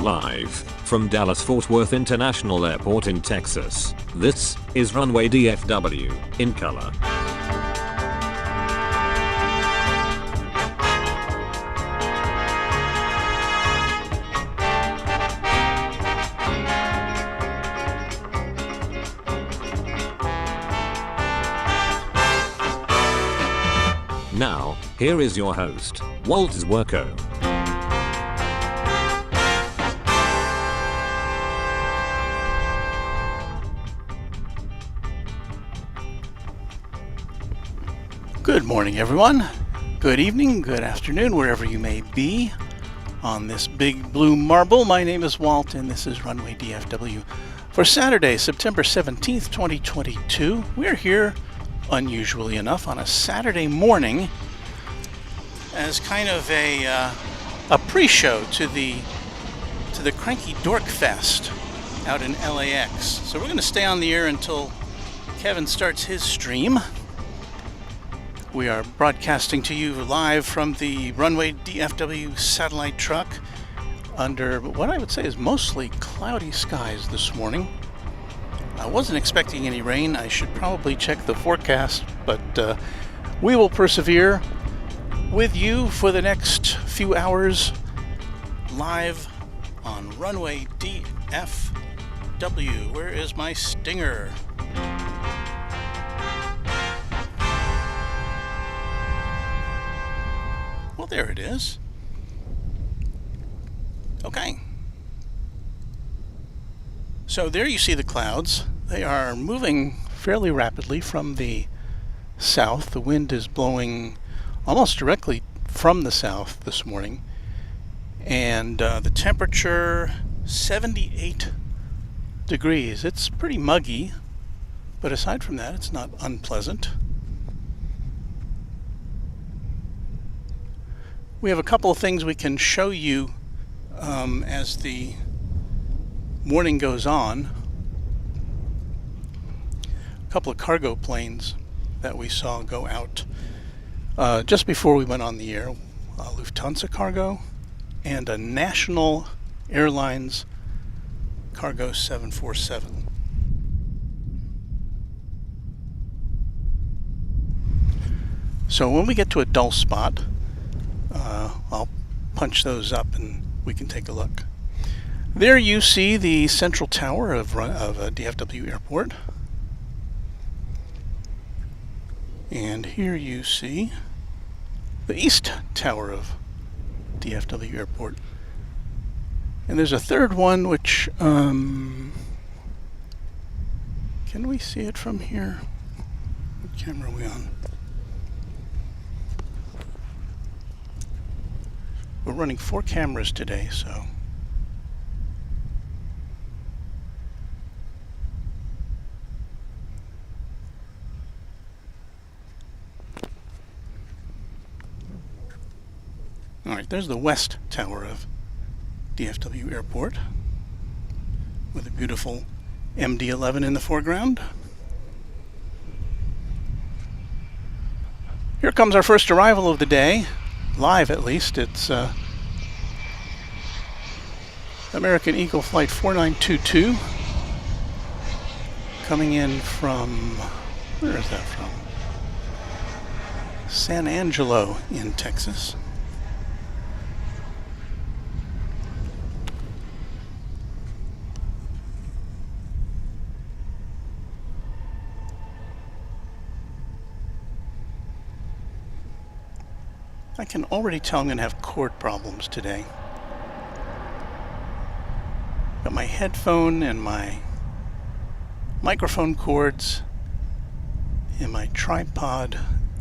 Live from Dallas-Fort Worth International Airport in Texas, this is Runway DFW in color. Now, here is your host, Walt Zwerko. Good morning, everyone. Good evening, good afternoon, wherever you may be. On this big blue marble, my name is Walt, and this is Runway DFW for Saturday, September 17th, 2022. We're here, unusually enough, on a Saturday morning as kind of a pre-show to the Cranky Dork Fest out in LAX. So we're going to stay on the air until Kevin starts his stream. We are broadcasting to you live from the Runway DFW satellite truck under what I would say is mostly cloudy skies this morning. I wasn't expecting any rain. I should probably check the forecast, but we will persevere with you for the next few hours live on Runway DFW. Where is my stinger? Well, there it is. Okay. So there you see the clouds. They are moving fairly rapidly from the south. The wind is blowing almost directly from the south this morning. And the temperature, 78 degrees. It's pretty muggy, but aside from that, it's not unpleasant. We have a couple of things we can show you as the morning goes on. A couple of cargo planes that we saw go out just before we went on the air. Lufthansa cargo and a National Airlines cargo 747. So when we get to a dull spot, I'll punch those up and we can take a look. There you see the central tower of DFW Airport. And here you see the east tower of DFW Airport. And there's a third one which, can we see it from here? What camera are we on? We're running 4 cameras today, so. All right, there's the west tower of DFW Airport with a beautiful MD-11 in the foreground. Here comes our first arrival of the day. Live, at least. It's American Eagle Flight 4922 coming in from, where is that from? San Angelo in Texas. I can already tell I'm going to have cord problems today. Got my headphone and my microphone cords, and my tripod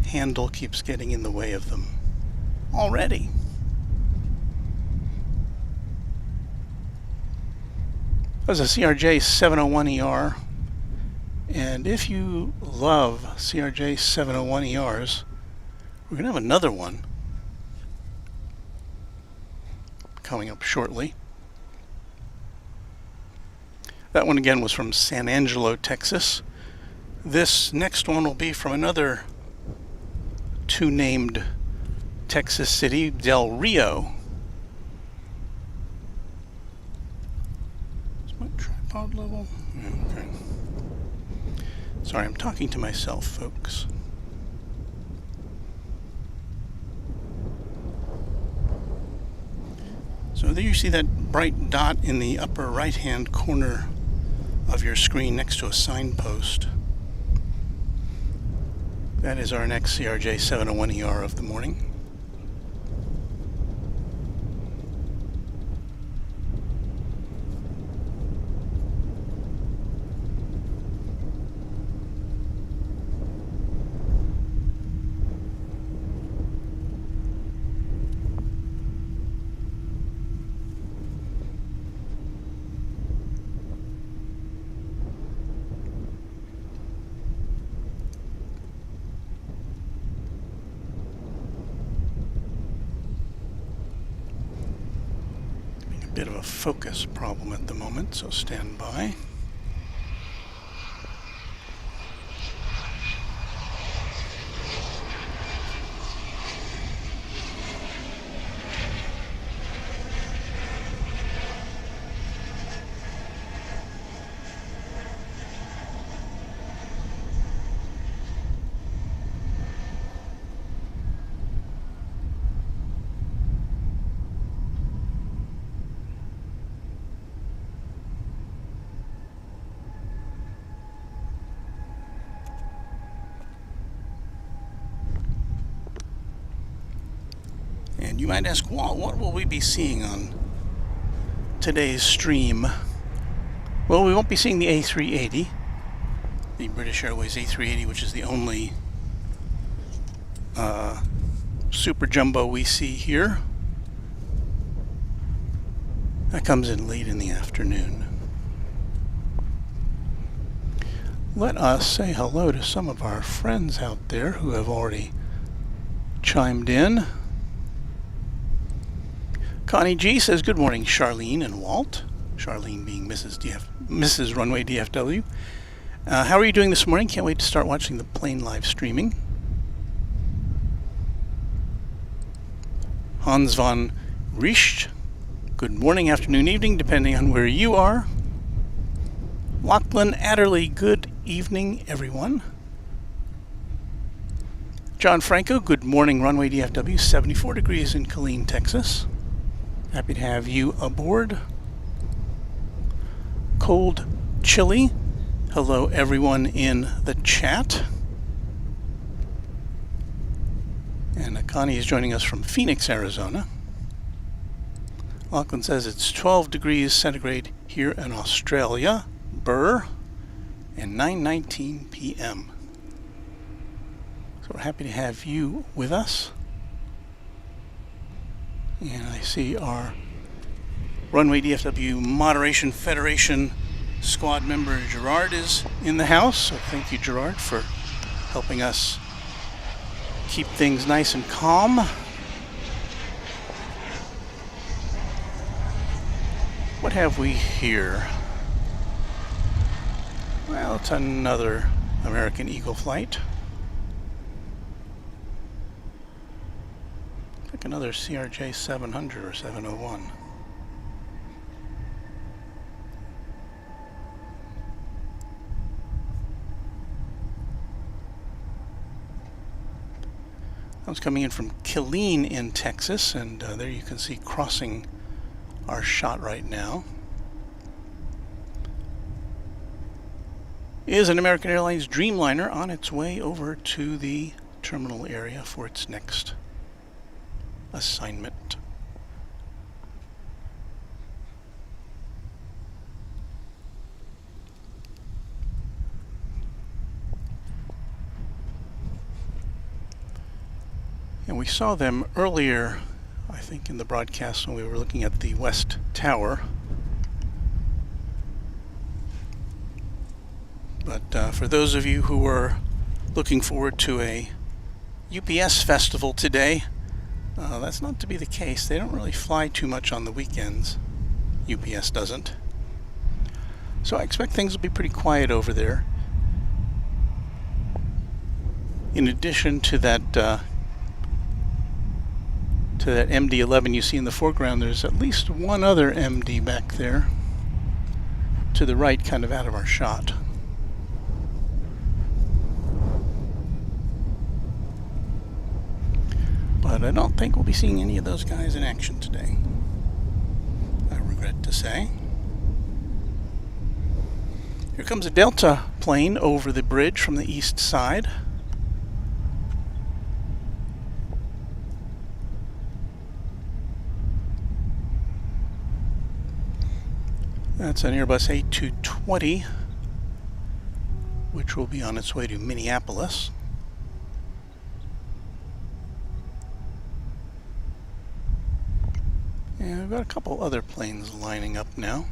handle keeps getting in the way of them already. There's a CRJ 701ER, and if you love CRJ 701ERs, we're going to have another one coming up shortly. That one again was from San Angelo, Texas. This next one will be from another two named Texas city, Del Rio. cloud level? Okay. Sorry, I'm talking to myself, folks. So there you see that bright dot in the upper right-hand corner of your screen next to a signpost. That is our next CRJ 701ER of the morning. Bit of a focus problem at the moment, so stand by. And you might ask, Walt, what will we be seeing on today's stream? Well, we won't be seeing the A380, the British Airways A380, which is the only super jumbo we see here. That comes in late in the afternoon. Let us say hello to some of our friends out there who have already chimed in. Connie G says, good morning, Charlene and Walt. Charlene being Mrs. Runway DFW. How are you doing this morning? Can't wait to start watching the plane live streaming. Hans von Richt, good morning, afternoon, evening, depending on where you are. Lachlan Adderley, good evening, everyone. John Franco, good morning, Runway DFW, 74 degrees in Killeen, Texas. Happy to have you aboard. Cold Chili, hello everyone in the chat. And Connie is joining us from Phoenix, Arizona. Lachlan says it's 12 degrees centigrade here in Australia, Burr, and 9:19 p.m. So we're happy to have you with us. And I see our Runway DFW Moderation Federation squad member Gerard is in the house. So thank you, Gerard, for helping us keep things nice and calm. What have we here? Well, it's another American Eagle flight. Like another CRJ 700 or 701. I was coming in from Killeen in Texas, and there you can see crossing our shot right now is an American Airlines Dreamliner on its way over to the terminal area for its next assignment. And we saw them earlier, I think, in the broadcast when we were looking at the West Tower. But for those of you who were looking forward to a UPS festival today, that's not to be the case. They don't really fly too much on the weekends. UPS doesn't. So I expect things will be pretty quiet over there. In addition to that MD-11 you see in the foreground, there's at least one other MD back there to the right, kind of out of our shot. But I don't think we'll be seeing any of those guys in action today, I regret to say. Here comes a Delta plane over the bridge from the east side. That's an Airbus A220, which will be on its way to Minneapolis. And we've got a couple other planes lining up now.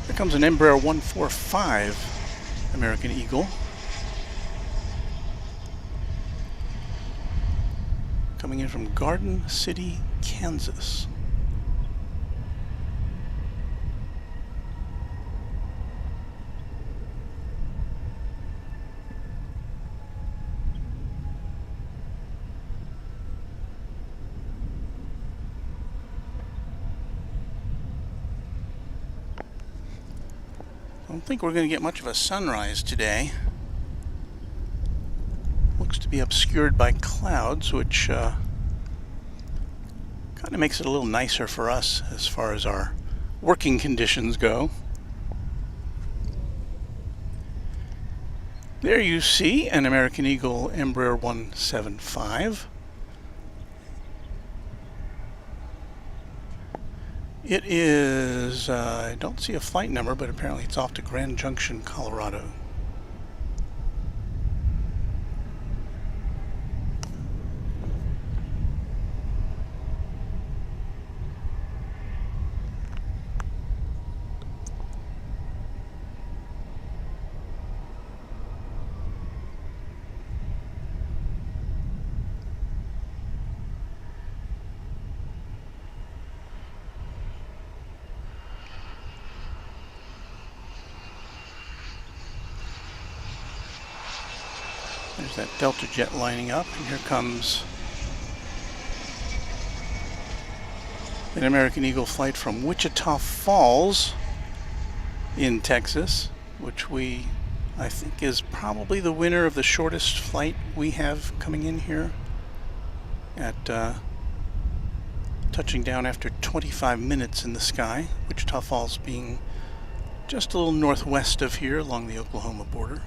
Here comes an Embraer 145 American Eagle. Coming in from Garden City, Kansas. I don't think we're going to get much of a sunrise today. Looks to be obscured by clouds, which kind of makes it a little nicer for us as far as our working conditions go. There you see an American Eagle Embraer 175. It is, I don't see a flight number, but apparently it's off to Grand Junction, Colorado. There's that Delta jet lining up, and here comes an American Eagle flight from Wichita Falls in Texas, which I think is probably the winner of the shortest flight we have coming in here at touching down after 25 minutes in the sky. Wichita Falls being just a little northwest of here along the Oklahoma border.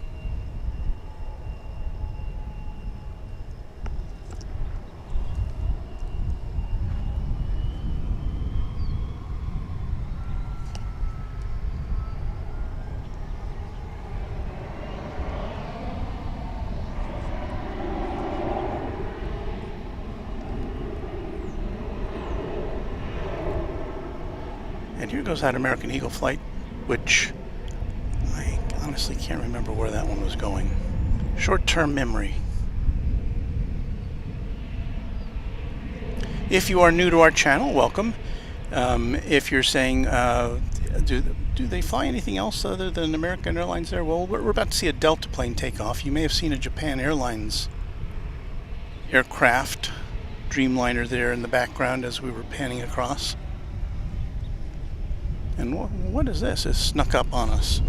And here goes that American Eagle flight, which I honestly can't remember where that one was going. Short-term memory. If you are new to our channel, welcome. If you're saying, do they fly anything else other than American Airlines there? Well, we're about to see a Delta plane take off. You may have seen a Japan Airlines aircraft, Dreamliner there in the background as we were panning across. And what is this? It snuck up on us.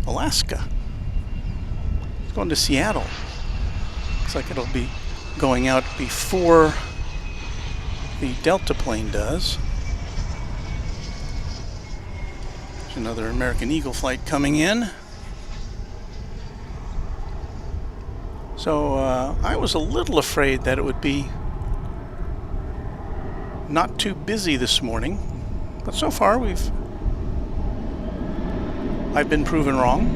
Alaska. It's going to Seattle. Looks like it'll be going out before the Delta plane does. There's another American Eagle flight coming in. So I was a little afraid that it would be not too busy this morning. But so far, I've been proven wrong.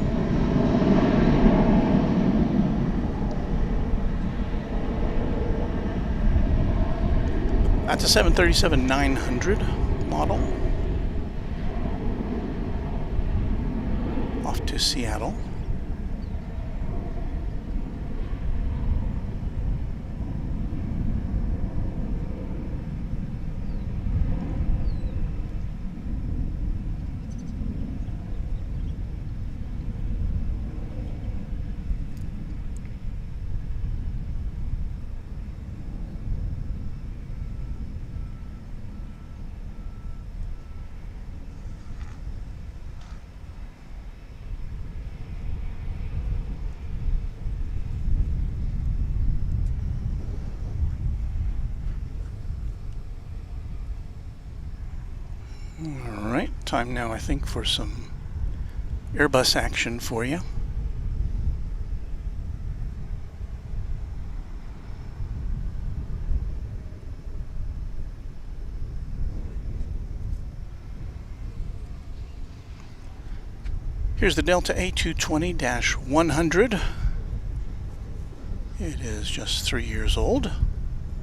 That's a 737-900 model. Off to Seattle. time now, I think, for some Airbus action for you. Here's the Delta A220-100. It is just 3 years old.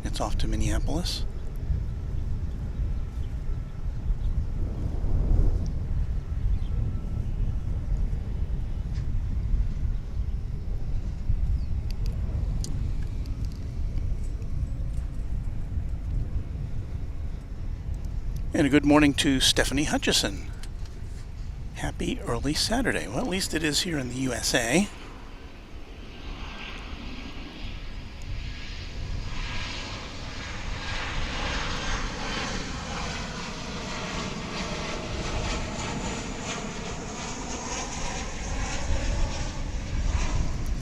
It's off to Minneapolis. And a good morning to Stephanie Hutchison. Happy early Saturday. Well, at least it is here in the USA.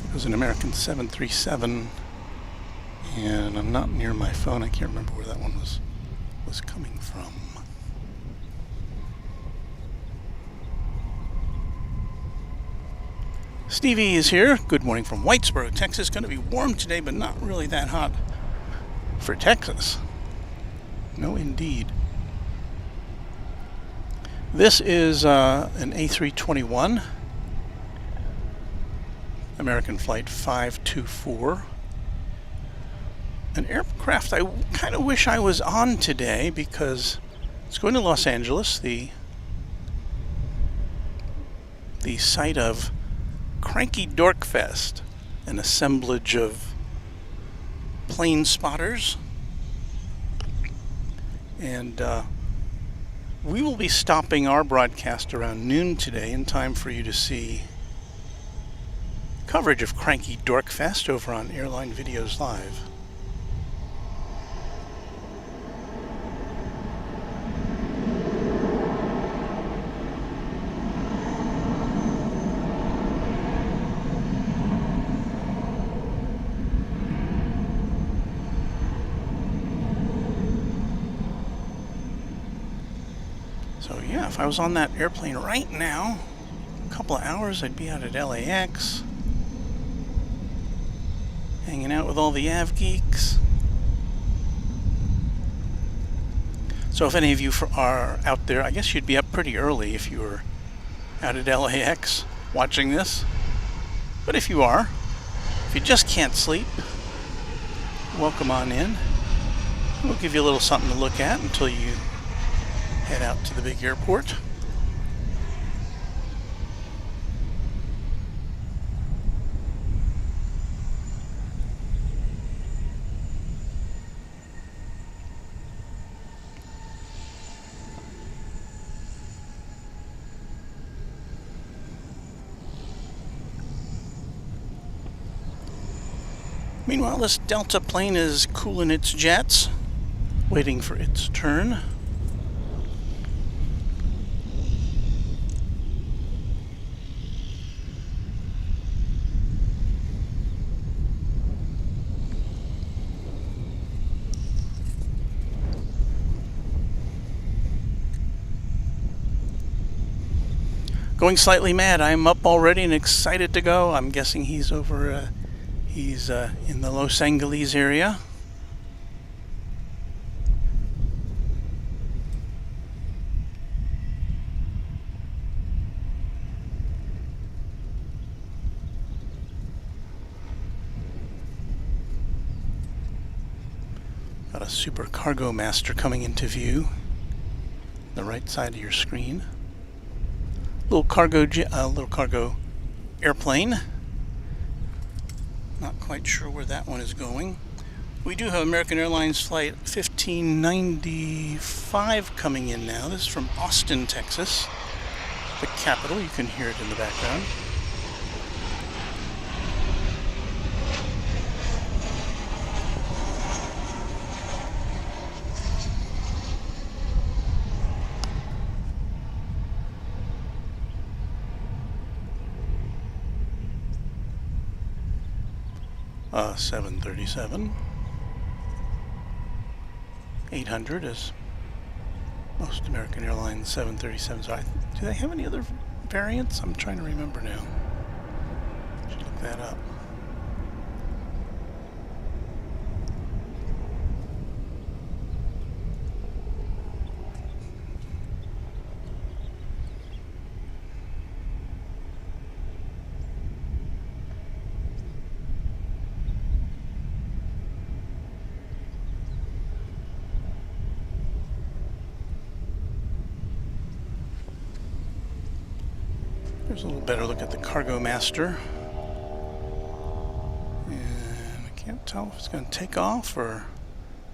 It was an American 737, and I'm not near my phone. I can't remember where that one was coming from. Stevie is here. Good morning from Whitesboro, Texas. Going to be warm today, but not really that hot for Texas. No, indeed. This is an A321, American Flight 524. An aircraft I kind of wish I was on today because it's going to Los Angeles, the site of Cranky Dork Fest, an assemblage of plane spotters. And we will be stopping our broadcast around noon today in time for you to see coverage of Cranky Dork Fest over on Airline Videos Live. So yeah, if I was on that airplane right now, a couple of hours, I'd be out at LAX, hanging out with all the AV geeks. So if any of you are out there, I guess you'd be up pretty early if you were out at LAX watching this. But if you are, if you just can't sleep, welcome on in. We'll give you a little something to look at until you head out to the big airport. Meanwhile, this Delta plane is cooling its jets, waiting for its turn. Going slightly mad. I'm up already and excited to go. I'm guessing he's over, he's in the Los Angeles area. Got a Super Cargo Master coming into view. The right side of your screen. Little cargo airplane. Not quite sure where that one is going. We do have American Airlines Flight 1595 coming in now. This is from Austin, Texas, the capital. You can hear it in the background. 737. 800 is Most American Airlines 737s are. Do they have any other variants? I'm trying to remember now. Should look that up. Here's a little better look at the cargo master. And I can't tell if it's going to take off or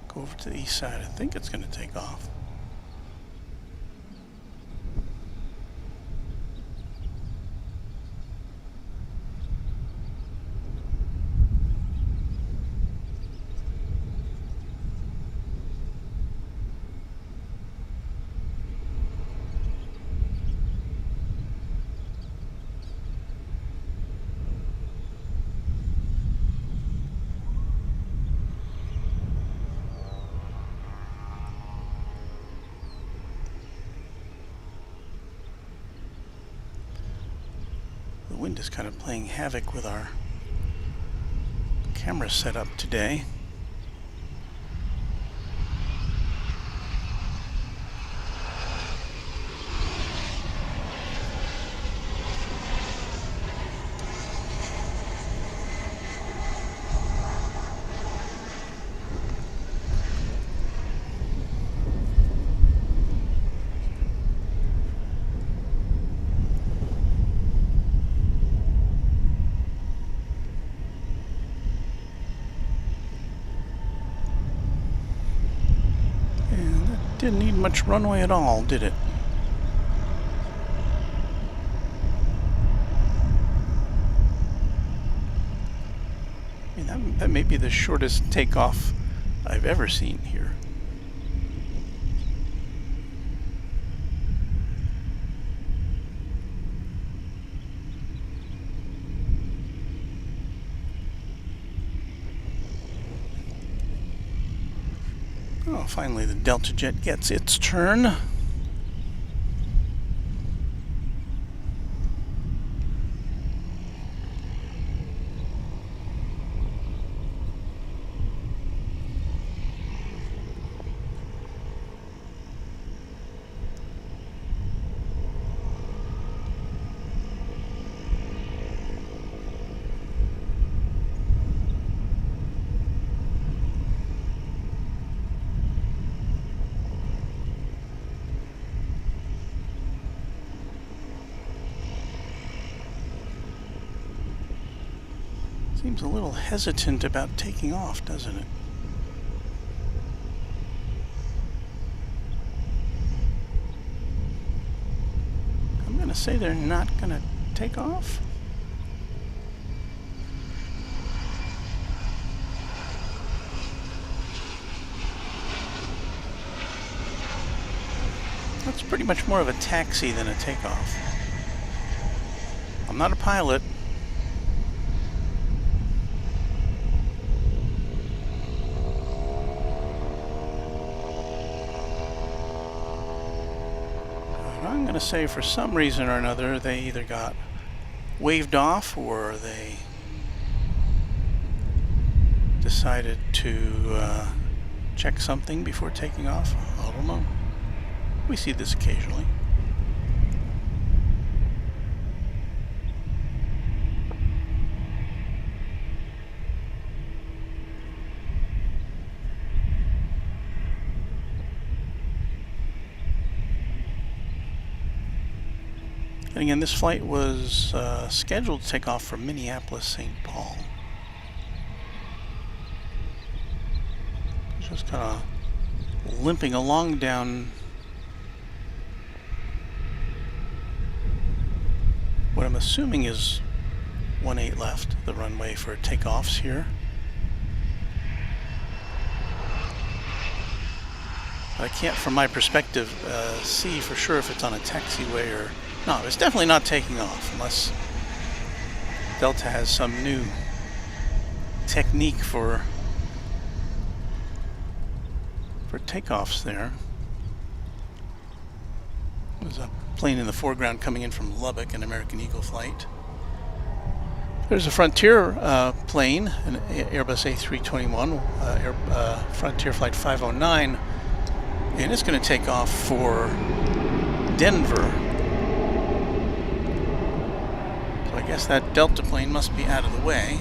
go over to the east side. I think it's going to take off. The wind is kind of playing havoc with our camera setup today. Didn't need much runway at all, did it? I mean, that may be the shortest takeoff I've ever seen here. Oh, finally the Delta jet gets its turn. Seems a little hesitant about taking off, doesn't it? I'm going to say they're not going to take off. That's pretty much more of a taxi than a takeoff. I'm not a pilot. I'm going to say for some reason or another they either got waved off or they decided to check something before taking off. I don't know. We see this occasionally. And again, this flight was scheduled to take off from Minneapolis, St. Paul. Just kind of limping along down what I'm assuming is 18 left, the runway for takeoffs here. But I can't, from my perspective, see for sure if it's on a taxiway or... No, it's definitely not taking off unless Delta has some new technique for takeoffs there. There's a plane in the foreground coming in from Lubbock, an American Eagle flight. There's a Frontier plane, an Airbus A321, Frontier Flight 509, and it's going to take off for Denver. So I guess that Delta plane must be out of the way.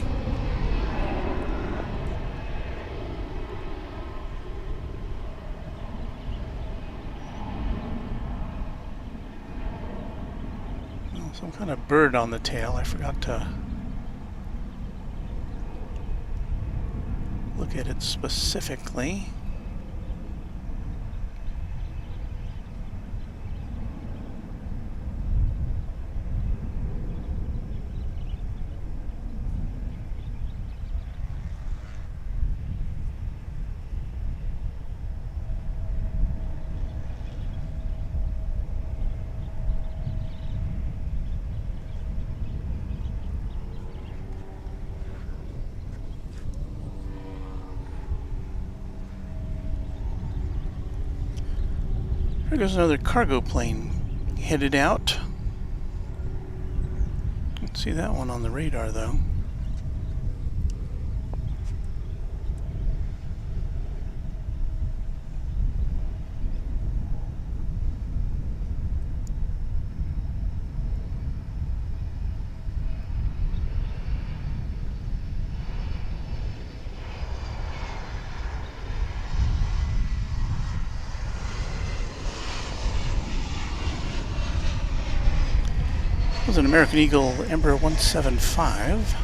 Oh, some kind of bird on the tail. I forgot to look at it specifically. There goes another cargo plane headed out. Can't see that one on the radar though. It was an American Eagle Embraer 175.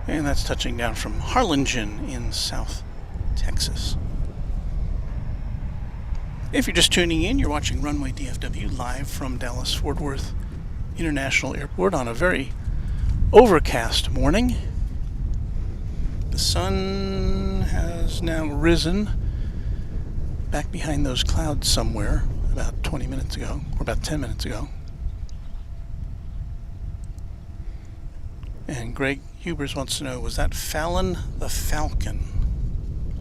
And that's touching down from Harlingen in South Texas. If you're just tuning in, you're watching Runway DFW live from Dallas-Fort Worth International Airport on a very overcast morning. The sun has now risen back behind those clouds somewhere about 20 minutes ago, or about 10 minutes ago. And Greg Hubers wants to know, was that Fallon the Falcon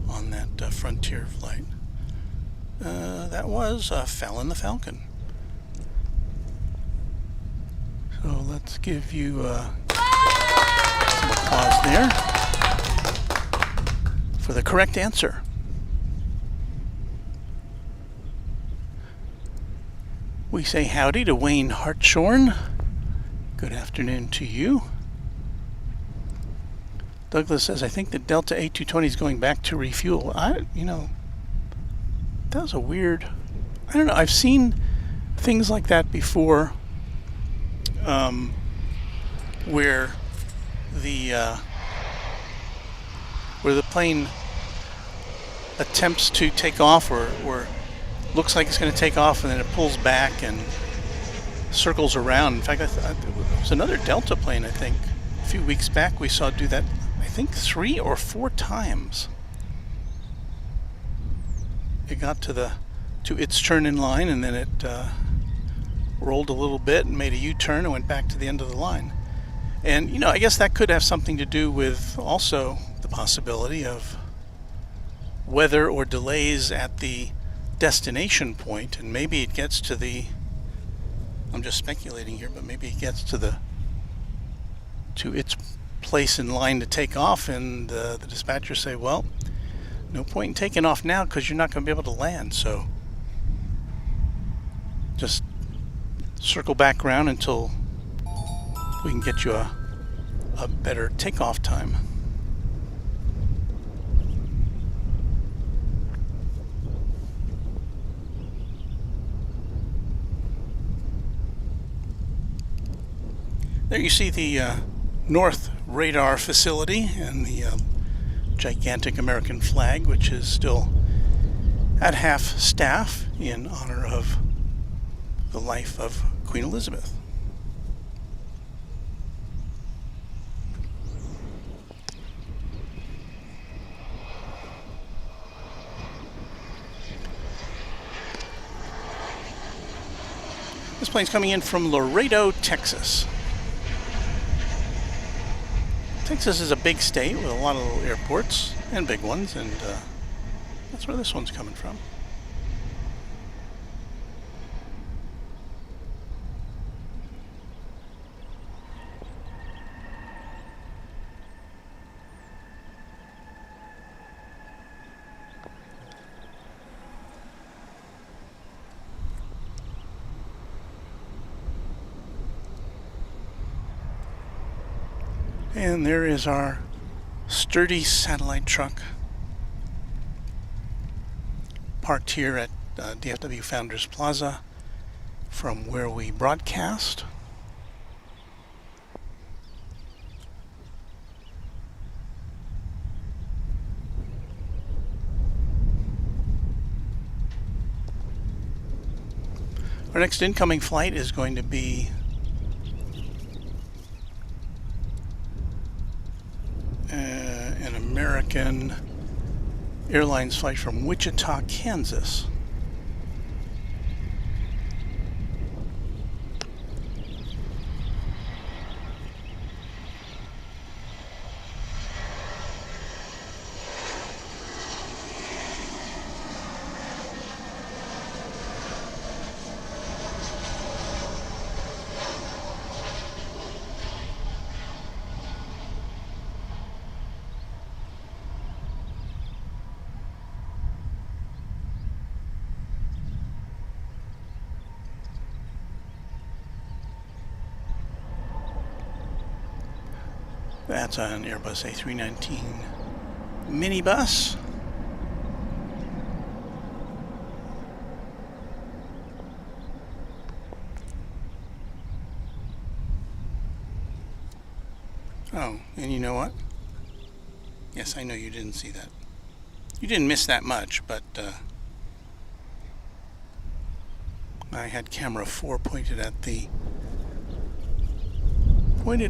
on that Frontier flight? That was Fallon the Falcon. So let's give you some applause there for the correct answer. We say howdy to Wayne Hartshorn. Good afternoon to you. Douglas says, I think the Delta A220 is going back to refuel. That was a weird, I don't know, I've seen things like that before, where the plane attempts to take off or looks like it's going to take off and then it pulls back and circles around. In fact, it was another Delta plane, I think, a few weeks back we saw do that, I think 3 or 4 times. It got to its turn in line, and then it rolled a little bit and made a U-turn and went back to the end of the line. And I guess that could have something to do with also the possibility of weather or delays at the destination point, and maybe it gets to the, I'm just speculating here, but maybe it gets to its place in line to take off, and the dispatchers say, well, no point in taking off now because you're not going to be able to land, so just circle back around until we can get you a better takeoff time. There you see the North Radar Facility and the gigantic American flag, which is still at half staff in honor of the life of Queen Elizabeth. This plane's coming in from Laredo, Texas. Texas is a big state with a lot of little airports and big ones, and that's where this one's coming from. And there is our sturdy satellite truck parked here at DFW Founders Plaza from where we broadcast. Our next incoming flight is going to be an American Airlines flight from Wichita, Kansas. That's an Airbus A319 minibus. Oh, and you know what? Yes, I know you didn't see that. You didn't miss that much, but I had camera 4 pointed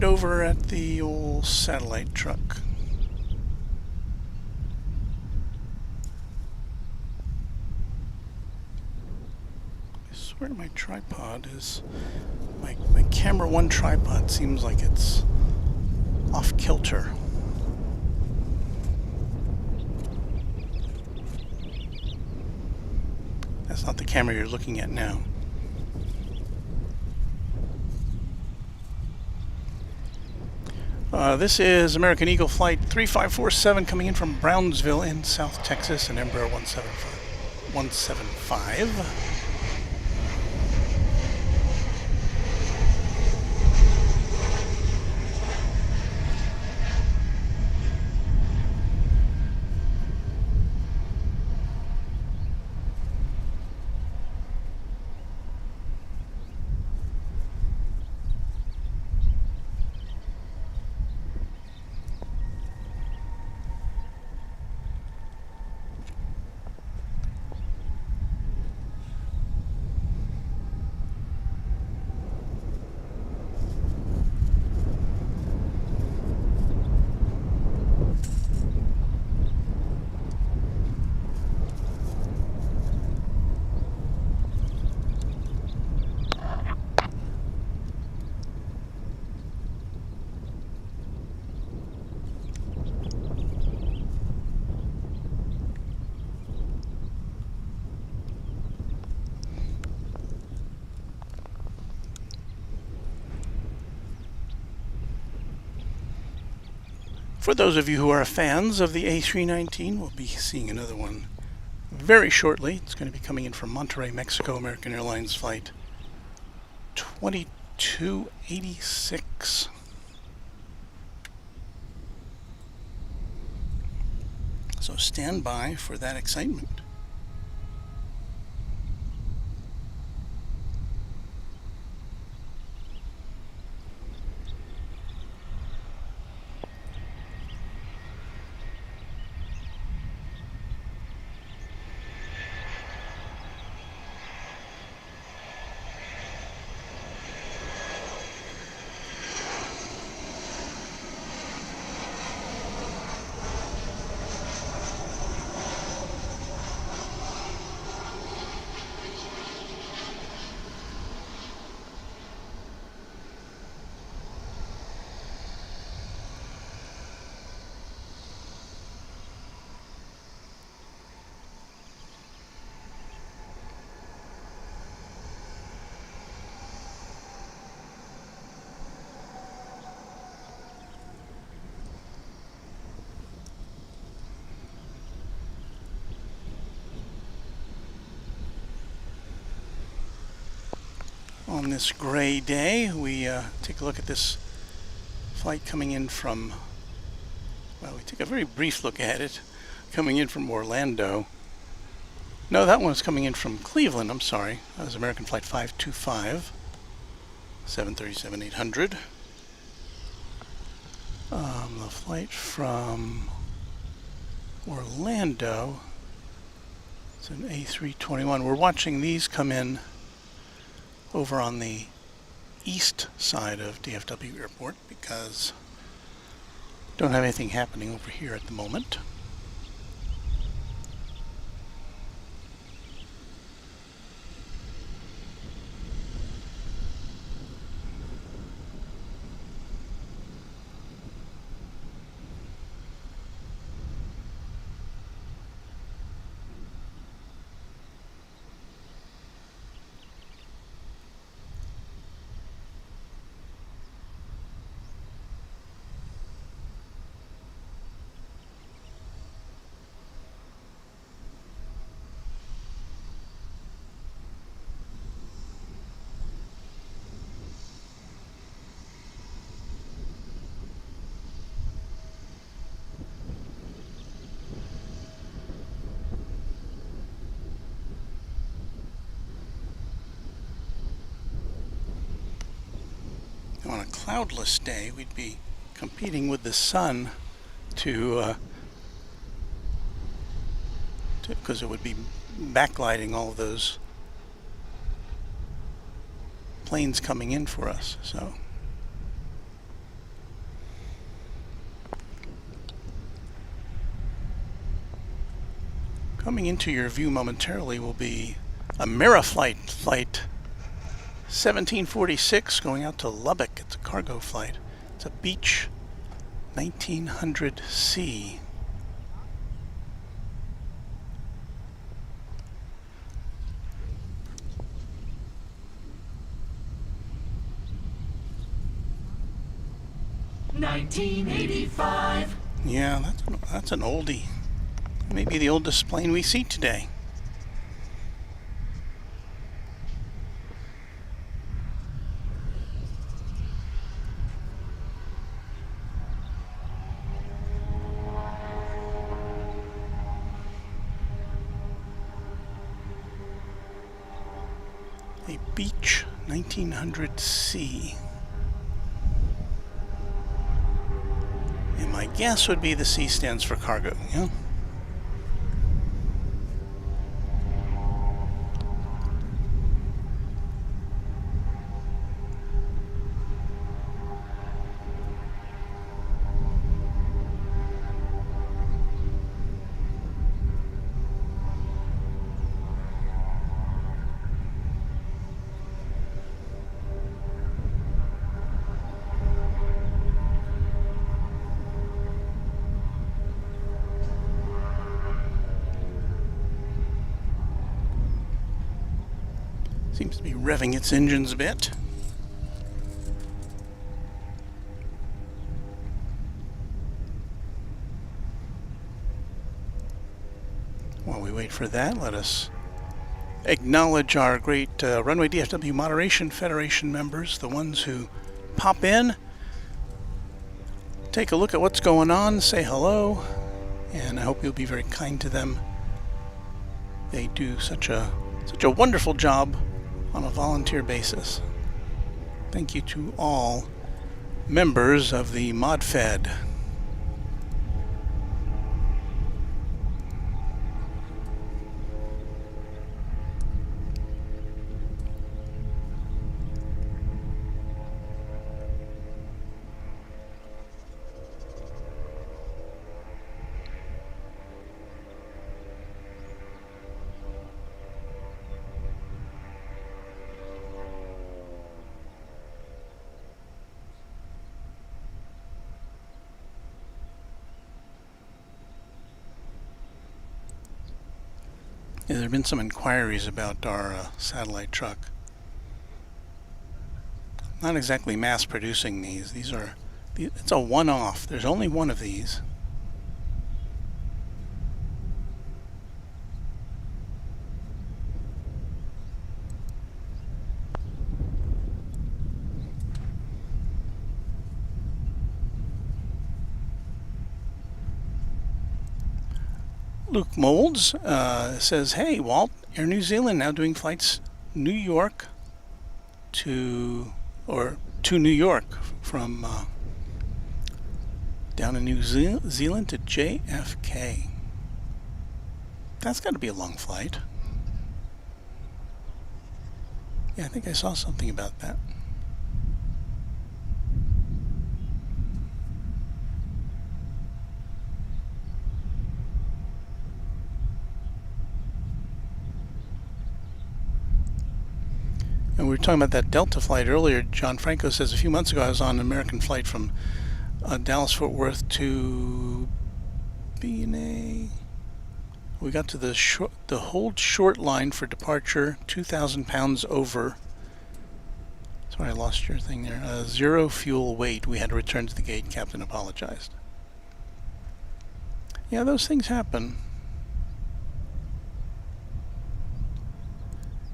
over at the old satellite truck. I swear my tripod is... My camera 1 tripod seems like it's off kilter. That's not the camera you're looking at now. This is American Eagle Flight 3547 coming in from Brownsville in South Texas, and Embraer 175. For those of you who are fans of the A319, we'll be seeing another one very shortly. It's going to be coming in from Monterrey, Mexico, American Airlines Flight 2286. So stand by for that excitement. on this gray day. We take a look at this flight coming in from, well, we take a very brief look at it, coming in from Orlando. No, that one was coming in from Cleveland, I'm sorry. That was American Flight 525, 737-800. The flight from Orlando, it's an A321. We're watching these come in over on the east side of DFW Airport because don't have anything happening over here at the moment. On a cloudless day, we'd be competing with the sun because it would be backlighting all of those planes coming in for us. So coming into your view momentarily will be a Flight 1746 going out to Lubbock. It's a cargo flight. It's a Beech 1900C. $19.85. Yeah, that's an oldie. Maybe the oldest plane we see today. A Beech 1900C. And my guess would be the C stands for cargo, yeah? Seems to be revving its engines a bit. While we wait for that, let us acknowledge our great Runway DFW Moderation Federation members, the ones who pop in, take a look at what's going on, say hello, and I hope you'll be very kind to them. They do such a wonderful job on a volunteer basis. Thank you to all members of the Mod Fed. Yeah, there have been some inquiries about our satellite truck. Not exactly mass producing these. It's a one-off. There's only one of these. Luke Molds says, hey, Walt, Air New Zealand now doing flights New York to New York from down in New Zealand to JFK. That's got to be a long flight. Yeah, I think I saw something about that. And we were talking about that Delta flight earlier. John Franco says, a few months ago I was on an American flight from Dallas-Fort Worth to BNA. We got to the hold short line for departure, 2,000 pounds over. Sorry, I lost your thing there. 0 fuel weight. We had to return to the gate. Captain apologized. Yeah, those things happen.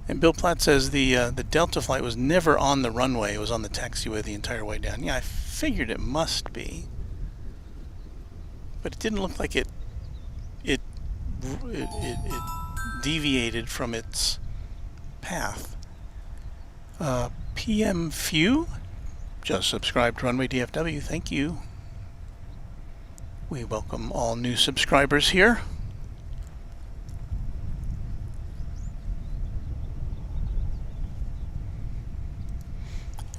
And Bill Platt says the Delta flight was never on the runway. It was on the taxiway the entire way down. Yeah, I figured it must be. But it didn't look like it deviated from its path. PM Few just subscribed to Runway DFW. Thank you. We welcome all new subscribers here.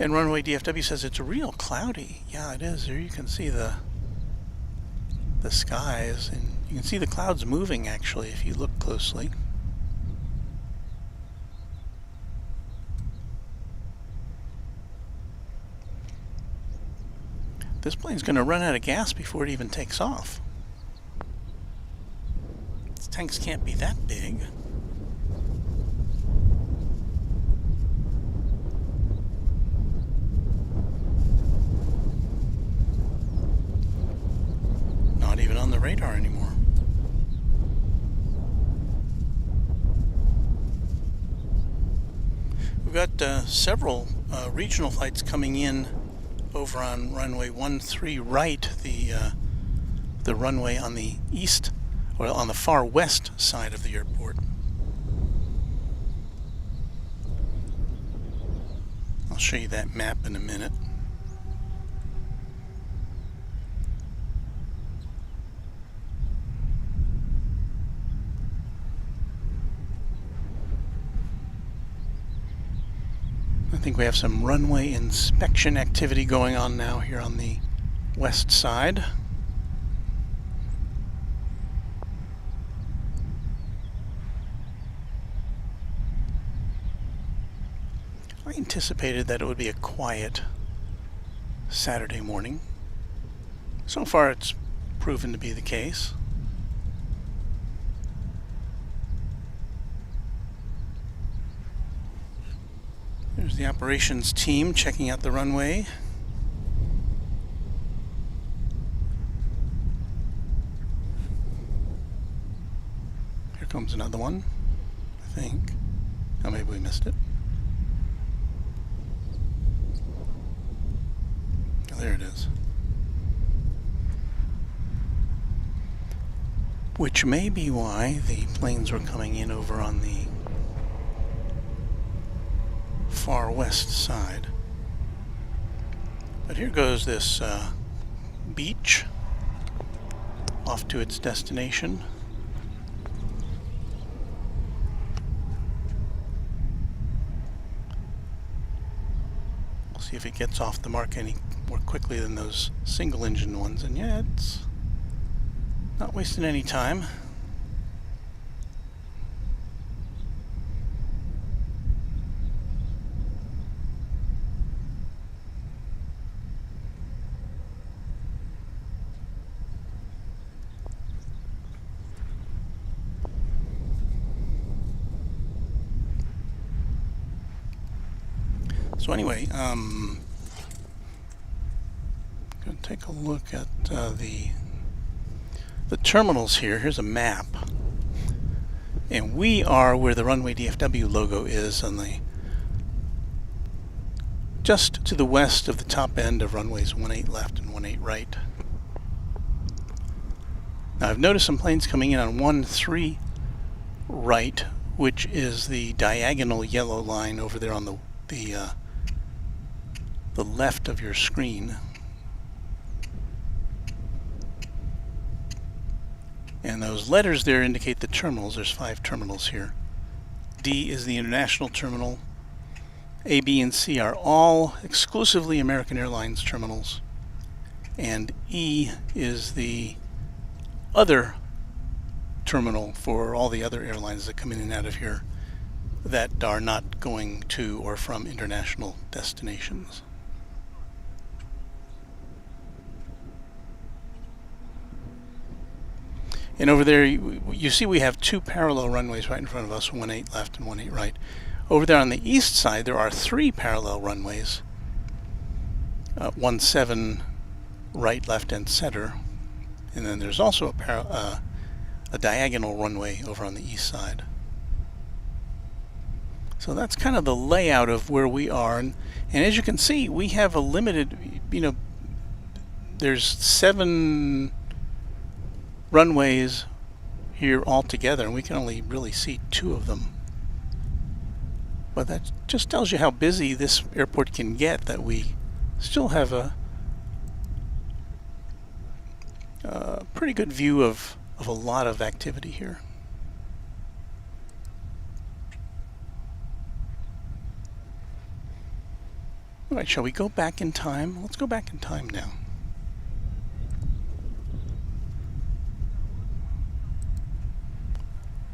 And Runway DFW says it's real cloudy. Yeah, it is. Here you can see the skies, and you can see the clouds moving actually if you look closely. This plane's going to run out of gas before it even takes off. Its tanks can't be that big. Not even on the radar anymore. We've got several regional flights coming in over on runway 13 right, the runway on the east, or on the far west side of the airport. I'll show you that map in a minute. I think we have some runway inspection activity going on now here on the west side. I anticipated that it would be a quiet Saturday morning. So far it's proven to be the case. There's the operations team checking out the runway. Here comes another one, I think. Oh, maybe we missed it. Oh, there it is. Which may be why the planes were coming in over on the far west side. But here goes this beach off to its destination. We'll see if it gets off the mark any more quickly than those single engine ones, and yeah, it's not wasting any time. So anyway, going to take a look at the terminals here. Here's a map, and we are where the Runway DFW logo is, on the just to the west of the top end of runways 18 left and 18 right. Now I've noticed some planes coming in on 1-3 right, which is the diagonal yellow line over there on the left of your screen. And those letters there indicate the terminals. There's 5 terminals here. D is the international terminal. A, B, and C are all exclusively American Airlines terminals. And E is the other terminal for all the other airlines that come in and out of here that are not going to or from international destinations. And over there, you see we have 2 parallel runways right in front of us, 1-8 left and 1-8 right. Over there on the east side, there are 3 parallel runways, 1-7 right, left, and center. And then there's also a diagonal runway over on the east side. So that's kind of the layout of where we are. And as you can see, we have a limited, there's 7 runways here altogether, and we can only really see 2 of them. But that just tells you how busy this airport can get, that we still have a pretty good view of a lot of activity here. All right, shall we go back in time? Let's go back in time now.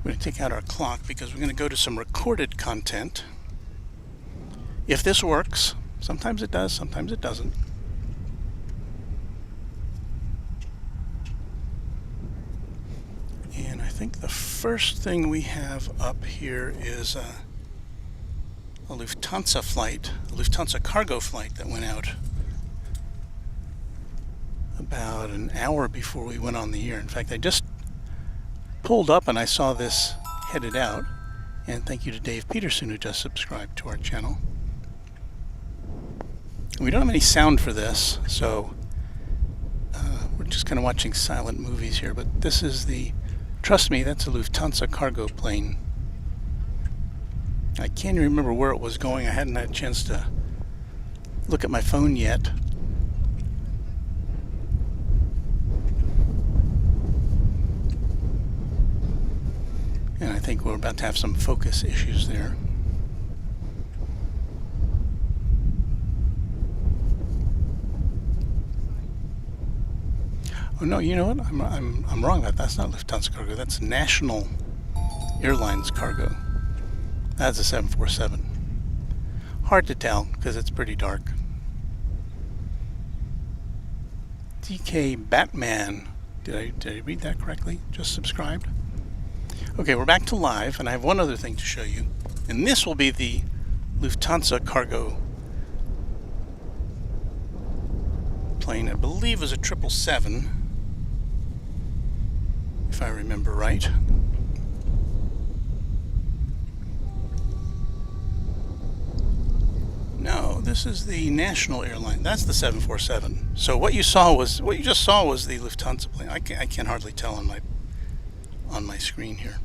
We're going to take out our clock because we're going to go to some recorded content. If this works, sometimes it does, sometimes it doesn't. And I think the first thing we have up here is a Lufthansa flight, a Lufthansa cargo flight that went out about an hour before we went on the air. In fact, I just pulled up and I saw this headed out, and thank you to Dave Peterson who just subscribed to our channel. We don't have any sound for this, so we're just kind of watching silent movies here, but this is trust me, that's a Lufthansa cargo plane. I can't even remember where it was going. I hadn't had a chance to look at my phone yet. And I think we're about to have some focus issues there. Oh no, you know what? I'm wrong about that. That's not Lufthansa cargo. That's National Airlines cargo. That's a 747. Hard to tell because it's pretty dark. DK Batman. Did I read that correctly? Just subscribed. Okay, we're back to live, and I have one other thing to show you. And this will be the Lufthansa cargo plane. I believe it was a 777, if I remember right. No, this is the National Airline. That's the 747. So what you just saw was the Lufthansa plane. I can hardly tell on my screen here.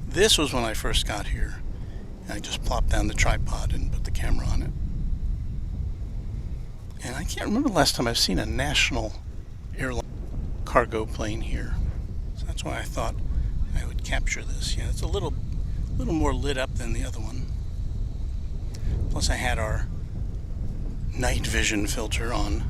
This was when I first got here. I just plopped down the tripod and put the camera on it. And I can't remember the last time I've seen a National Airline cargo plane here. So that's why I thought I would capture this. Yeah, it's a little more lit up than the other one. Plus I had our night vision filter on.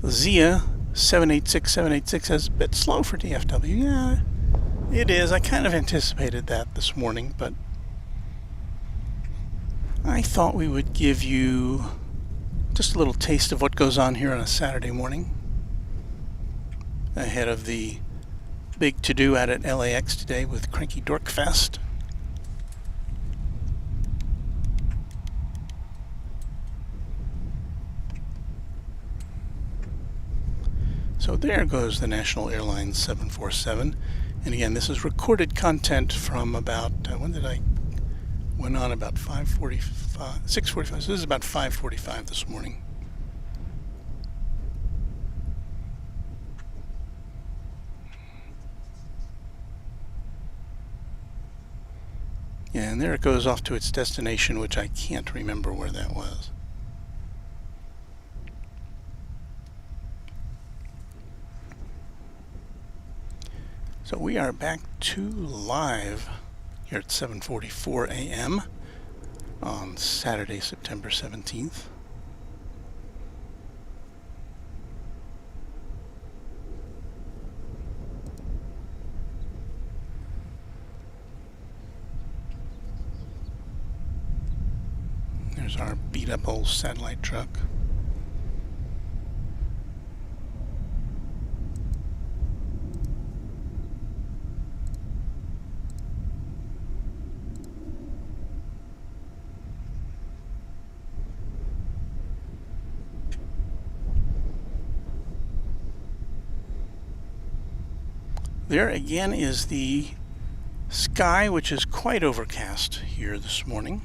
Zia 786 is a bit slow for DFW. Yeah, it is. I kind of anticipated that this morning, but I thought we would give you just a little taste of what goes on here on a Saturday morning ahead of the big to-do out at LAX today with Cranky Dork Fest. So there goes the National Airlines 747. And again, this is recorded content from about, when did I, went on about 5:45, 6:45, so this is about 5:45 this morning. And there it goes off to its destination, which I can't remember where that was. So we are back to live here at 7:44 a.m. on Saturday, September 17th. There's our beat-up old satellite truck. There again is the sky, which is quite overcast here this morning.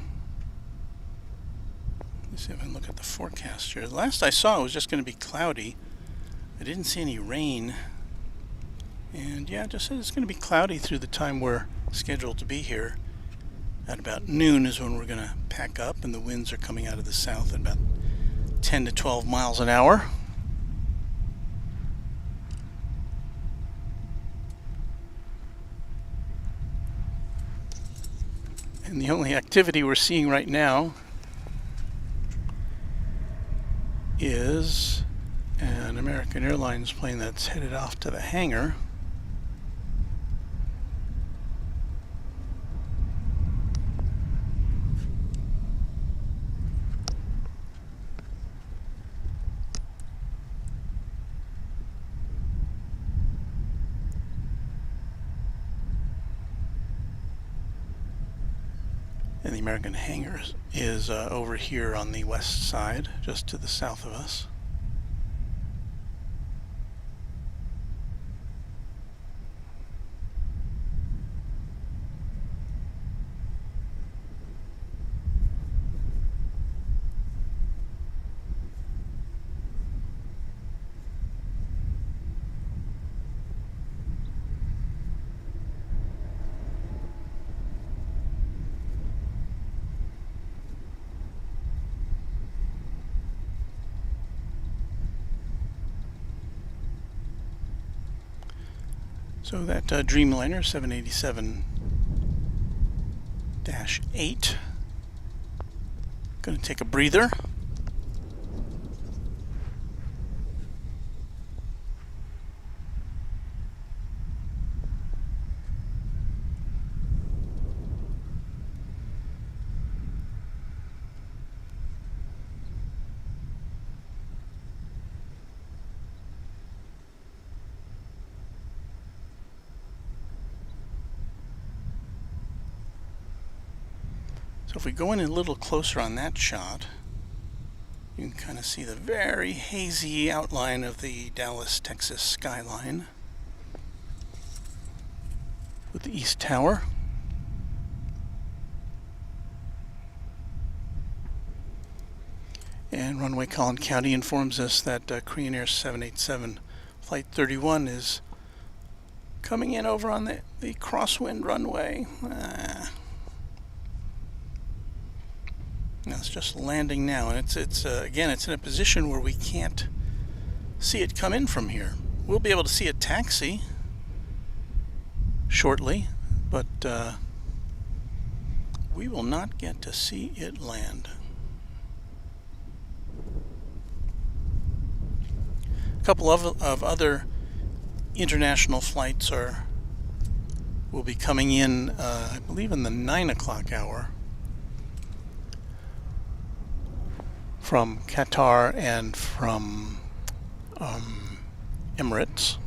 Let's see if I can look at the forecast here. The last I saw it was just going to be cloudy. I didn't see any rain. And yeah, it just says it's going to be cloudy through the time we're scheduled to be here. At about noon is when we're going to pack up, and the winds are coming out of the south at about 10 to 12 miles an hour. And the only activity we're seeing right now is an American Airlines plane that's headed off to the hangar. And the American hangar is over here on the west side, just to the south of us. So that Dreamliner 787-8 going to take a breather. So if we go in a little closer on that shot, you can kind of see the very hazy outline of the Dallas, Texas skyline with the East Tower. And Runway Collin County informs us that Korean Air 787 Flight 31 is coming in over on the crosswind runway. Now it's just landing now, and it's again, it's in a position where we can't see it come in from here. We'll be able to see it taxi shortly, but we will not get to see it land. A couple of other international flights will be coming in, I believe, in the 9 o'clock hour. From Qatar and from Emirates.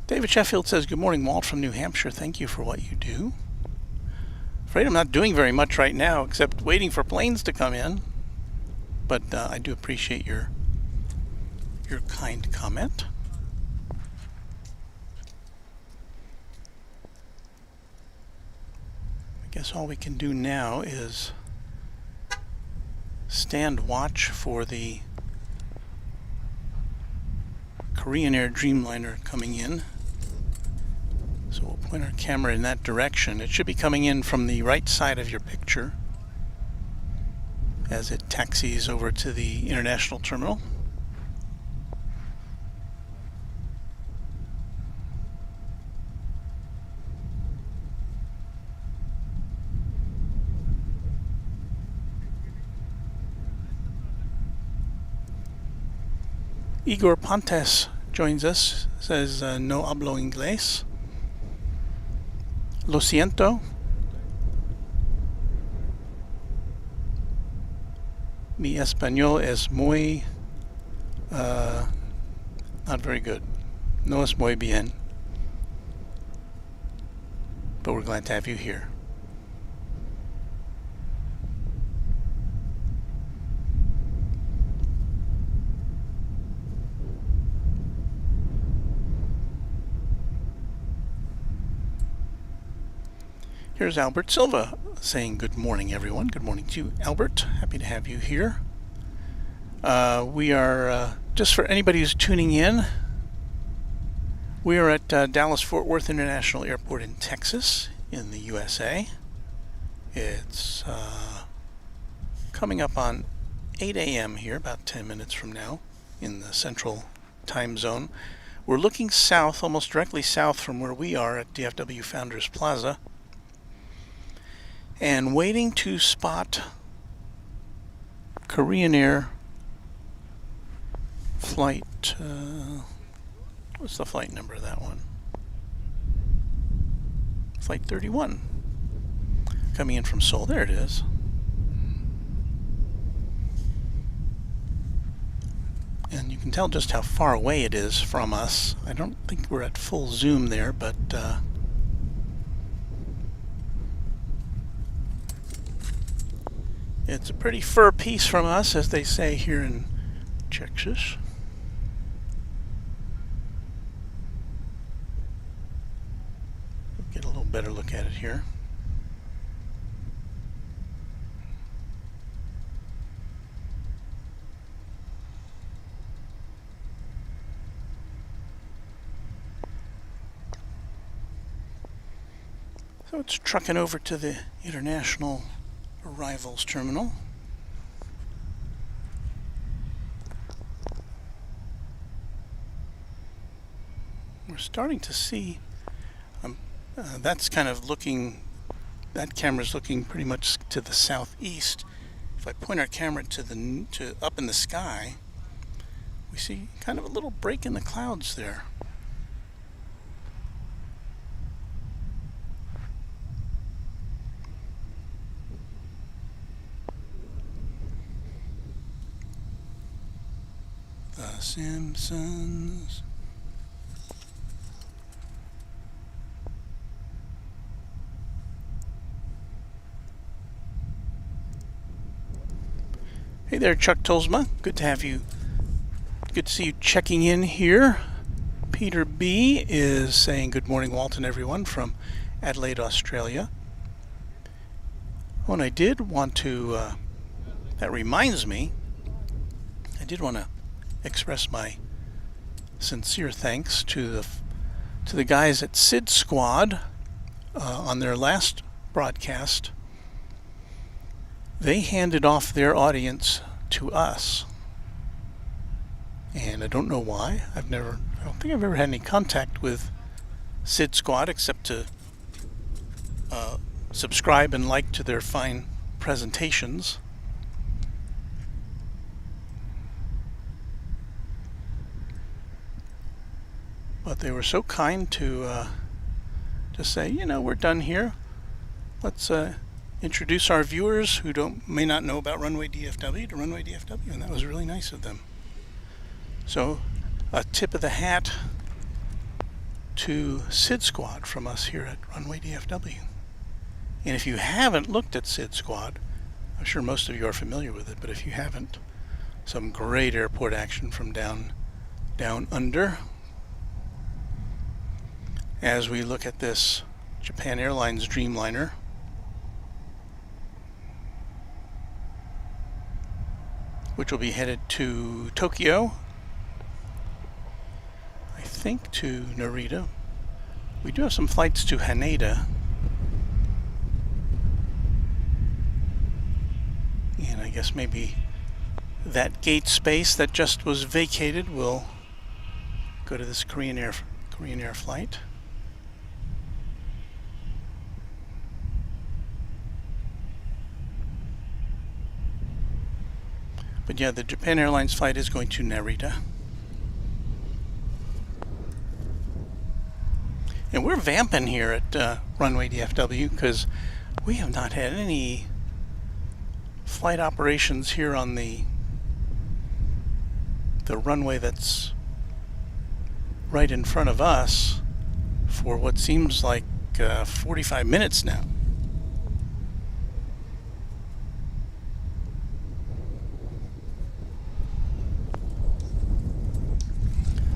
David Sheffield says, good morning, Walt from New Hampshire. Thank you for what you do. Afraid I'm not doing very much right now except waiting for planes to come in. But I do appreciate your kind comment. I guess all we can do now is stand watch for the Korean Air Dreamliner coming in. So we'll point our camera in that direction. It should be coming in from the right side of your picture as it taxis over to the international terminal. Igor Pontes joins us, says no hablo inglés. Lo siento. Mi español es muy, not very good. No es muy bien. But we're glad to have you here. Here's Albert Silva saying good morning, everyone. Good morning to you, Albert. Happy to have you here. We are, just for anybody who's tuning in, we are at Dallas-Fort Worth International Airport in Texas, in the USA. It's coming up on 8 a.m. here, about 10 minutes from now, in the central time zone. We're looking south, almost directly south from where we are at DFW Founders Plaza, and waiting to spot Korean Air flight, what's the flight number of that one? Flight 31, coming in from Seoul. There it is. And you can tell just how far away it is from us. I don't think we're at full zoom there, but it's a pretty fur piece from us, as they say here in Texas. We'll get a little better look at it here. So it's trucking over to the international arrivals terminal. We're starting to see that's kind of looking, that camera's looking pretty much to the southeast. If I point our camera to up in the sky, we see kind of a little break in the clouds there. The Simpsons. Hey there, Chuck Tolsma. Good to have you. Good to see you checking in here. Peter B. is saying good morning, Walt, and everyone from Adelaide, Australia. Oh, and I did want to, that reminds me, I did want to express my sincere thanks to the guys at Sid Squad on their last broadcast. They handed off their audience to us, and I don't know why. I don't think I've ever had any contact with Sid Squad except to subscribe and like to their fine presentations. But they were so kind to just say, you know, we're done here. Let's introduce our viewers who may not know about Runway DFW to Runway DFW, and that was really nice of them. So, a tip of the hat to SID Squad from us here at Runway DFW. And if you haven't looked at SID Squad, I'm sure most of you are familiar with it, but if you haven't, some great airport action from down under as we look at this Japan Airlines Dreamliner. Which will be headed to Tokyo, I think to Narita. We do have some flights to Haneda. And I guess maybe that gate space that just was vacated will go to this Korean Air flight. But yeah, the Japan Airlines flight is going to Narita. And we're vamping here at Runway DFW because we have not had any flight operations here on the runway that's right in front of us for what seems like 45 minutes now.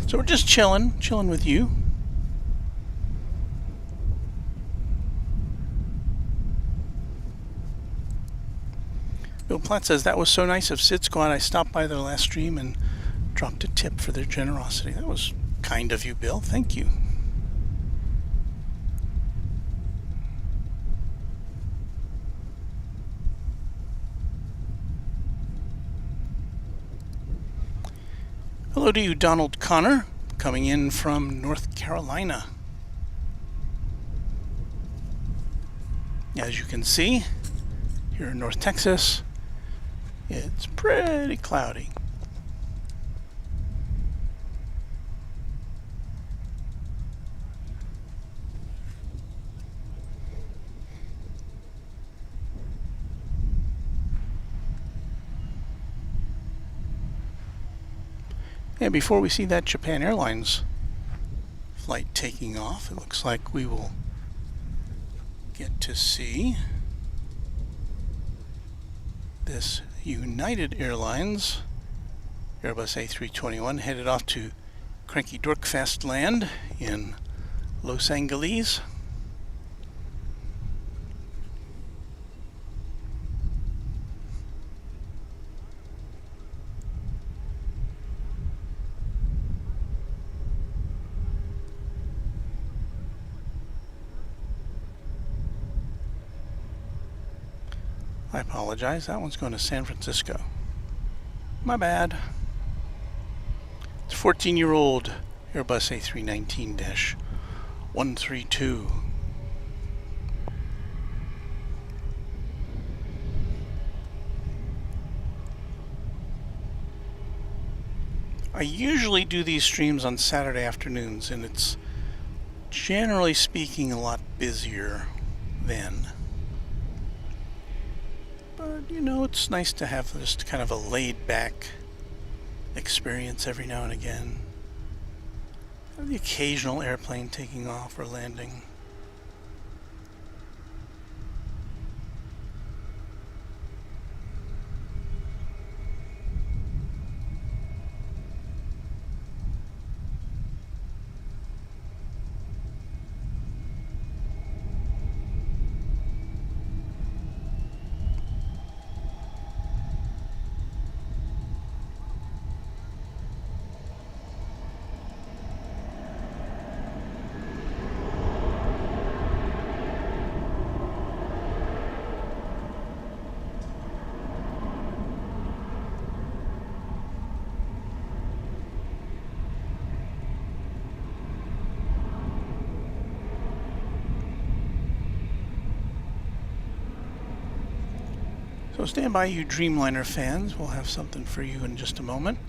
So we're just chilling with you. Bill Platt says, that was so nice of SID Squad. I stopped by their last stream and dropped a tip for their generosity. That was kind of you, Bill. Thank you. Hello to you, Donald Connor, coming in from North Carolina. As you can see, here in North Texas, it's pretty cloudy. And before we see that Japan Airlines flight taking off, it looks like we will get to see this United Airlines Airbus A321 headed off to Cranky Dorkfest Land in Los Angeles. I apologize, that one's going to San Francisco. My bad. It's a 14-year-old Airbus A319-132. I usually do these streams on Saturday afternoons, and it's generally speaking a lot busier then. But, you know, it's nice to have just kind of a laid-back experience every now and again. The occasional airplane taking off or landing. So stand by, you Dreamliner fans. We'll have something for you in just a moment.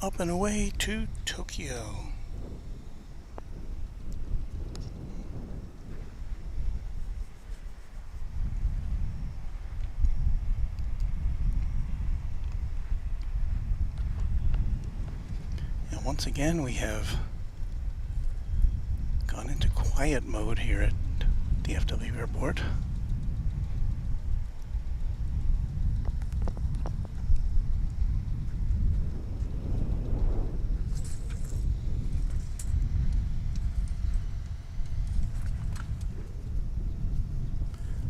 up and away to Tokyo. And once again, we have gone into quiet mode here at DFW Airport.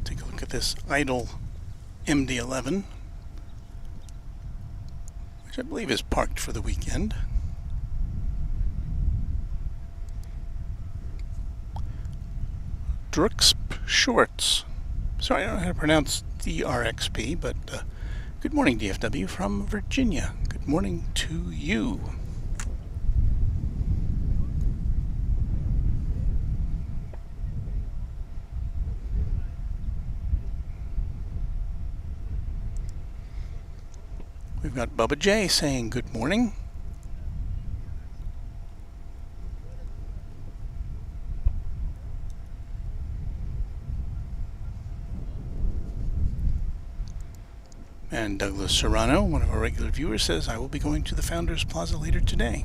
Take a look at this idle MD-11, which I believe is parked for the weekend. Drxp Shorts. Sorry, I don't know how to pronounce DRXP, but good morning, DFW from Virginia. Good morning to you. We've got Bubba J saying good morning. And Douglas Serrano, one of our regular viewers, says, I will be going to the Founders Plaza later today.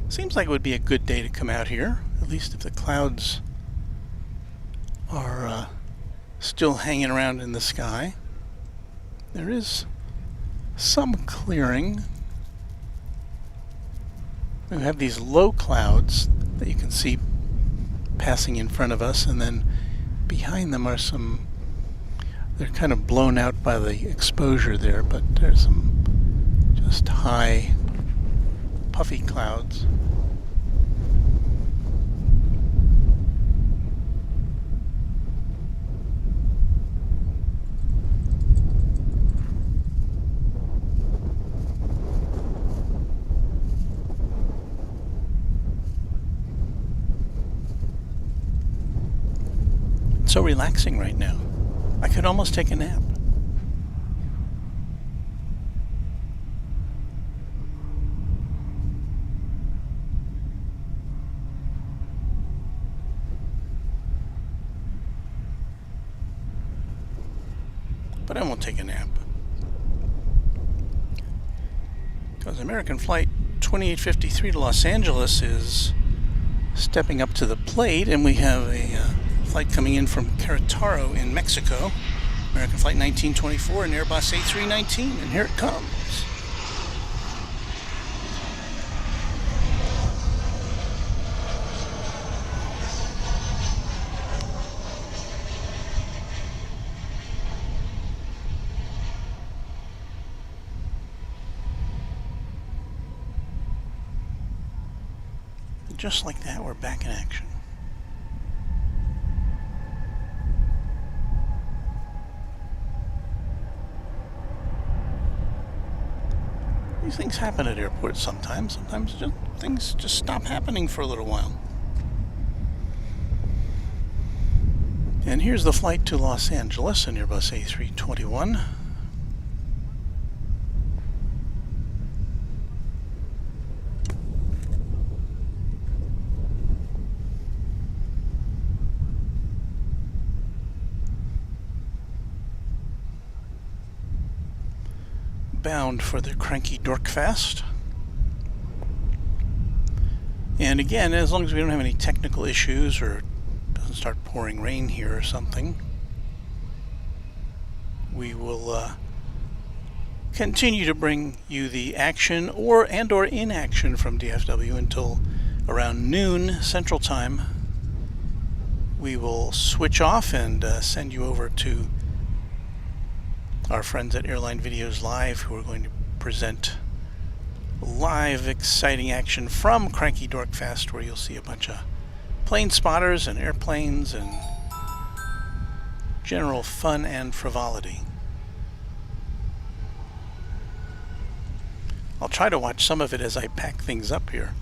Seems like it would be a good day to come out here, at least if the clouds are still hanging around in the sky. There is some clearing. We have these low clouds that you can see passing in front of us, and then behind them are some, they're kind of blown out by the exposure there, but there's some just high, puffy clouds. So relaxing right now. I could almost take a nap. But I won't take a nap. Because American Flight 2853 to Los Angeles is stepping up to the plate, and we have a flight coming in from Querétaro in Mexico. American Flight 1924 and Airbus A319, and here it comes. Just like that, we're back in action. These things happen at airports sometimes. Sometimes things just stop happening for a little while. And here's the flight to Los Angeles in Airbus A321. Bound for the Cranky Dorkfest. And again, as long as we don't have any technical issues or it doesn't start pouring rain here or something, we will continue to bring you the action or inaction from DFW until around noon Central Time. We will switch off and send you over to our friends at Airline Videos Live, who are going to present live exciting action from Cranky Dorkfest, where you'll see a bunch of plane spotters and airplanes and general fun and frivolity. I'll try to watch some of it as I pack things up here.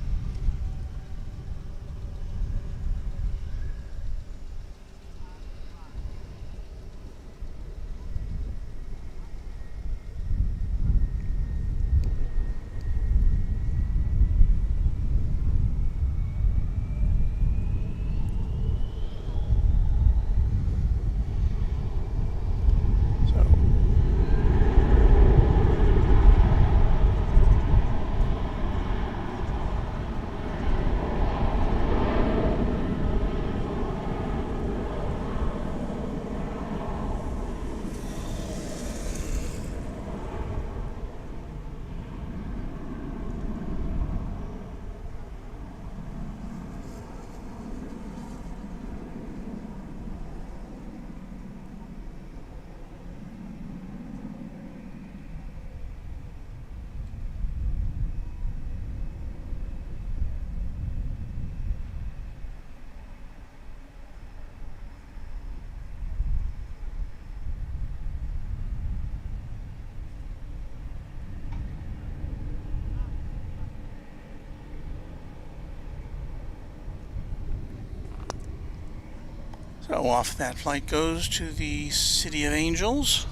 So off that flight goes to the City of Angels.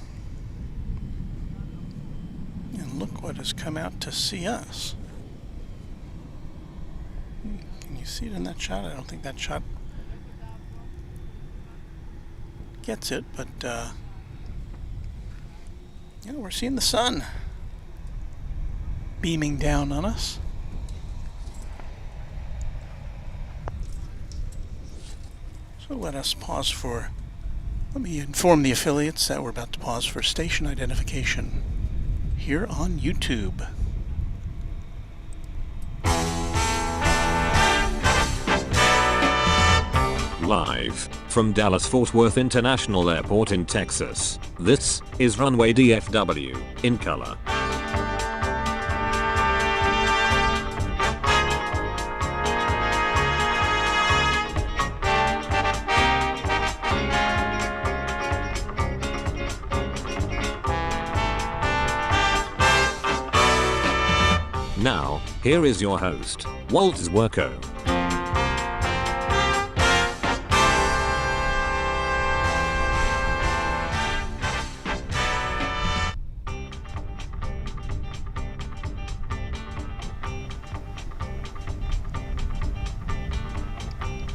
And look what has come out to see us. Can you see it in that shot? I don't think that shot gets it, but yeah, we're seeing the sun beaming down on us. So let me inform the affiliates that we're about to pause for station identification here on YouTube. Live from Dallas-Fort Worth International Airport in Texas, this is Runway DFW, in color. Now, here is your host, Walt Zwerko.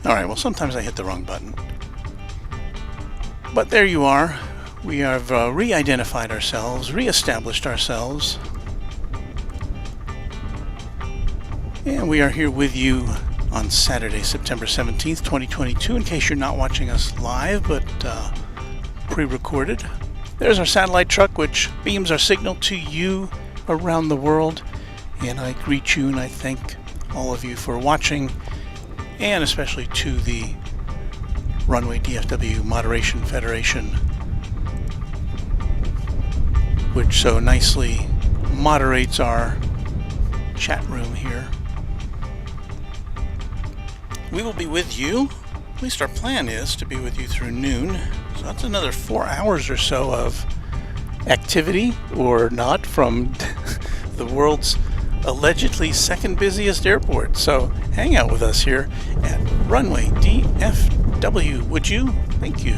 Alright, well sometimes I hit the wrong button. But there you are. We have re-identified ourselves, re-established ourselves. And we are here with you on Saturday, September 17th, 2022, in case you're not watching us live, but pre-recorded. There's our satellite truck, which beams our signal to you around the world. And I greet you and I thank all of you for watching, and especially to the Runway DFW Moderation Federation, which so nicely moderates our chat room here. We will be with you, at least our plan is to be with you through noon, so that's another 4 hours or so of activity, or not, from the world's allegedly second busiest airport. So hang out with us here at Runway DFW, would you? Thank you.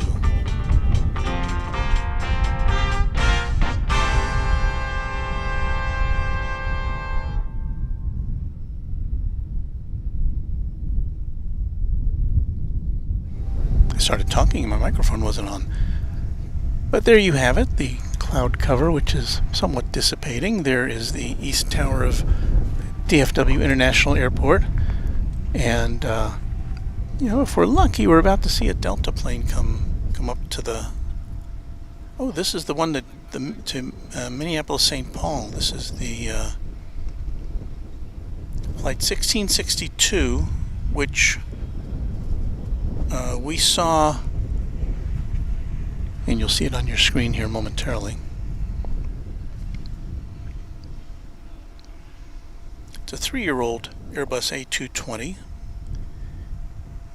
I started talking and my microphone wasn't on. But there you have it, the cloud cover, which is somewhat dissipating. There is the East Tower of DFW International Airport. And, you know, if we're lucky, we're about to see a Delta plane come up to the... Oh, this is the one that to Minneapolis-St. Paul. This is the flight 1662, which we saw, and you'll see it on your screen here momentarily. It's a 3-year-old Airbus A220.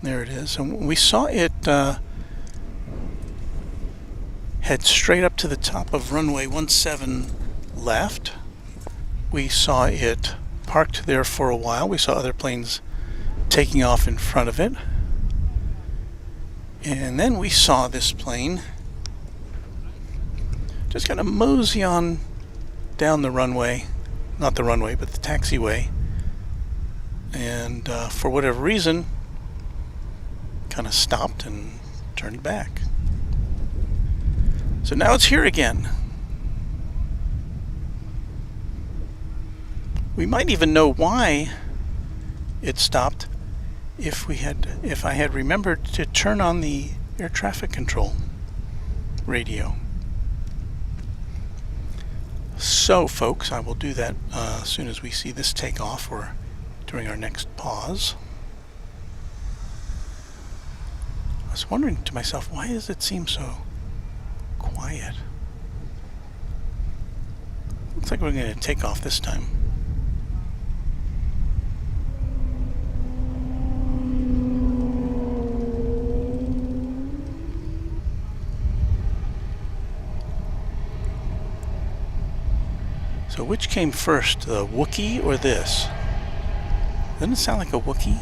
There it is. And we saw it head straight up to the top of runway 17 left. We saw it parked there for a while. We saw other planes taking off in front of it. And then we saw this plane just kind of mosey on down the runway. Not the runway, but the taxiway. And for whatever reason, kind of stopped and turned back. So now it's here again. We might even know why it stopped if I had remembered to turn on the air traffic control radio. So folks, I will do that as soon as we see this take off or during our next pause. I was wondering to myself, why does it seem so quiet? Looks like we're going to take off this time. So which came first, the Wookiee or this? Doesn't it sound like a Wookiee?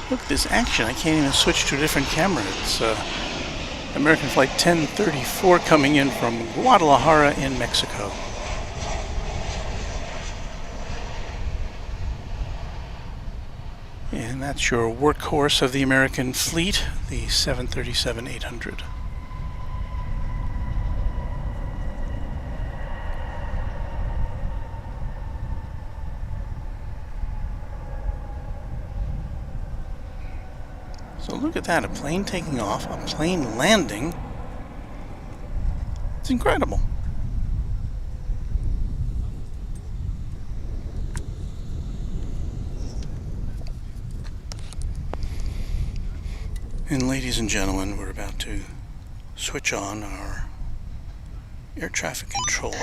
Look at this action. I can't even switch to a different camera. It's American Flight 1034 coming in from Guadalajara in Mexico. And that's your workhorse of the American fleet, the 737-800. So look at that, a plane taking off, a plane landing. It's incredible. And ladies and gentlemen, we're about to switch on our air traffic control.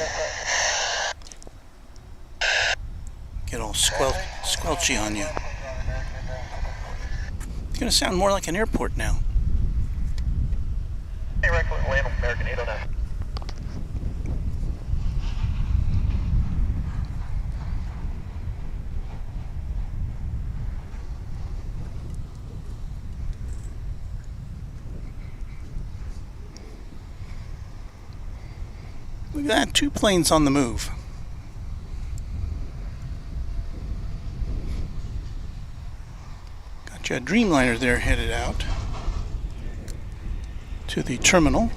Get all squelchy on you. It's going to sound more like an airport now. American 809. Look at that, 2 planes on the move. Got you a Dreamliner there headed out to the terminal.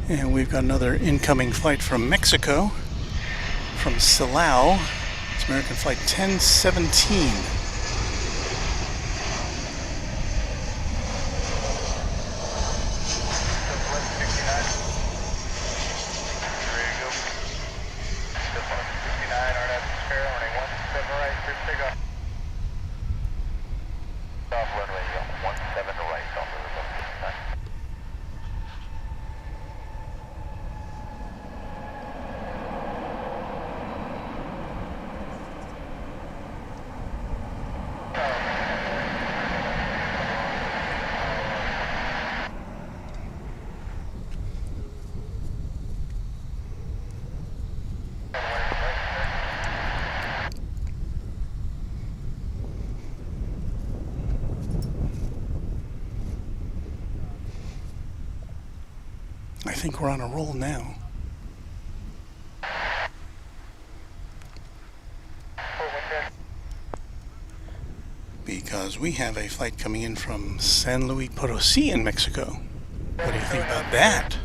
And we've got another incoming flight from Mexico, from Silao. It's American Flight 1017. I think we're on a roll now. Because we have a flight coming in from San Luis Potosí in Mexico. What do you think about that?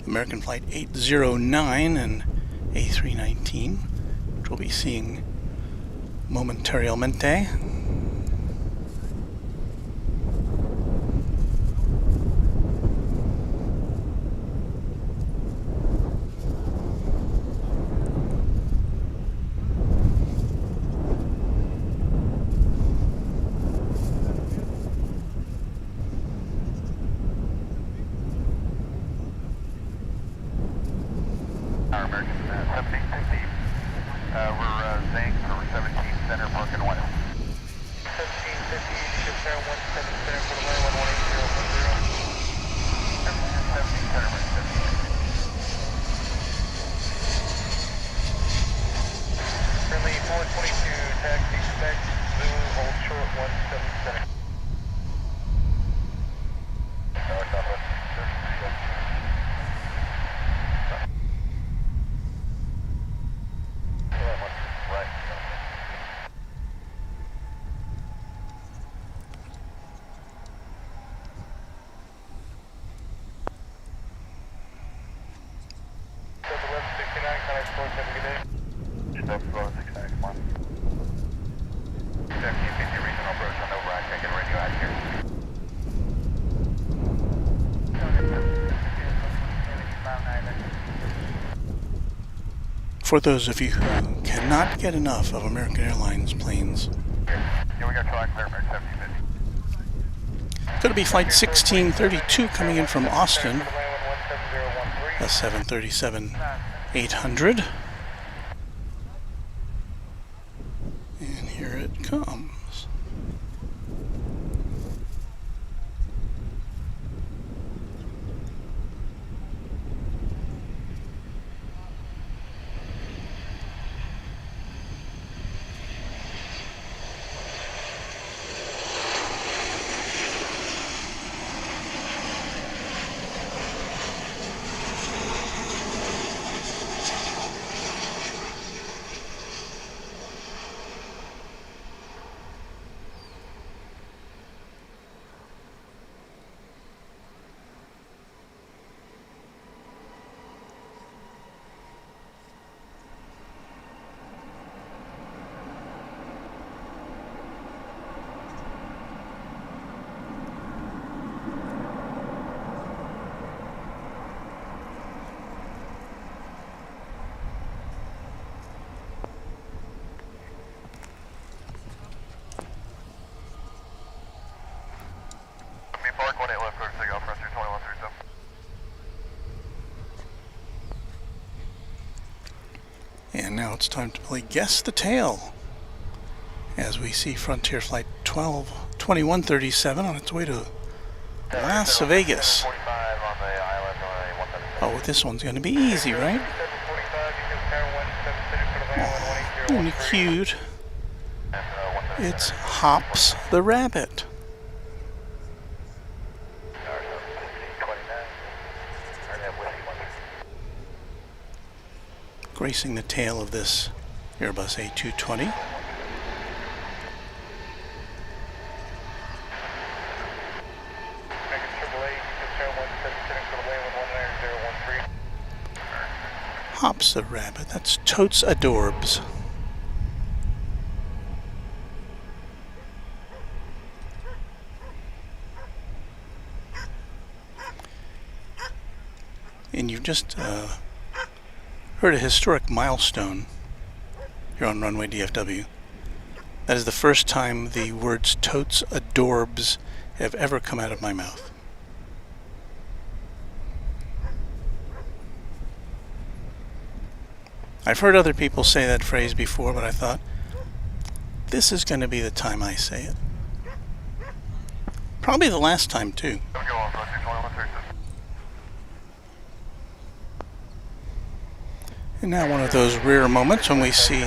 American Flight 809 and A319, which we'll be seeing momentarily. For those of you who cannot get enough of American Airlines planes, going to be Flight 1632 coming in from Austin, a 737-800. And here it comes. Park 18 left, clear to take off, press 2137. And now it's time to play Guess the Tail, as we see Frontier Flight 2137 on its way to Las Vegas. Oh, this one's going to be easy, right? Oh, only cute. It's Hops the Rabbit. Gracing the tail of this Airbus A220. Hops the Rabbit, that's totes adorbs. And you've just heard a historic milestone here on Runway DFW. That is the first time the words totes adorbs have ever come out of my mouth. I've heard other people say that phrase before, but I thought, this is going to be the time I say it. Probably the last time, too. And now one of those rare moments when we see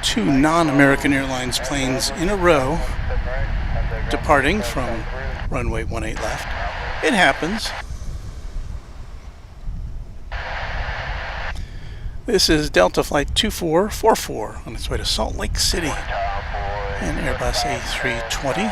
two non-American Airlines planes in a row departing from runway 18 left. It happens. This is Delta Flight 2444 on its way to Salt Lake City, an Airbus A320.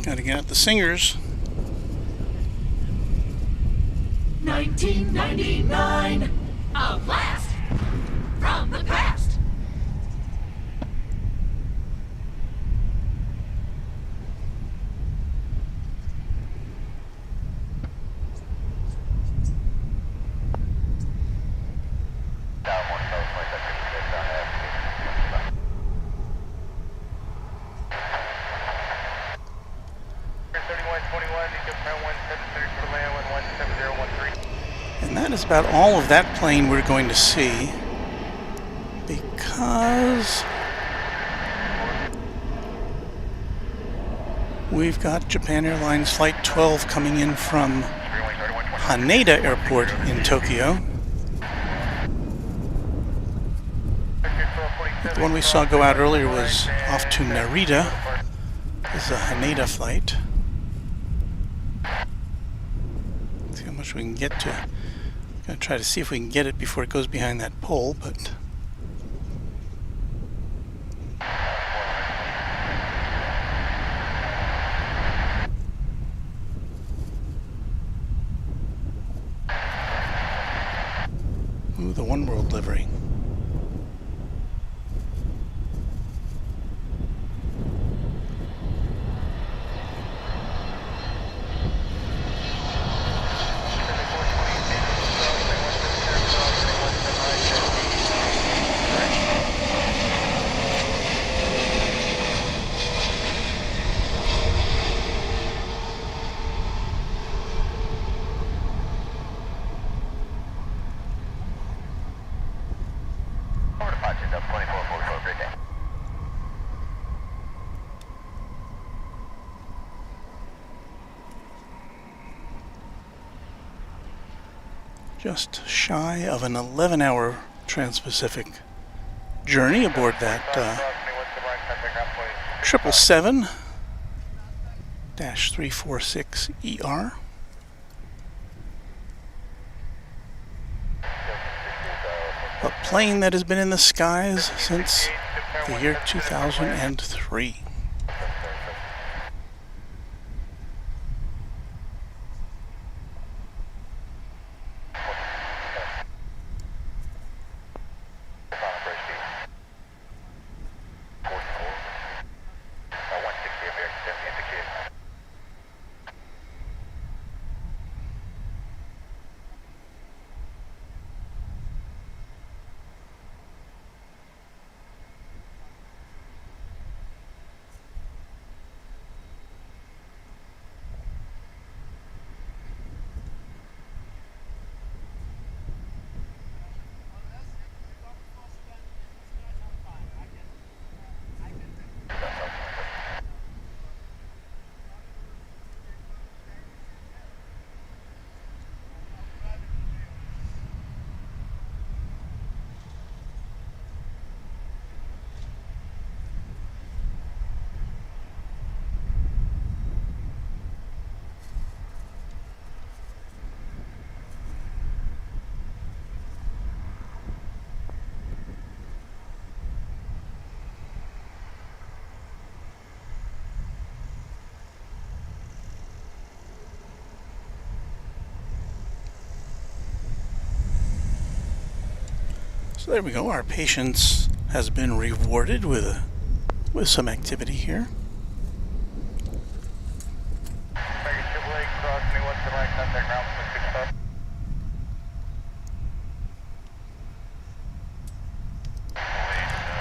Gotta get out the singers. 1999, a blast from the past. And that is about all of that plane we're going to see, because we've got Japan Airlines Flight 12 coming in from Haneda Airport in Tokyo. The one we saw go out earlier was off to Narita. This is a Haneda flight. Let's see how much we can get to. I'm going to try to see if we can get it before it goes behind that pole, but ooh, the One World livery. Just shy of an 11-hour Trans-Pacific journey aboard that 777-346ER. A plane that has been in the skies since the year 2003. So there we go. Our patience has been rewarded with some activity here.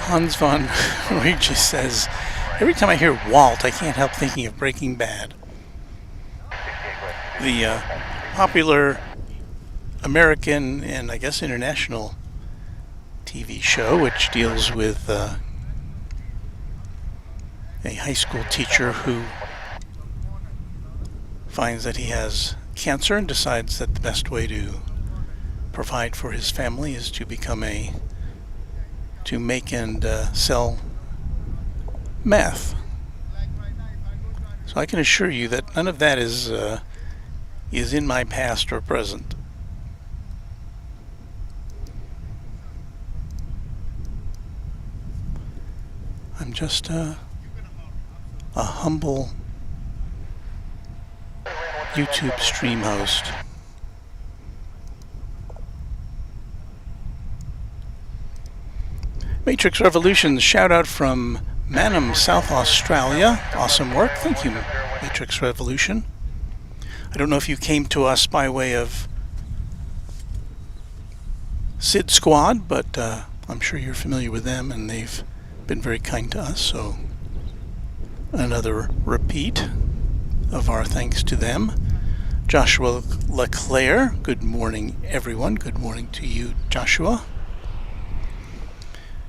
Hans von Regis says, every time I hear Walt, I can't help thinking of Breaking Bad. The popular American and I guess international TV show which deals with a high school teacher who finds that he has cancer and decides that the best way to provide for his family is to make and sell meth. So I can assure you that none of that is in my past or present. I'm just a humble YouTube stream host. Matrix Revolutions, shout out from Manham, South Australia. Awesome work. Thank you, Matrix Revolution. I don't know if you came to us by way of Sid Squad, but I'm sure you're familiar with them and they've been very kind to us, so another repeat of our thanks to them. Joshua LeClaire, good morning everyone. Good morning to you, Joshua.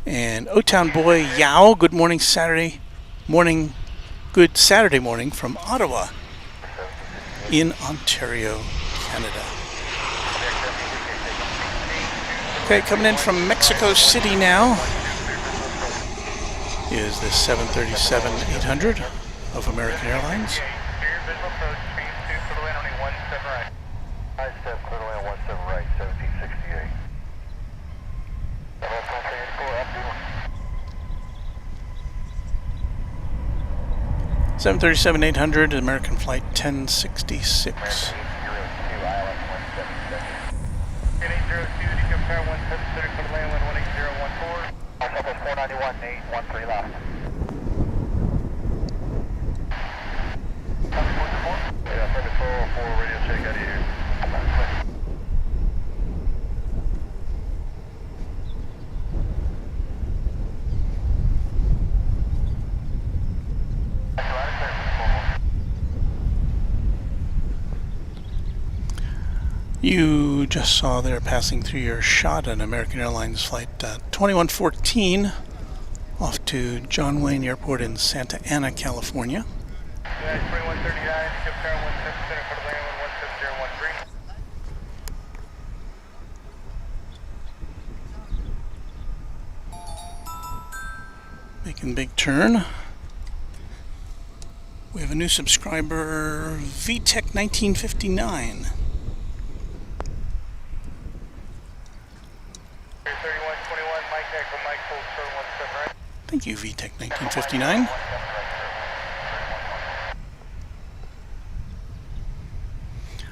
And O-Town Boy Yao, good morning Saturday morning. Good Saturday morning from Ottawa in Ontario, Canada. Okay, coming in from Mexico City now is the 737-800 of American Airlines. Seven 737-800, American Flight 1066. You just saw there passing through your shot an American Airlines flight 2114 off to John Wayne Airport in Santa Ana, California. Yeah, 2139, Center 170 for the land 17013. Making big turn. We have a new subscriber, VTech 1959. Thank you, VTech 1959.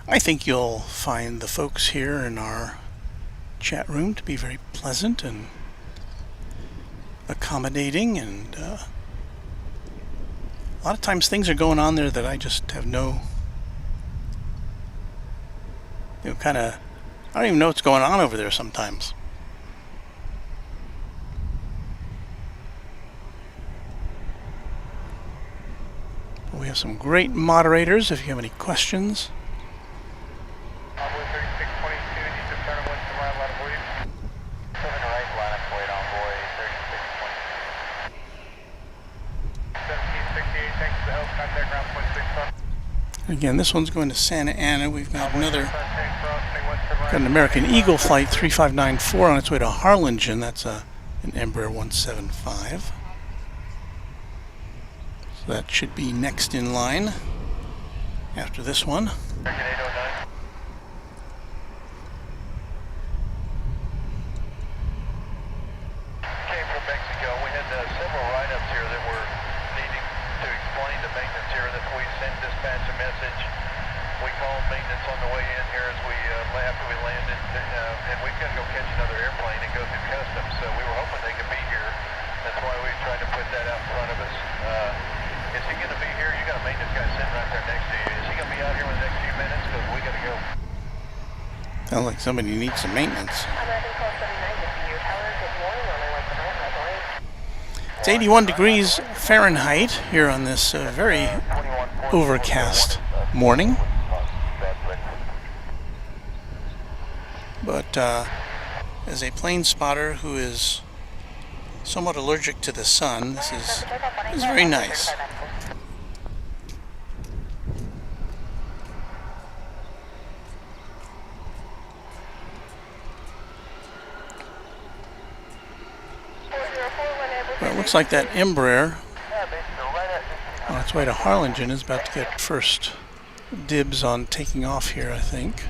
I think you'll find the folks here in our chat room to be very pleasant and accommodating, and a lot of times things are going on there that I just have no, I don't even know what's going on over there sometimes. We have some great moderators if you have any questions. Again, this one's going to Santa Ana. We've got an American Eagle flight 3594 on its way to Harlingen. That's an Embraer 175. So that should be next in line after this one. Came from Mexico. We had several write-ups here that were needing to explain the maintenance here that we sent dispatch a message We called maintenance on the way in here as we after we landed, and we've got to go catch another airplane and go through customs. So we were hoping they could be here. That's why we tried to put that out in front of us. Is he going to be here? You got a maintenance guy sitting right there next to you. Is he going to be out here in the next few minutes? Because we got to go. Sounds like somebody needs some maintenance. It's 81 degrees Fahrenheit here on this very overcast morning. But as a plane spotter who is somewhat allergic to the sun, this is very nice. Well, it looks like that Embraer on its way to Harlingen is about to get first dibs on taking off here, I think.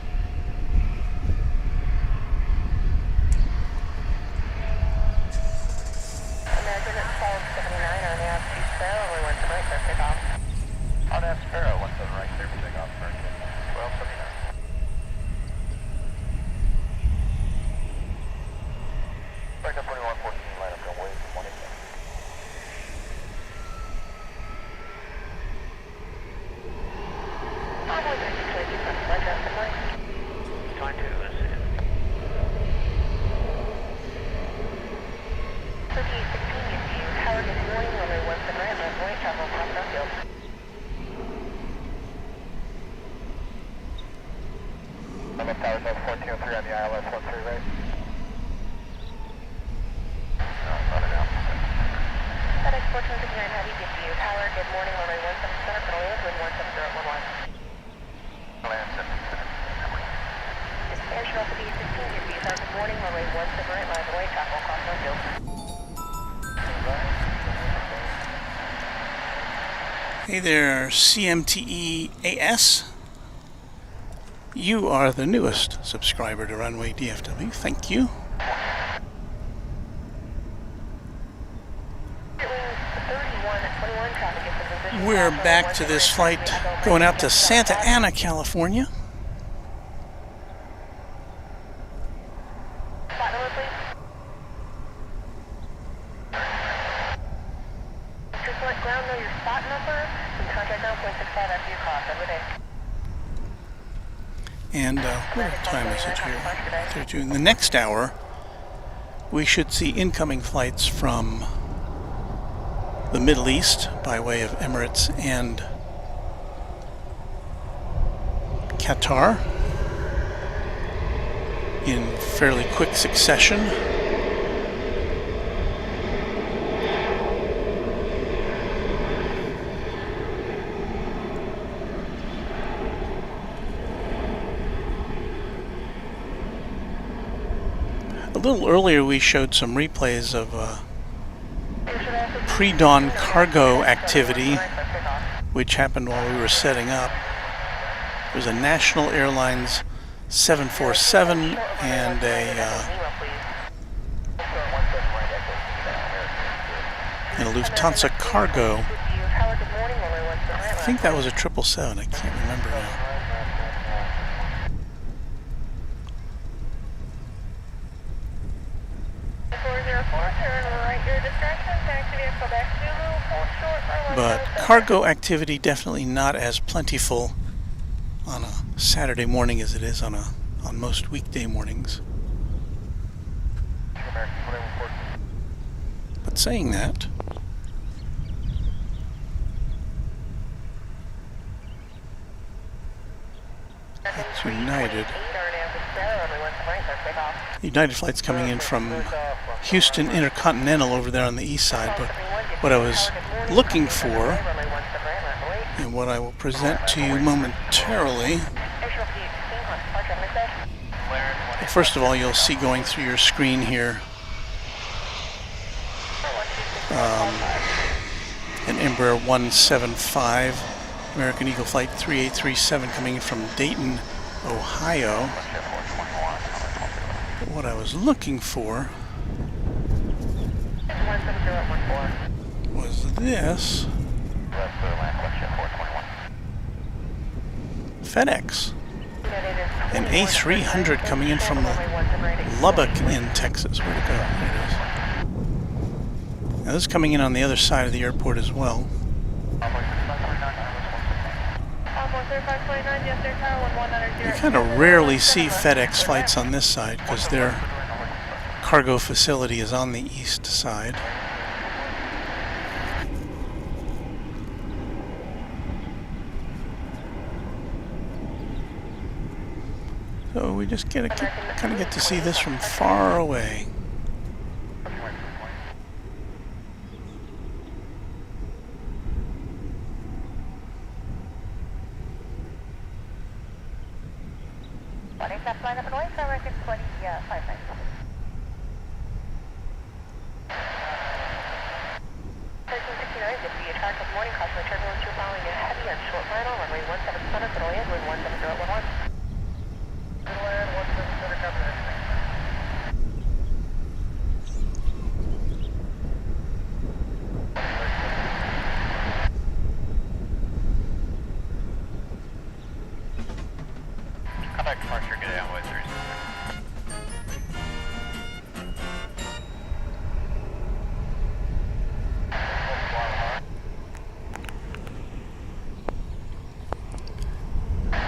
Hey there, CMTE AS. You are the newest subscriber to Runway DFW. Thank you. We're back to this flight going out to Santa Ana, California. And what time is it here? In the next hour, we should see incoming flights from the Middle East by way of Emirates and Qatar in fairly quick succession. A little earlier we showed some replays of pre-dawn cargo activity which happened while we were setting up. There's a National Airlines 747 and a Lufthansa cargo. I think that was a 777, I can't remember now. But cargo activity definitely not as plentiful on a Saturday morning as it is on most weekday mornings. But saying that, it's United flights coming in from Houston Intercontinental over there on the east side. But what I was looking for, and what I will present to you momentarily, first of all, you'll see going through your screen here an Embraer 175 American Eagle Flight 3837 coming in from Dayton, Ohio. But what I was looking for was this FedEx. An A300 coming in from Lubbock in Texas. Where'd it go? There it is. Now this is coming in on the other side of the airport as well. You kind of rarely see FedEx flights on this side because their cargo facility is on the east side. So we just kind of get to see this from far away.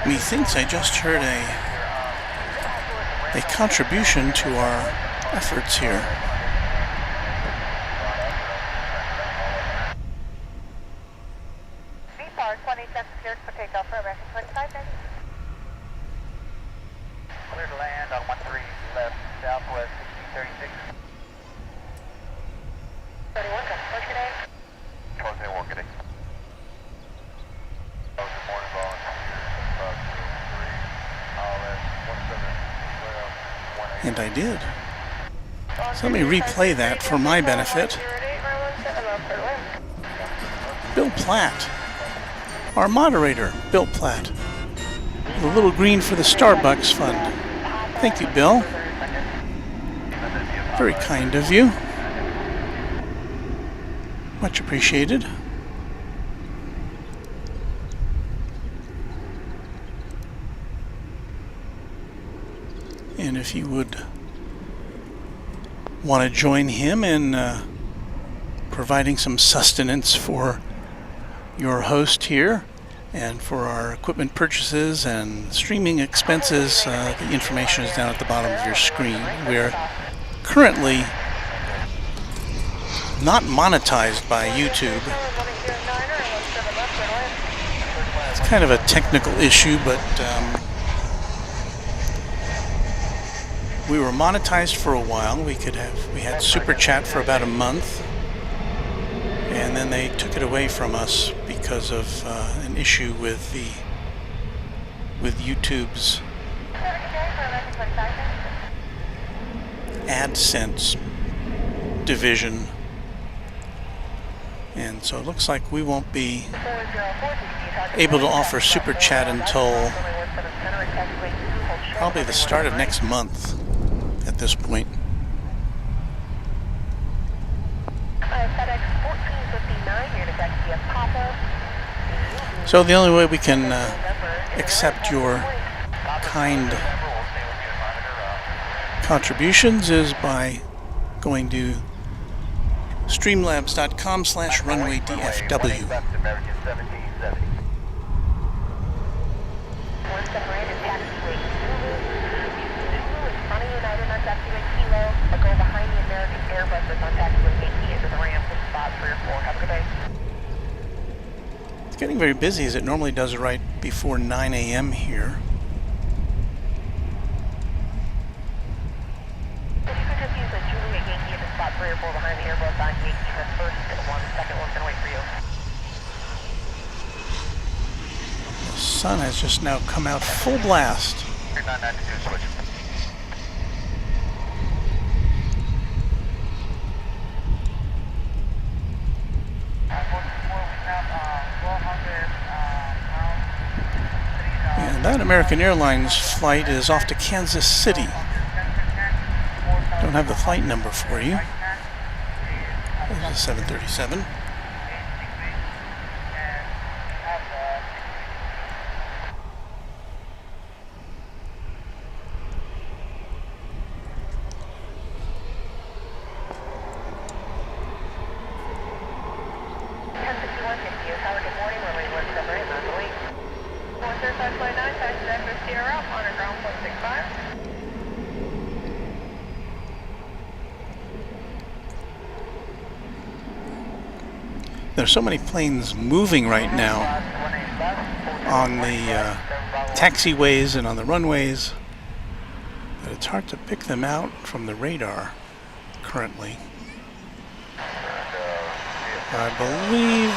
Methinks I just heard a contribution to our efforts here. VFAR 27 cleared for takeoff for American 25. Clear to land on 13 left, southwest 1636. 31, got push today. Close in working. Good morning, volunteers. 503, And I did. So let me replay that for my benefit. Bill Platt, our moderator, Bill Platt. The little green for the Starbucks fund. Thank you, Bill. Very kind of you. Much appreciated. And if you would want to join him in providing some sustenance for your host here and for our equipment purchases and streaming expenses, the information is down at the bottom of your screen. We're currently not monetized by YouTube. It's kind of a technical issue, but we were monetized for a while. We had Super Chat for about a month, and then they took it away from us because of an issue with YouTube's AdSense division. And so it looks like we won't be able to offer Super Chat until probably the start of next month at this point. So the only way we can accept your kind contributions is by going to streamlabs.com/runwaydfw. It's getting very busy as it normally does right before 9 a.m. here. The sun has just now come out full blast. And that American Airlines flight is off to Kansas City. Don't have the flight number for you. This is a 737. There's so many planes moving right now on the taxiways and on the runways that it's hard to pick them out from the radar currently. I believe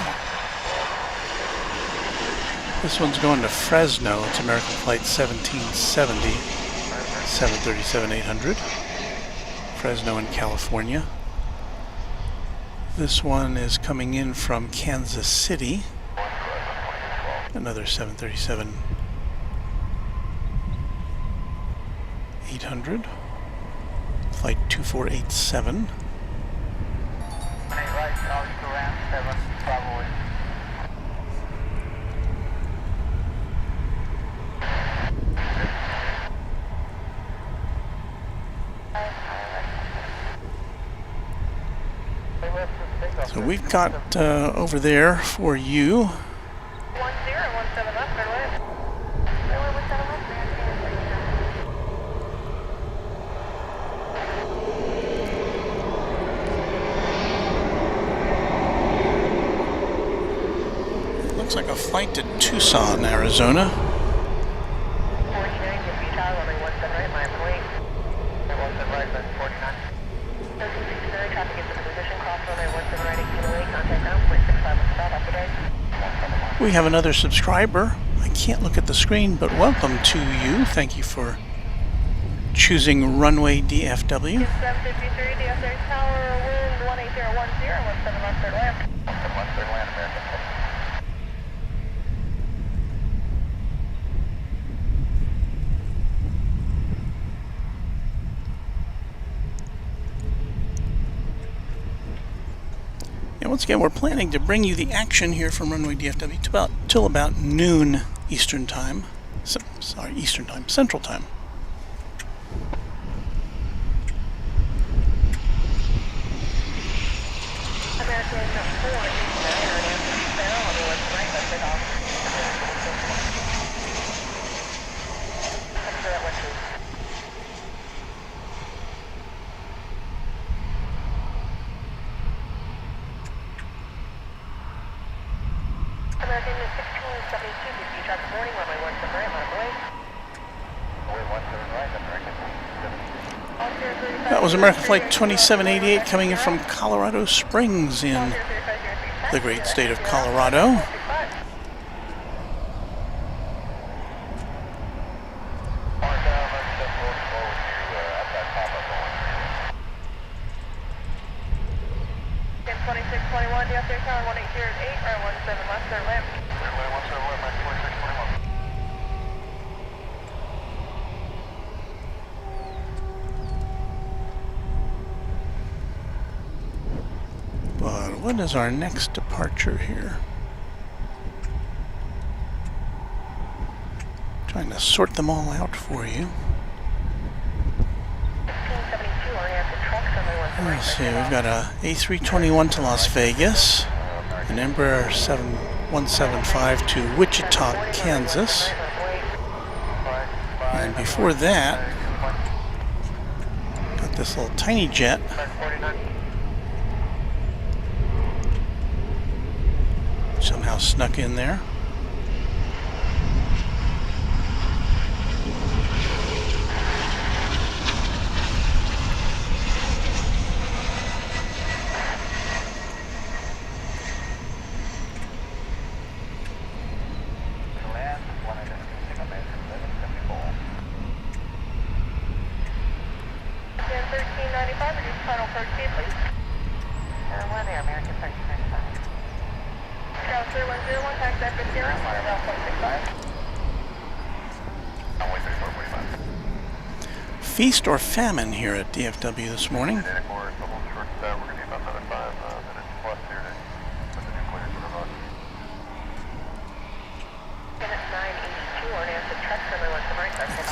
this one's going to Fresno. It's American Flight 1770, 737-800, Fresno in California. This one is coming in from Kansas City, another 737-800, Flight 2487. So we've got over there for you 1017 left, right away. 17 left, looks like a flight to Tucson, Arizona. 49, your beach hour, runway 17 right, Miami Wing. 17 right, that's 49. 1369, traffic into position, cross runway 17 right, 8 kilo 8, contact ground, 0.65 stop, after day. We have another subscriber. I can't look at the screen, but welcome to you. Thank you for choosing Runway DFW. 753, DFW Tower, wind 18010, 17 left, third land. 17 left, third land, American. And once again, we're planning to bring you the action here from Runway DFW till about noon Eastern Time. Eastern Time, Central Time. American 489, on the west right, let's take off. After that west loop. American 1672, DP traffic morning, runway 17 right, on the way. Runway 17 right, American. That was American Flight 2788 coming in from Colorado Springs in the great state of Colorado. But what is our next departure here? Trying to sort them all out for you. Let's see, we've got a A321 to Las Vegas, an Embraer 175 to Wichita, Kansas, and before that, got this little tiny jet somehow snuck in there. Feast or famine here at DFW this morning. I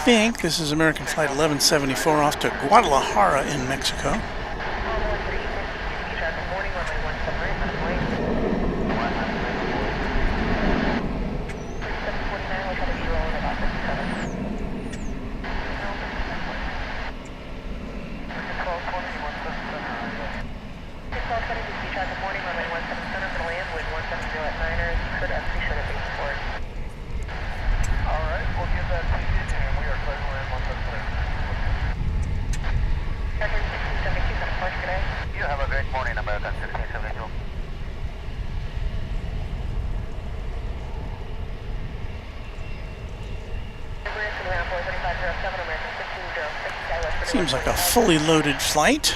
think this is American Flight 1174 off to Guadalajara in Mexico. Seems like a fully loaded flight.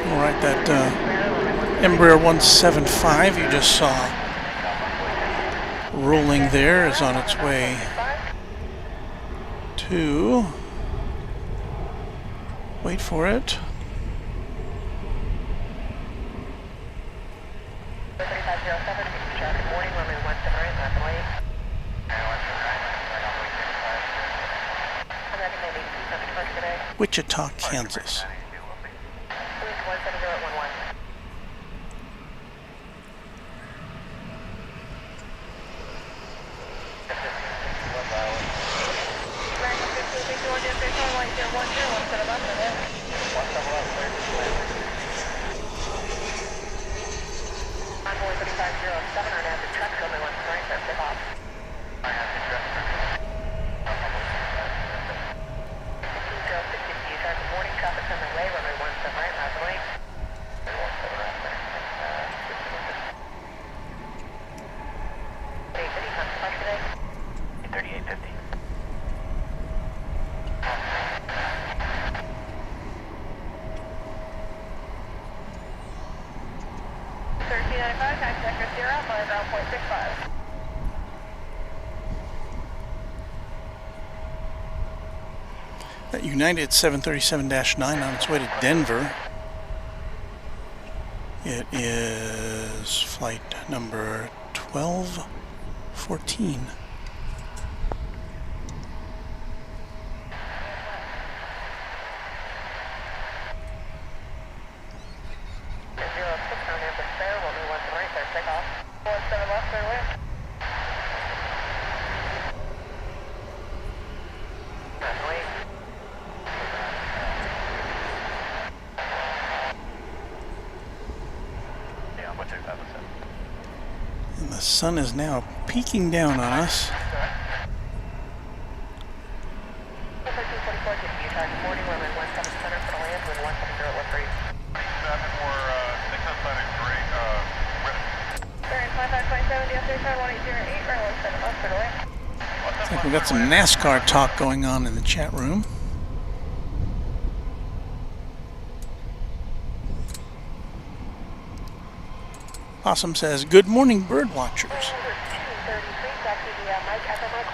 All right, that Embraer 175 you just saw rolling there is on its way to, wait for it, Wichita, Kansas. That United 737-9 on its way to Denver. It is flight number 1214. And the sun is now peeking down on us. I think we've got some NASCAR talk going on in the chat room. Possum says, "Good morning, bird watchers."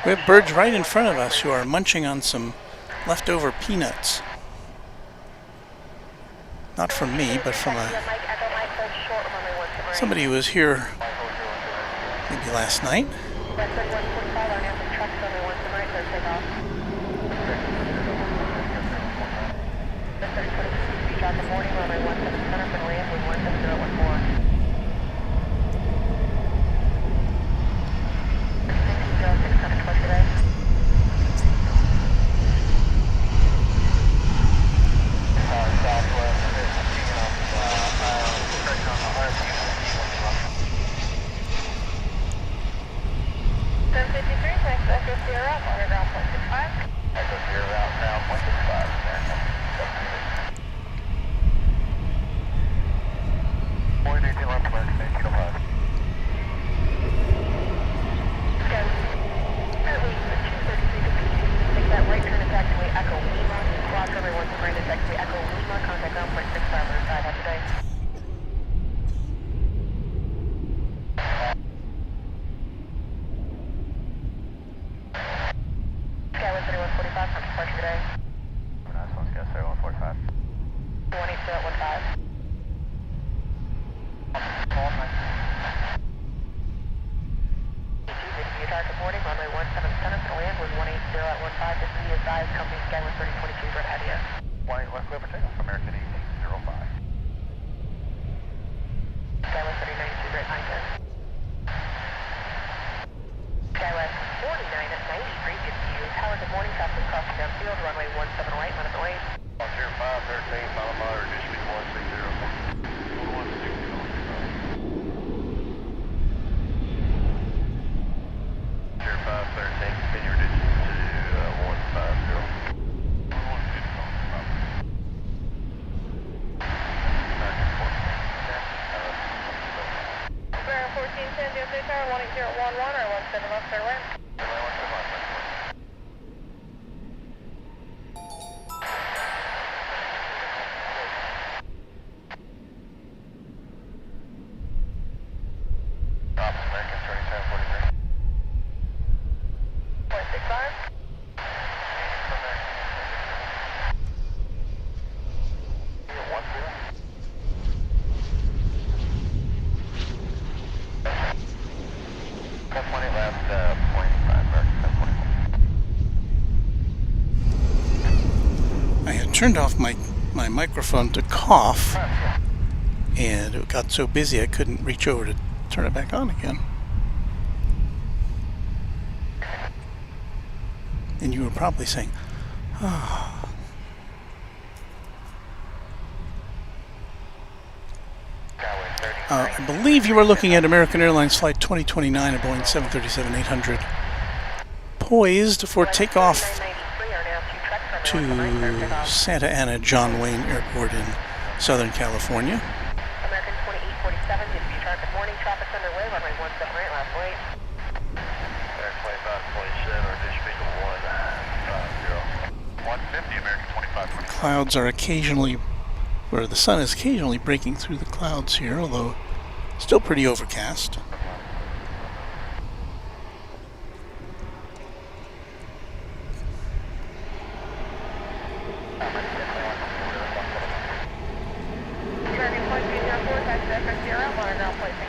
We have birds right in front of us who are munching on some leftover peanuts. Not from me, but from somebody who was here maybe last night. 17 left, clear land. American 3743. 0.65. I had turned off my microphone to cough, and it got so busy I couldn't reach over to turn it back on again. And you were probably saying, oh. I believe you were looking at American Airlines Flight 2029, a Boeing 737-800, poised for takeoff to Santa Ana John Wayne Airport in Southern California. American 2847, DFW traffic morning, traffic's underway, runway 17 right, last wait. American 2527, or dish speed to 150. 150, American 2527. Clouds are occasionally, or the sun is occasionally breaking through the clouds here, although still pretty overcast.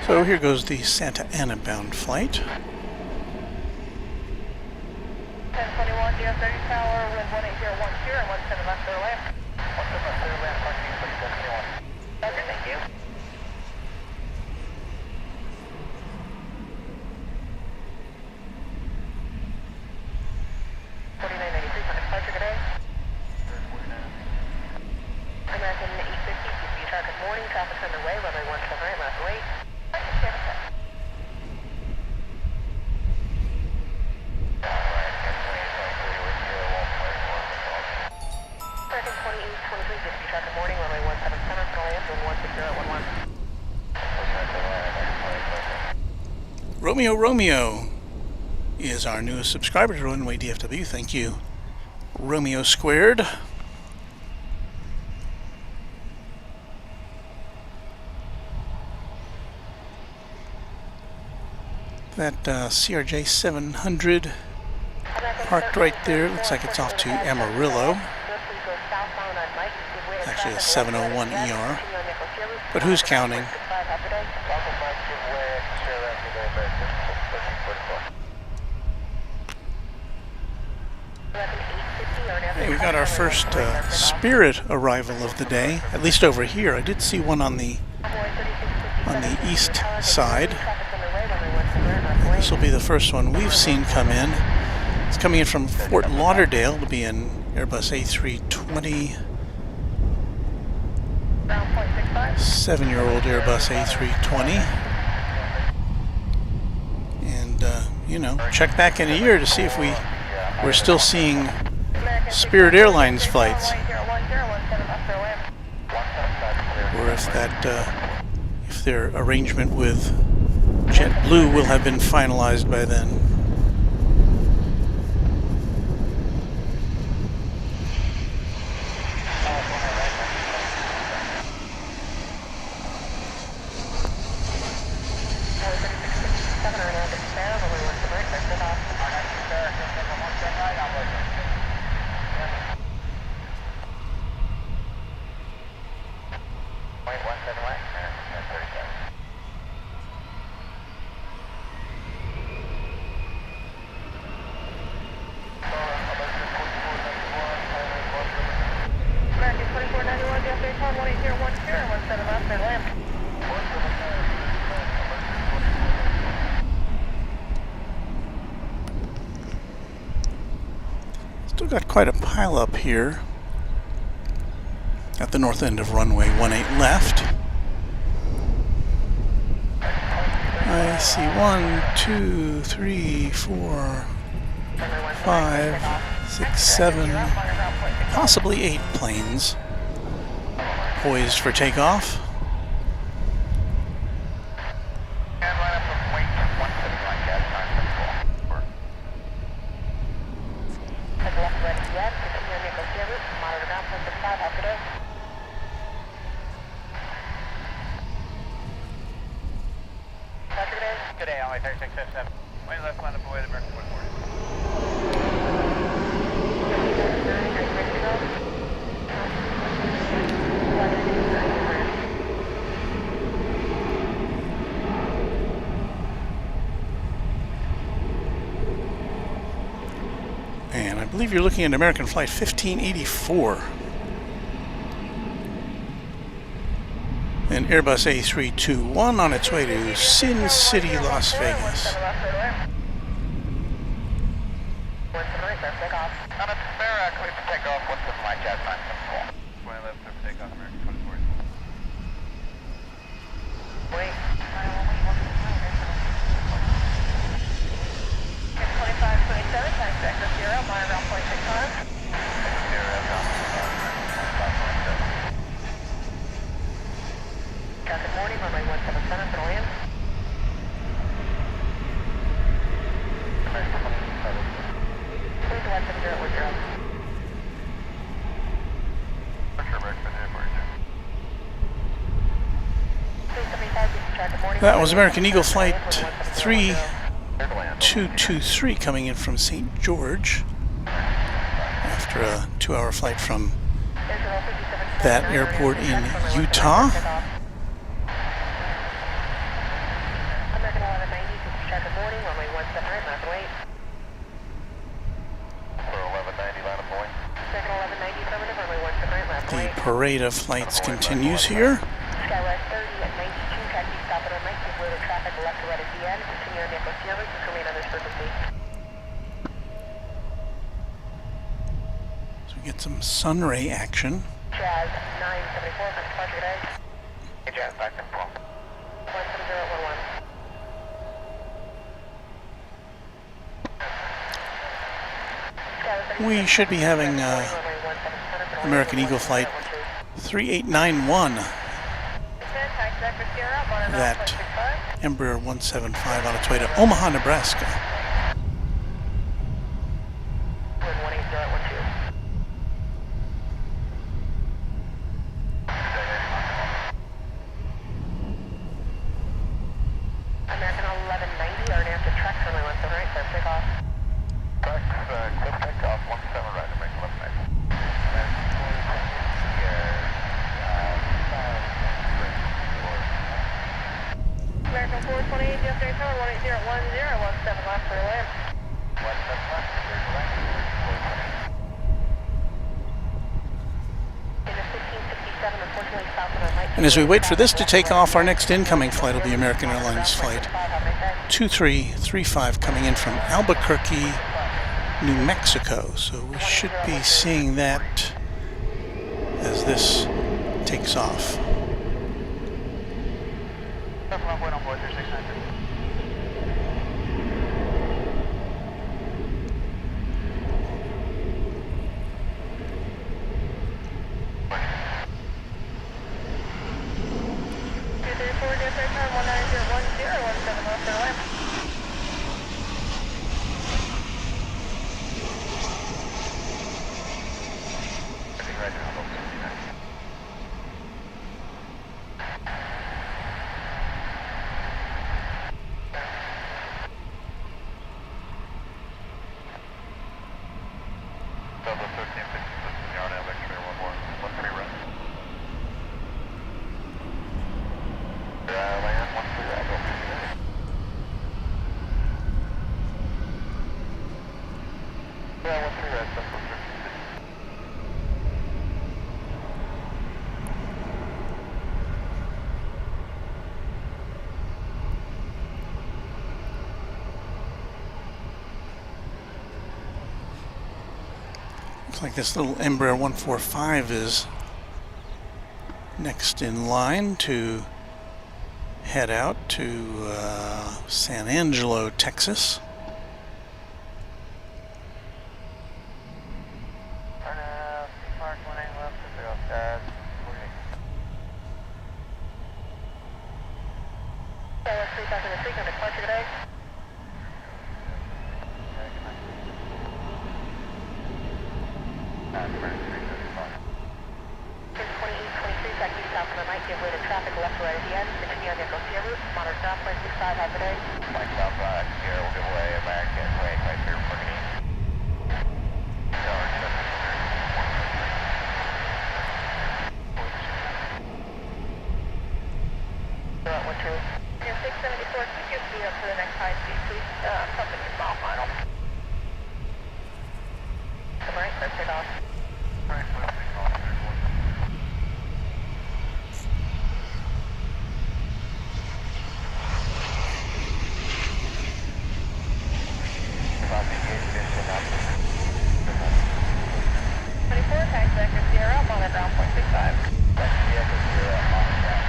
So here goes the Santa Ana bound flight. 1021, DFW Tower, wind 18012 and 17 left, clear land. 17 left, clear land, 14, 21. Roger, thank you. American 850, DFW traffic morning, traffic's underway, runway 17 right, last wait. American 2823, DFW traffic morning, runway 17 center, call in, wind 16011. Romeo Romeo is our newest subscriber to Runway DFW. Thank you, Romeo Squared. That CRJ 700 parked right there. Looks like it's off to Amarillo. Actually a 701 ER. But who's counting? Hey, we got our first Spirit arrival of the day, at least over here. I did see one on the east side. This will be the first one we've seen come in. It's coming in from Fort Lauderdale. It'll be an Airbus A320. 7-year-old Airbus A320. And, you know, check back in a year to see if we're still seeing Spirit Airlines flights. Or if if their arrangement with JetBlue will have been finalized by then. Still got quite a pile up here at the north end of runway 18 left. I see 1, 2, 3, 4, 5, 6, 7, possibly 8 planes poised for takeoff. And line up from wing 17 right, gas time, today, LA 3657. Wait left line up away to American 140. And I believe you're looking at American Flight 1584. An Airbus A321 on its way to Sin City, Las Vegas. On a spare, clear for takeoff, 17 light jet, 974. Wait left clear for takeoff, American 24. Wait. 2527, times vector 0, mile around 0.65. Good morning, runway 177 for land. Please 170 with 0. That was American Eagle Flight 3223 coming in from St. George after a 2-hour flight from that airport in Utah. American 1190, check good morning, runway 179, left wait. For 1190, line of point. American 1190, affirmative, runway 179, left The wait. parade of flights continues here. Skywest 30 at 92, taxi stop at 090, clear the traffic left to right at DN, continue on negociations, just remain on this frequency. So we get some sunray action. Jazz 974, for departure today. Hey, Jazz, back in 12. 17011. We should be having American Eagle Flight 3891, that Embraer 175 on its way to Omaha, Nebraska. American 1190, are after track runway 17 right, clear takeoff. Cliff takeoff, 17 right, American 1190. American 428, DFW Tower 18010, 17 left for land. 17 left, clear for land. In the 1567, unfortunately south of the light. And as we wait for this to take off, our next incoming flight will be American Airlines Flight 2335 coming in from Albuquerque, New Mexico. So we should be seeing that as this takes off. Looks like this little Embraer 145 is next in line to head out to San Angelo, Texas. I might give way to traffic left right at the end. Continue on the Ecosia route. Monitor ground point 65, have a good day. Flight South Sierra will give way, American, wait, right here, parking east. Your 674, keep your speed up for the next high speed, please. Company mile final. Come right, let's take off. Alright, well, take off. About the gate, this up. 24, taxi Echo Sierra, monitor ground point 65. That's the Echo Sierra on the ground.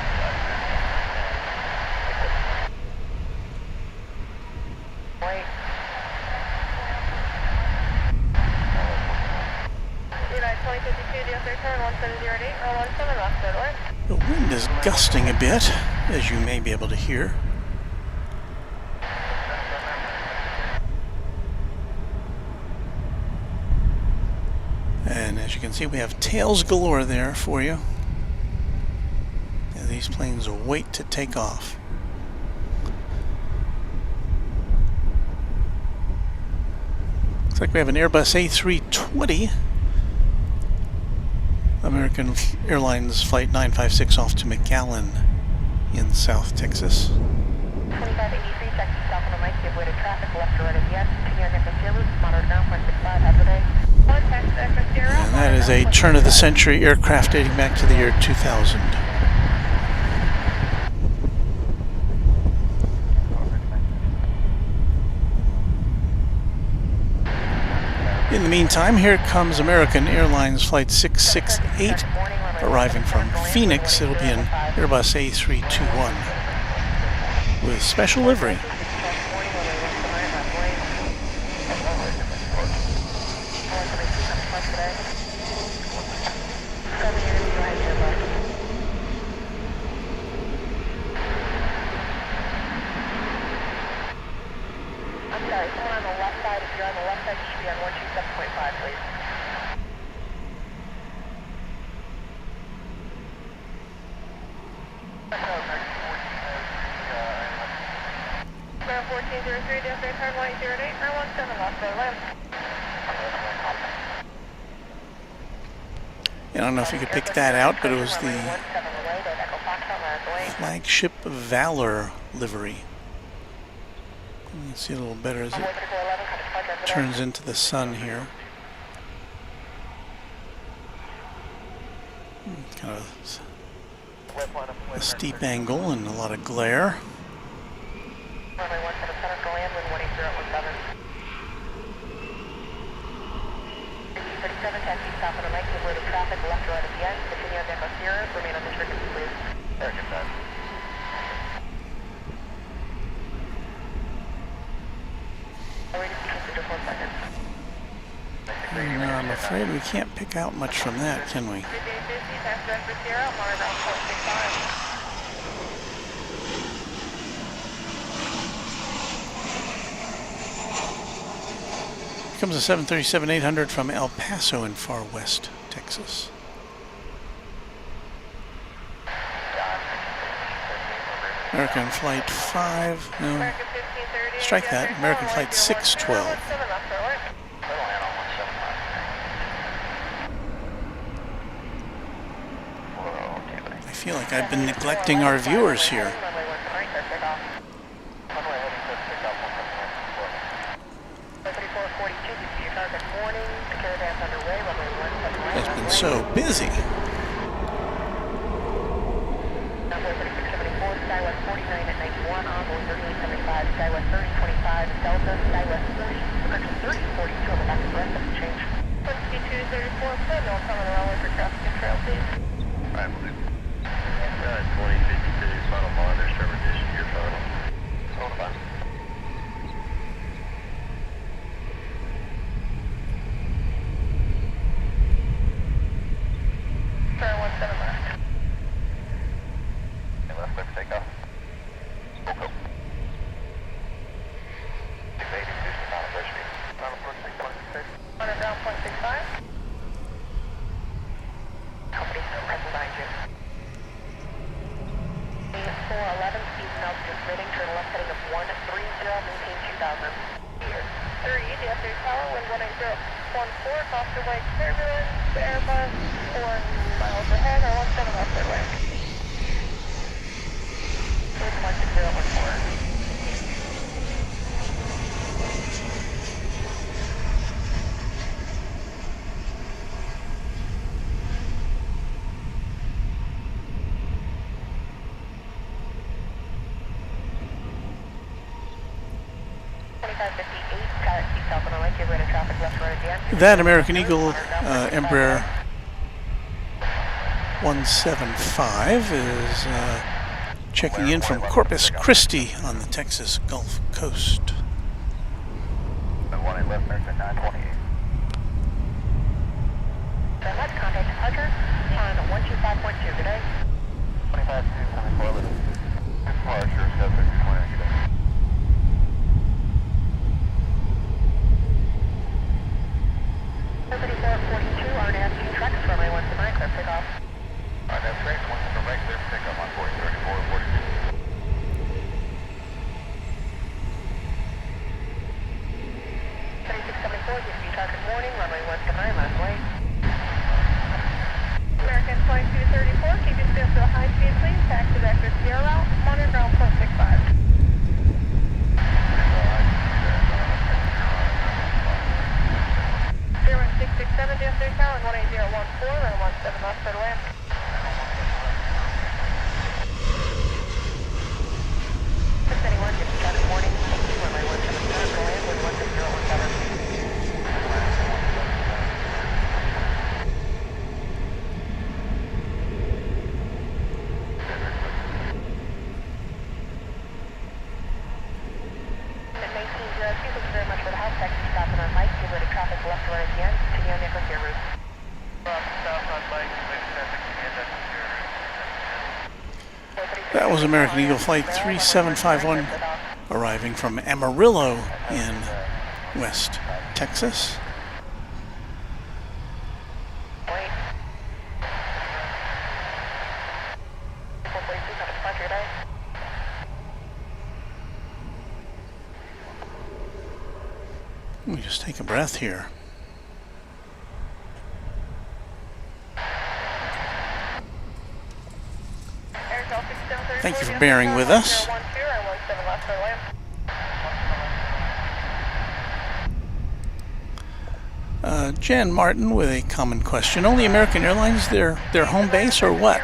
Wait. United 2052, DFW turn 1708, or 17 left, good way. The wind is gusting a bit, as you may be able to hear. And as you can see, we have tails galore there for you. And these planes wait to take off. Looks like we have an Airbus A320. American Airlines Flight 956 off to McAllen in South Texas. 2583, taxi south on the right, give way to traffic left or right at the end. Continue on the Echo route, monitor ground point 65, have a good day. Taxi Echo Sierra. And that is a turn-of-the-century aircraft dating back to the year 2000. In the meantime, here comes American Airlines Flight 668 arriving from Phoenix. It'll be an Airbus A321 with special livery. I'm sorry, someone on the left side. If you're on the left side, you should be on 127.5, please. Ground 1403, DFW turn 1808, or 17 left, go land. I don't know if you could pick that out, but it was the flagship Valor livery. You can see a little better as it turns into the sun here. Kind of a steep angle and a lot of glare. Runway 17 center for land, wind 18017. 37, taxi south on the right, give way to traffic left or right at the end. Continue on Echo Sierra, remain on this frequency, please. Very good, man. No, I'm afraid we can't pick out much from that, can we? Here comes a 737-800 from El Paso in far west Texas. American Flight 5, no, strike that, American Flight 612. I feel like I've been neglecting our viewers here. It's been so busy. Skywest 49 at 91, envoy 3875, Skywest 3025, Delta, Skywest 3042 on the back of the rest of the change. 2234, clear, no come on the runway for traffic control, please. Alright, we'll do. 2052, final monitor, server dish, your total. Hold on. Square 17 left. Left, clear for takeoff. Go. 680, reduce the final approach speed. Final approach 6.6. On a ground point 65. Company still right behind you. cross the way turbulence, Airbus, 4 miles ahead, or 17 left runway. 16014. That American Eagle Embraer 175 is checking in from Corpus Christi on the Texas Gulf Coast. 1 left American 928. Let's contact departure on 125.2 today. 25-2, 24, departure, 750, good day. 3442, RNAV 2 tracks for runway 17 right, clear takeoff. RNAV train, 17 right, clear takeoff on 3442. 3674, DFW traffic warning, runway 17 last way. American flight 234, keep your still to a high speed please, taxi back to Sierra route, monitor ground point 65. 667 DFW Tower, 18014, runway 17 left for the land. Anyone, DFW traffic warning, thank you, runway 17 center for the land, wind 16017. That was American Eagle Flight 3751 arriving from Amarillo in West Texas. Let me just take a breath here. Thank you for bearing with us. Jan Martin with a common question. Only American Airlines their home base or what?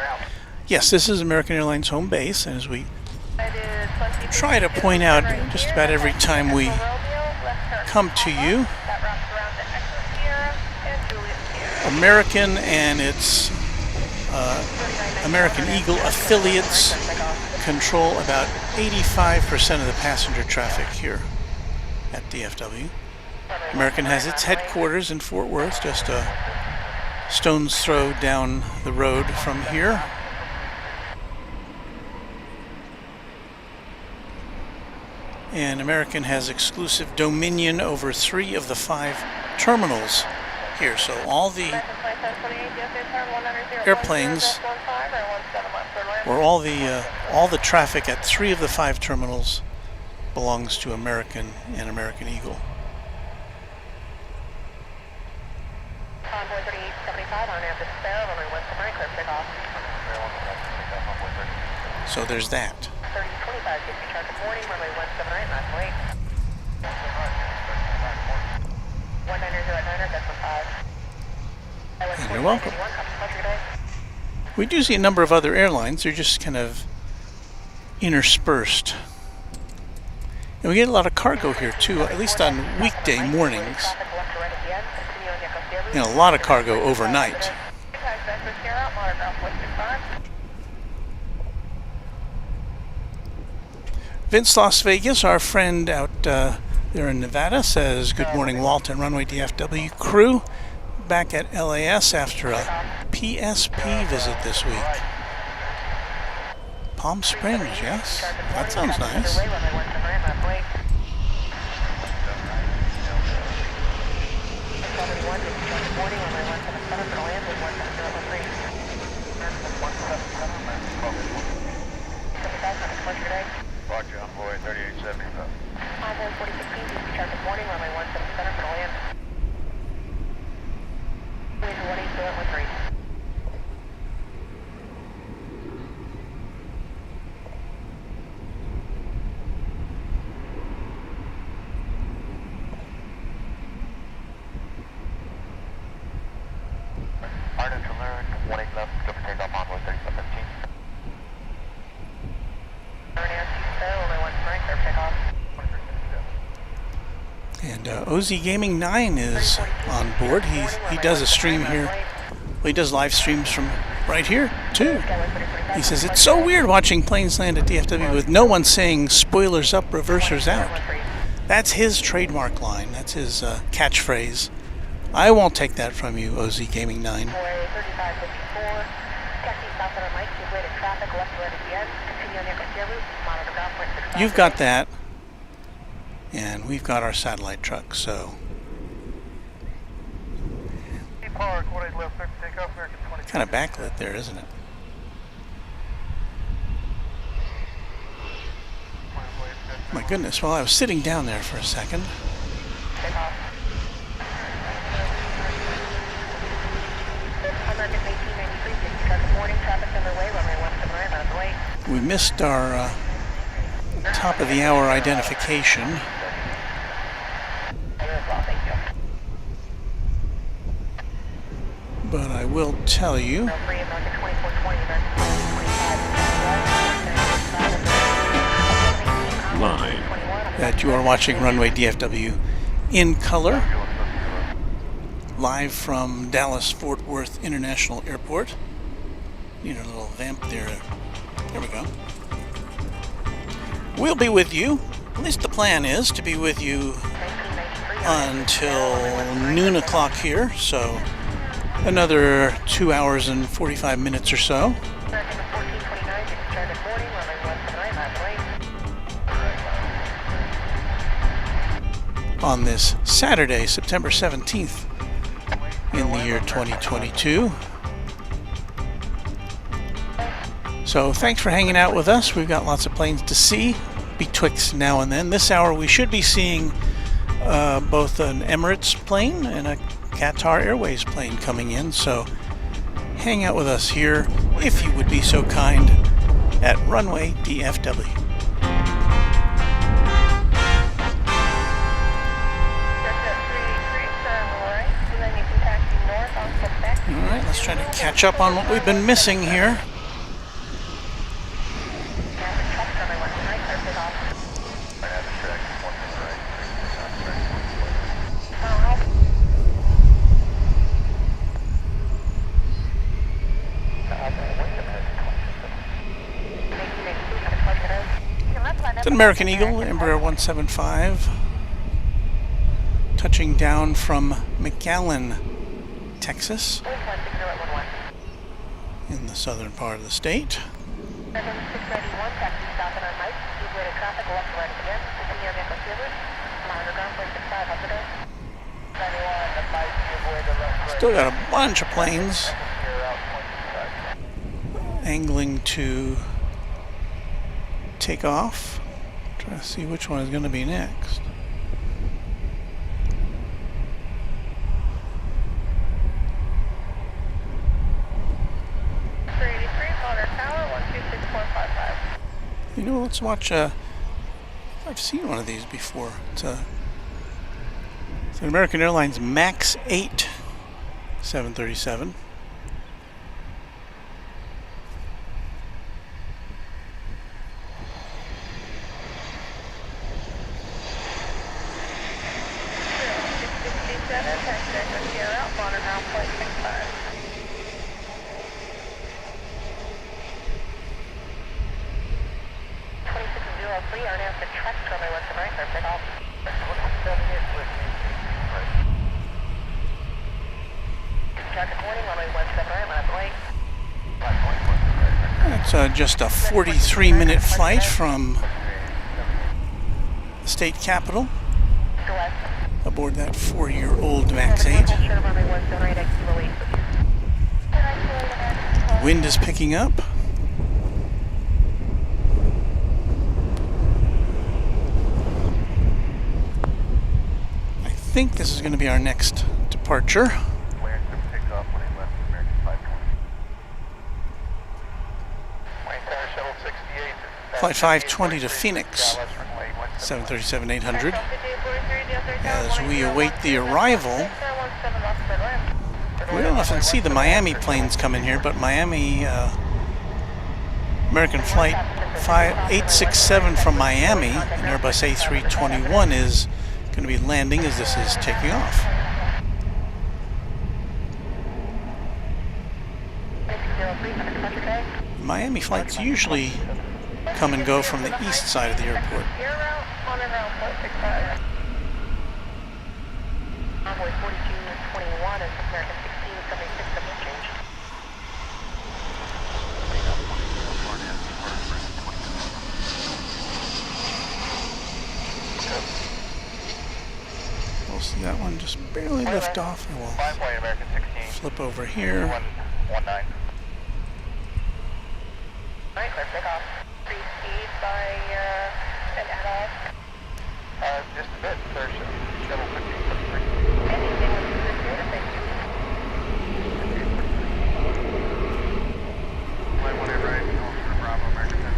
Yes, this is American Airlines home base, and as we try to point out just about every time we come to you, American and its American Eagle affiliates control about 85% of the passenger traffic here at DFW. American has its headquarters in Fort Worth, just a stone's throw down the road from here. And American has exclusive dominion over 3 of the 5 terminals here, so all the airplanes or all the traffic at 3 of the 5 terminals belongs to American and American Eagle. So there's that. And you're welcome. We do see a number of other airlines. They're just kind of interspersed. And we get a lot of cargo here too, at least on weekday mornings. And a lot of cargo overnight. Vince Las Vegas, our friend out there in Nevada, says, "Good morning, Walt and Runway DFW crew. Back at LAS after a PSP visit this week." Palm Springs, yes? That sounds nice. Roger, Envoy 3875. Envoy 4016, traffic warning, runway 17 center for the land. And OZ Gaming 9 is on board. He does a stream here. Well, he does live streams from right here too. He says it's so weird watching planes land at DFW with no one saying spoilers up, reversers out. That's his trademark line. That's his catchphrase. I won't take that from you, OZ Gaming 9. You've got that, and we've got our satellite truck, so kind of backlit there, isn't it? My goodness, well, I was sitting down there for a second. We missed our top of the hour identification. But I will tell you Live. that you are watching Runway DFW in color, live from Dallas-Fort Worth International Airport. Need a little vamp there. There we go. We'll be with you, at least the plan is to be with you until noon o'clock here, so another 2 hours and 45 minutes or so. On this Saturday, September 17th in the year 2022. So thanks for hanging out with us. We've got lots of planes to see betwixt now and then. This hour we should be seeing both an Emirates plane and a Qatar Airways plane coming in. So hang out with us here, if you would be so kind, at Runway DFW. Alright, let's try to catch up on what we've been missing here. It's an American Eagle, Embraer 175, touching down from McAllen, Texas, in the southern part of the state. Still got a bunch of planes angling to take off. Try to see which one is going to be next. You know, let's watch I've seen one of these before. It's an American Airlines MAX 8 737. It's just a 43-minute flight from the state capitol aboard that 4-year-old MAX 8. Wind is picking up. I think this is going to be our next departure. Flight 520 to Phoenix, 737-800. As we await the arrival, we don't often see the Miami planes come in here, but Miami, American Flight 867 from Miami, an Airbus A321, is going to be landing as this is taking off. Miami flights usually come and go from the east side of the airport. Envoy 4221 and American 1676 double change. We'll see that one just barely lift off, and we'll American 16. flip over here. 119. Alright, clear takeoff. Free speed by an add-on. Just a bit, sir. Shuttle 1573. Anything with this data, thank you. Flight 1 right, Officer Bravo, American 10.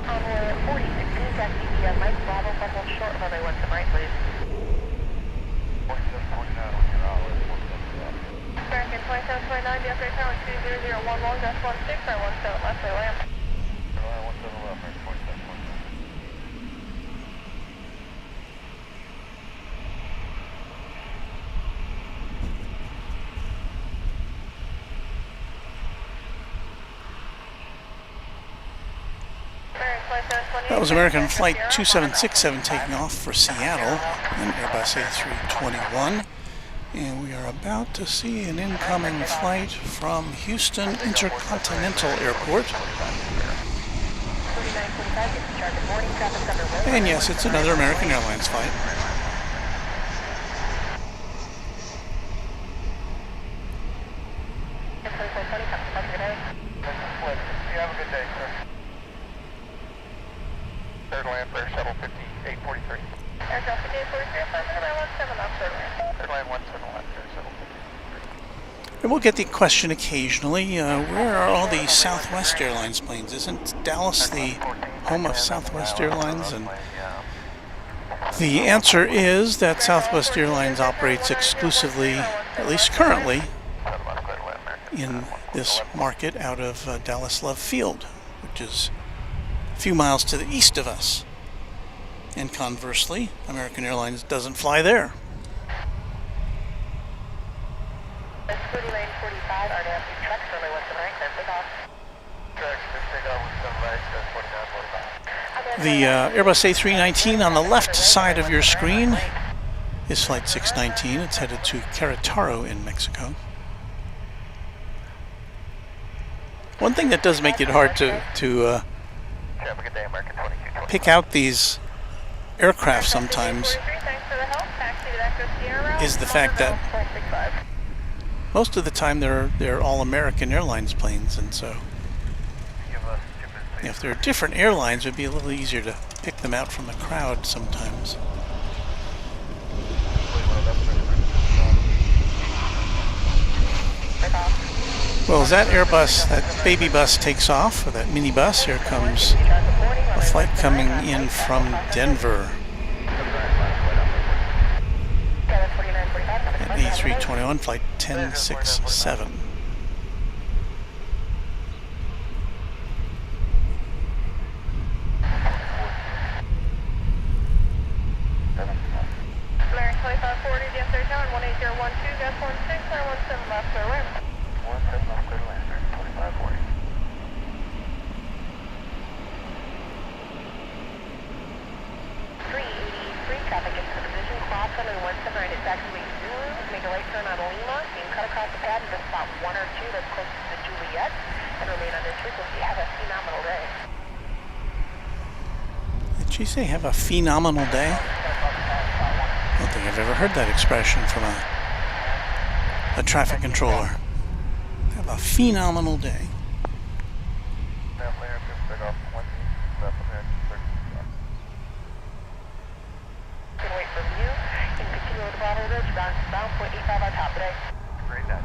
Envoy 4016, taxi via Mike Bravo, front hold short, runway 17 right, please. 4749, on your hour, 177. American 2729, DFW Tower 2001 long, dash 16, or 17 left, they land. 17 left, American 47. That was American Flight 2767 taking off for Seattle, an Airbus A321. And we are about to see an incoming flight from Houston Intercontinental Airport. And yes, it's another American Airlines flight. You have a good day, sir. Third land for shuttle 5843. Aircraft 5843, affirmative, 17 left, third land. Third land 17 left for shuttle 5843. And we'll get the question occasionally, where are all the Southwest Airlines planes? Isn't Dallas the home of Southwest Airlines? And the answer is that Southwest Airlines operates exclusively, at least currently, in this market out of Dallas Love Field, which is a few miles to the east of us. And conversely, American Airlines doesn't fly there. Excluding lane 45, RDF trucks, runway 17 right, clear takeoff. Correct, this takeoff was 7 right, 49, 45. The Airbus A319 on the left side of your screen is Flight 619. It's headed to Querétaro in Mexico. One thing that does make it hard to Have a good day, American 2220. pick out these aircraft sometimes is the fact that most of the time they're all American Airlines planes, and so if they're different airlines, it would be a little easier to pick them out from a crowd sometimes. Well, as that Airbus, that baby bus takes off, or that minibus, here comes a flight coming in from Denver. An A321 flight 1067. American 2540, DFW Tower 18012, gas 16, 17 left, clear land. 17 left, clear land, American 2540. 383, traffic into the division, cross runway 17 right, it's actually Zulu, make a right turn on Lima, you can cut across the pad and just stop 1 or 2 that's closest to Juliet, and remain on this frequency. Have a phenomenal day. Did she say have a phenomenal day? I don't think I've ever heard that expression from a traffic controller. Have a phenomenal day. Left land, just take off 1, left American 35. Can wait for view, and continue with the Bravo Ridge, bound 0.85 on top today. Great day.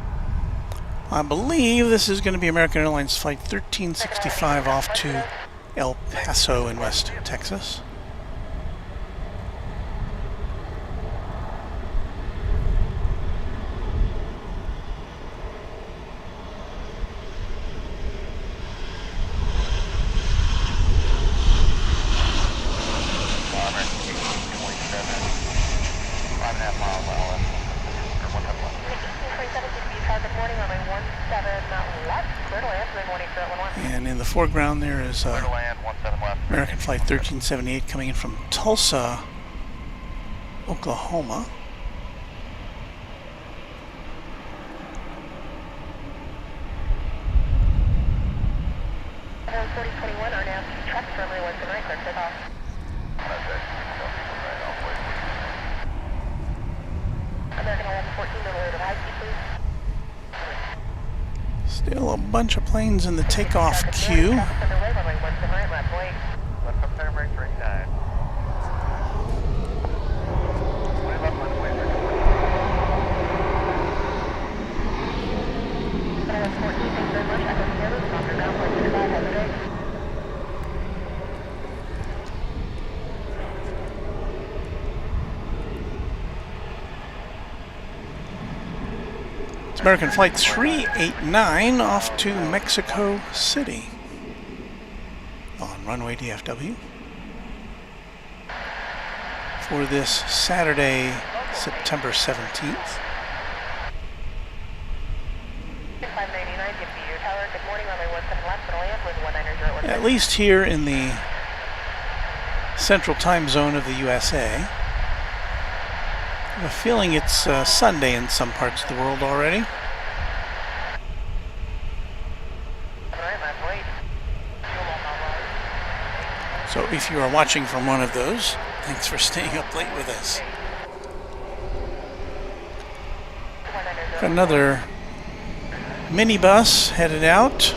I believe this is going to be American Airlines Flight 1365 off to El Paso in West Texas. And in the foreground there is Clear to land, 17 left. American Flight 1378 coming in from Tulsa, Oklahoma. Airline 4021, our now truck runway 17 right, clear take off. That's it. Right, I'll wait. American 1114, middle order high speed, please. Still a bunch of planes in the takeoff queue. Traffic underway, runway 17 right, left wait. Left up there, break 39. Way left, left, wait, break 20. Airline 14, thank you very much. Echo Sierra, Dr. Ground 165, have a good day. It's American Flight 389 off to Mexico City on Runway DFW for this Saturday, September 17th. 599, DFW Tower, good morning, runway 17 left, and land with 190 At least here in the central time zone of the USA. I have a feeling it's Sunday in some parts of the world already. So if you are watching from one of those, thanks for staying up late with us. Got another minibus headed out.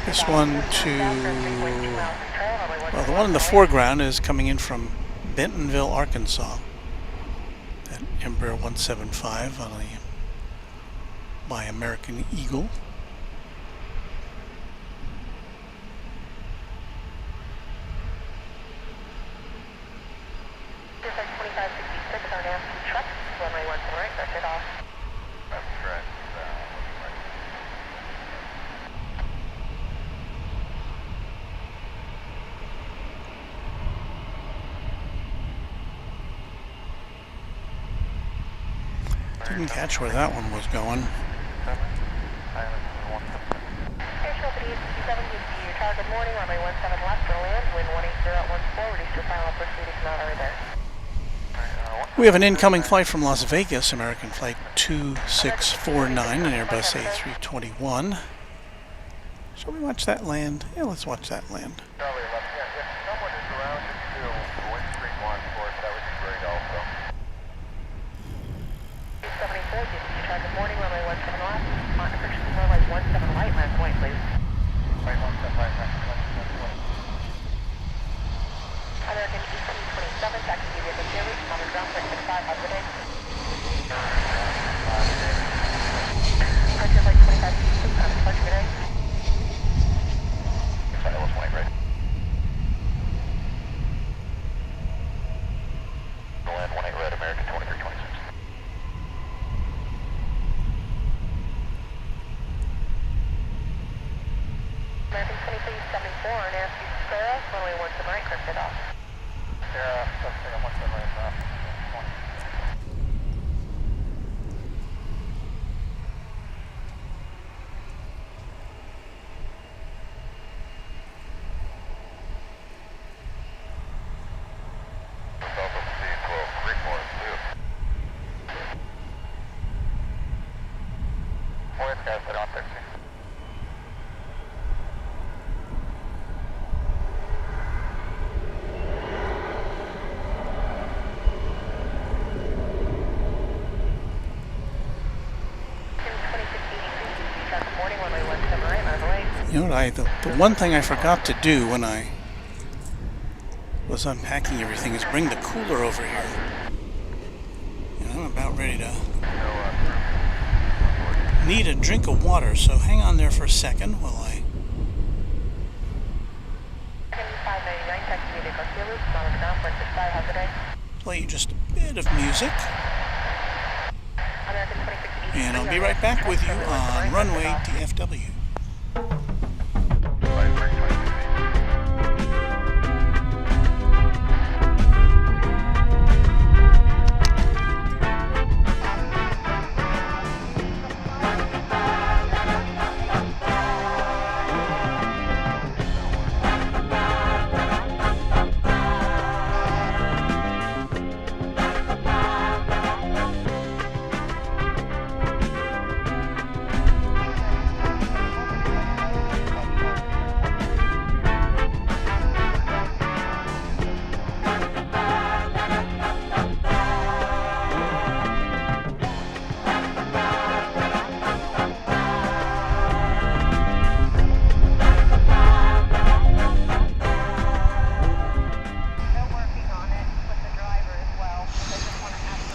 This one to, well, the one in the foreground is coming in from Bentonville, Arkansas. That Embraer 175 on a, by American Eagle. Just like 2566, our nasty truck, runway 17 right, that's it off. That's correct. Didn't catch where that one was going. Air Company 67, DFW Tower, good morning, runway 17 left, for land, wind 18014, reduce your final proceedings not already there. We have an incoming flight from Las Vegas, American Flight 2649, an Airbus A321. Shall we watch that land? Yeah, let's watch that land. Charlie 11, yeah, if someone is around you to the windscreen one for us, that would be great also. 74, DFW Tower, good morning, runway 17 left, Mountain Purchase runway 17 right, last point, please. Right, 17 right, left. American EC27, taxi DFW Series, Mountain Ground 665, have a good day. Departure flight 2566, on departure, good day. Final point, right? Land 18 red, American 2326. American 2374, nasty Square, runway 17 right, clear it off. Yeah, that's it, I'm 17 right now. You know what, the one thing I forgot to do when I was unpacking everything is bring the cooler over here. You know, I'm about ready to need a drink of water, so hang on there for a second while I play you just a bit of music. And I'll be right back with you on Runway DFW.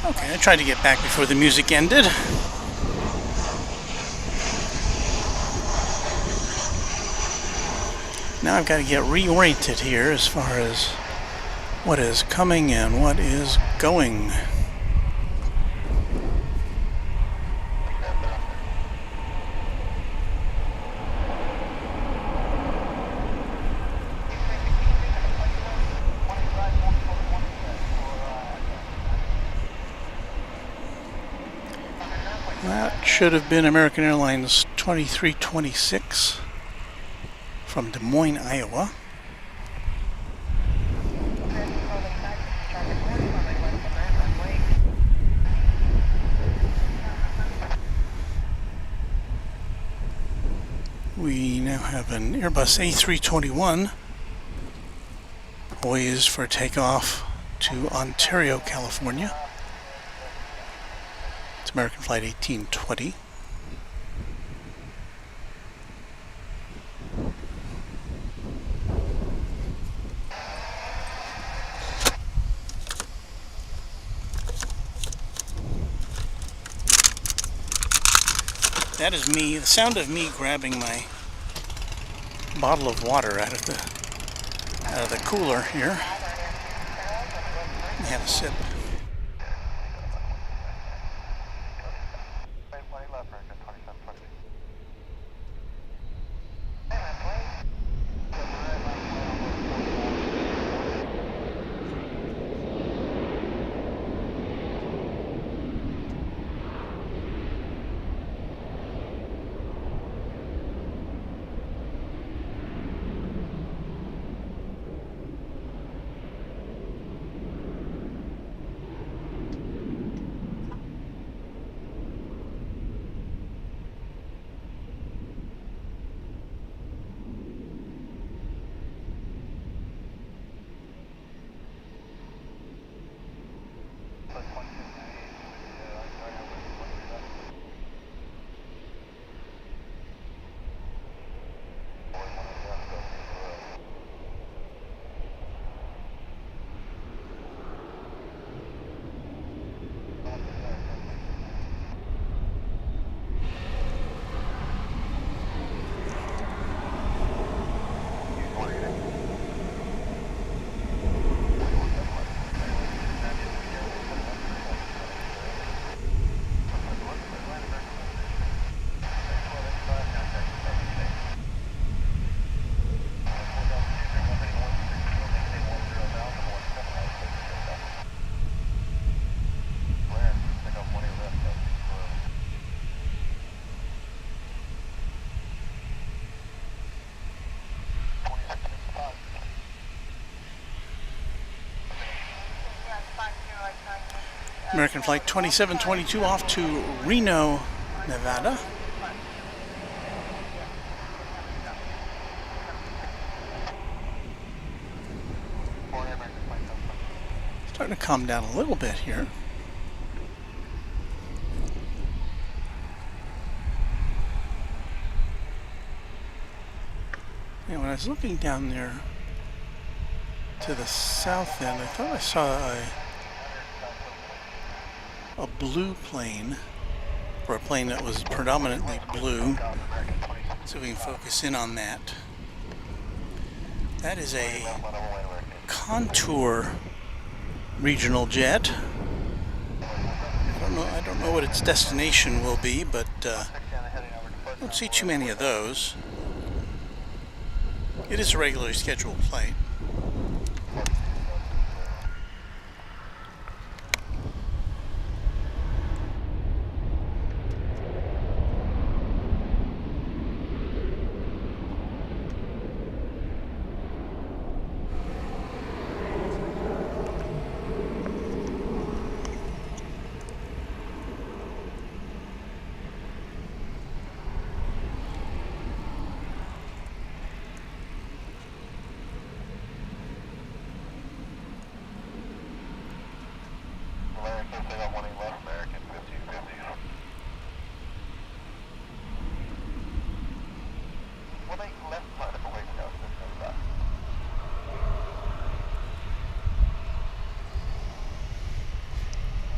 Okay, I tried to get back before the music ended. Now I've got to get reoriented here as far as what is coming and what is going. That should have been American Airlines 2326 from Des Moines, Iowa. We now have an Airbus A321 poised for takeoff to Ontario, California. It's American Flight 1820. That is me, the sound of me grabbing my bottle of water out of the cooler here. Let me have a sip. American Flight 2722 off to Reno, Nevada. Starting to calm down a little bit here. And when I was looking down there to the south end, I thought I saw a blue plane, or a plane that was predominantly blue. So we can focus in on that. That is a Contour regional jet. I don't know what its destination will be, but I don't see too many of those. It is a regularly scheduled flight.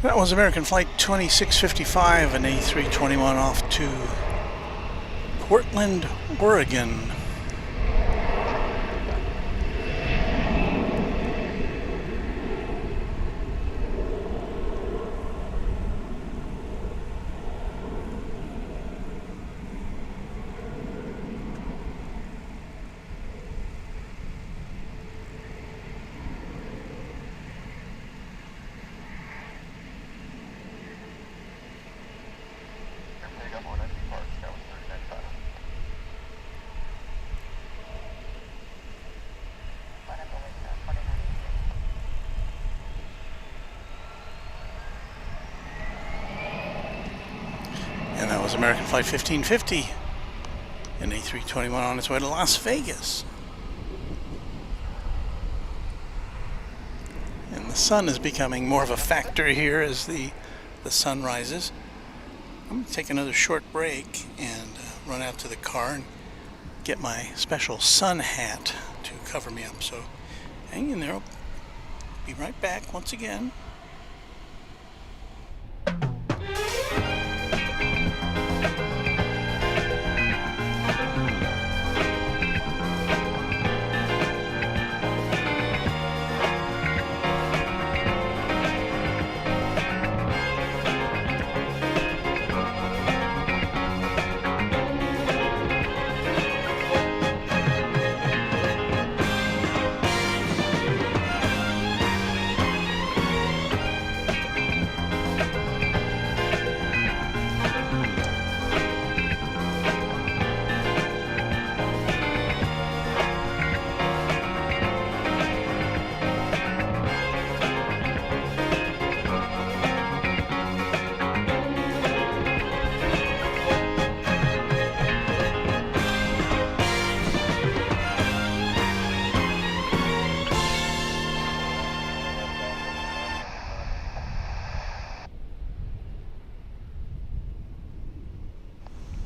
That was American Flight 2655, an A321 off to Portland, Oregon. And that was American Flight 1550, an A321 on its way to Las Vegas. And the sun is becoming more of a factor here as the sun rises. I'm going to take another short break and run out to the car and get my special sun hat to cover me up. So hang in there. I'll be right back once again.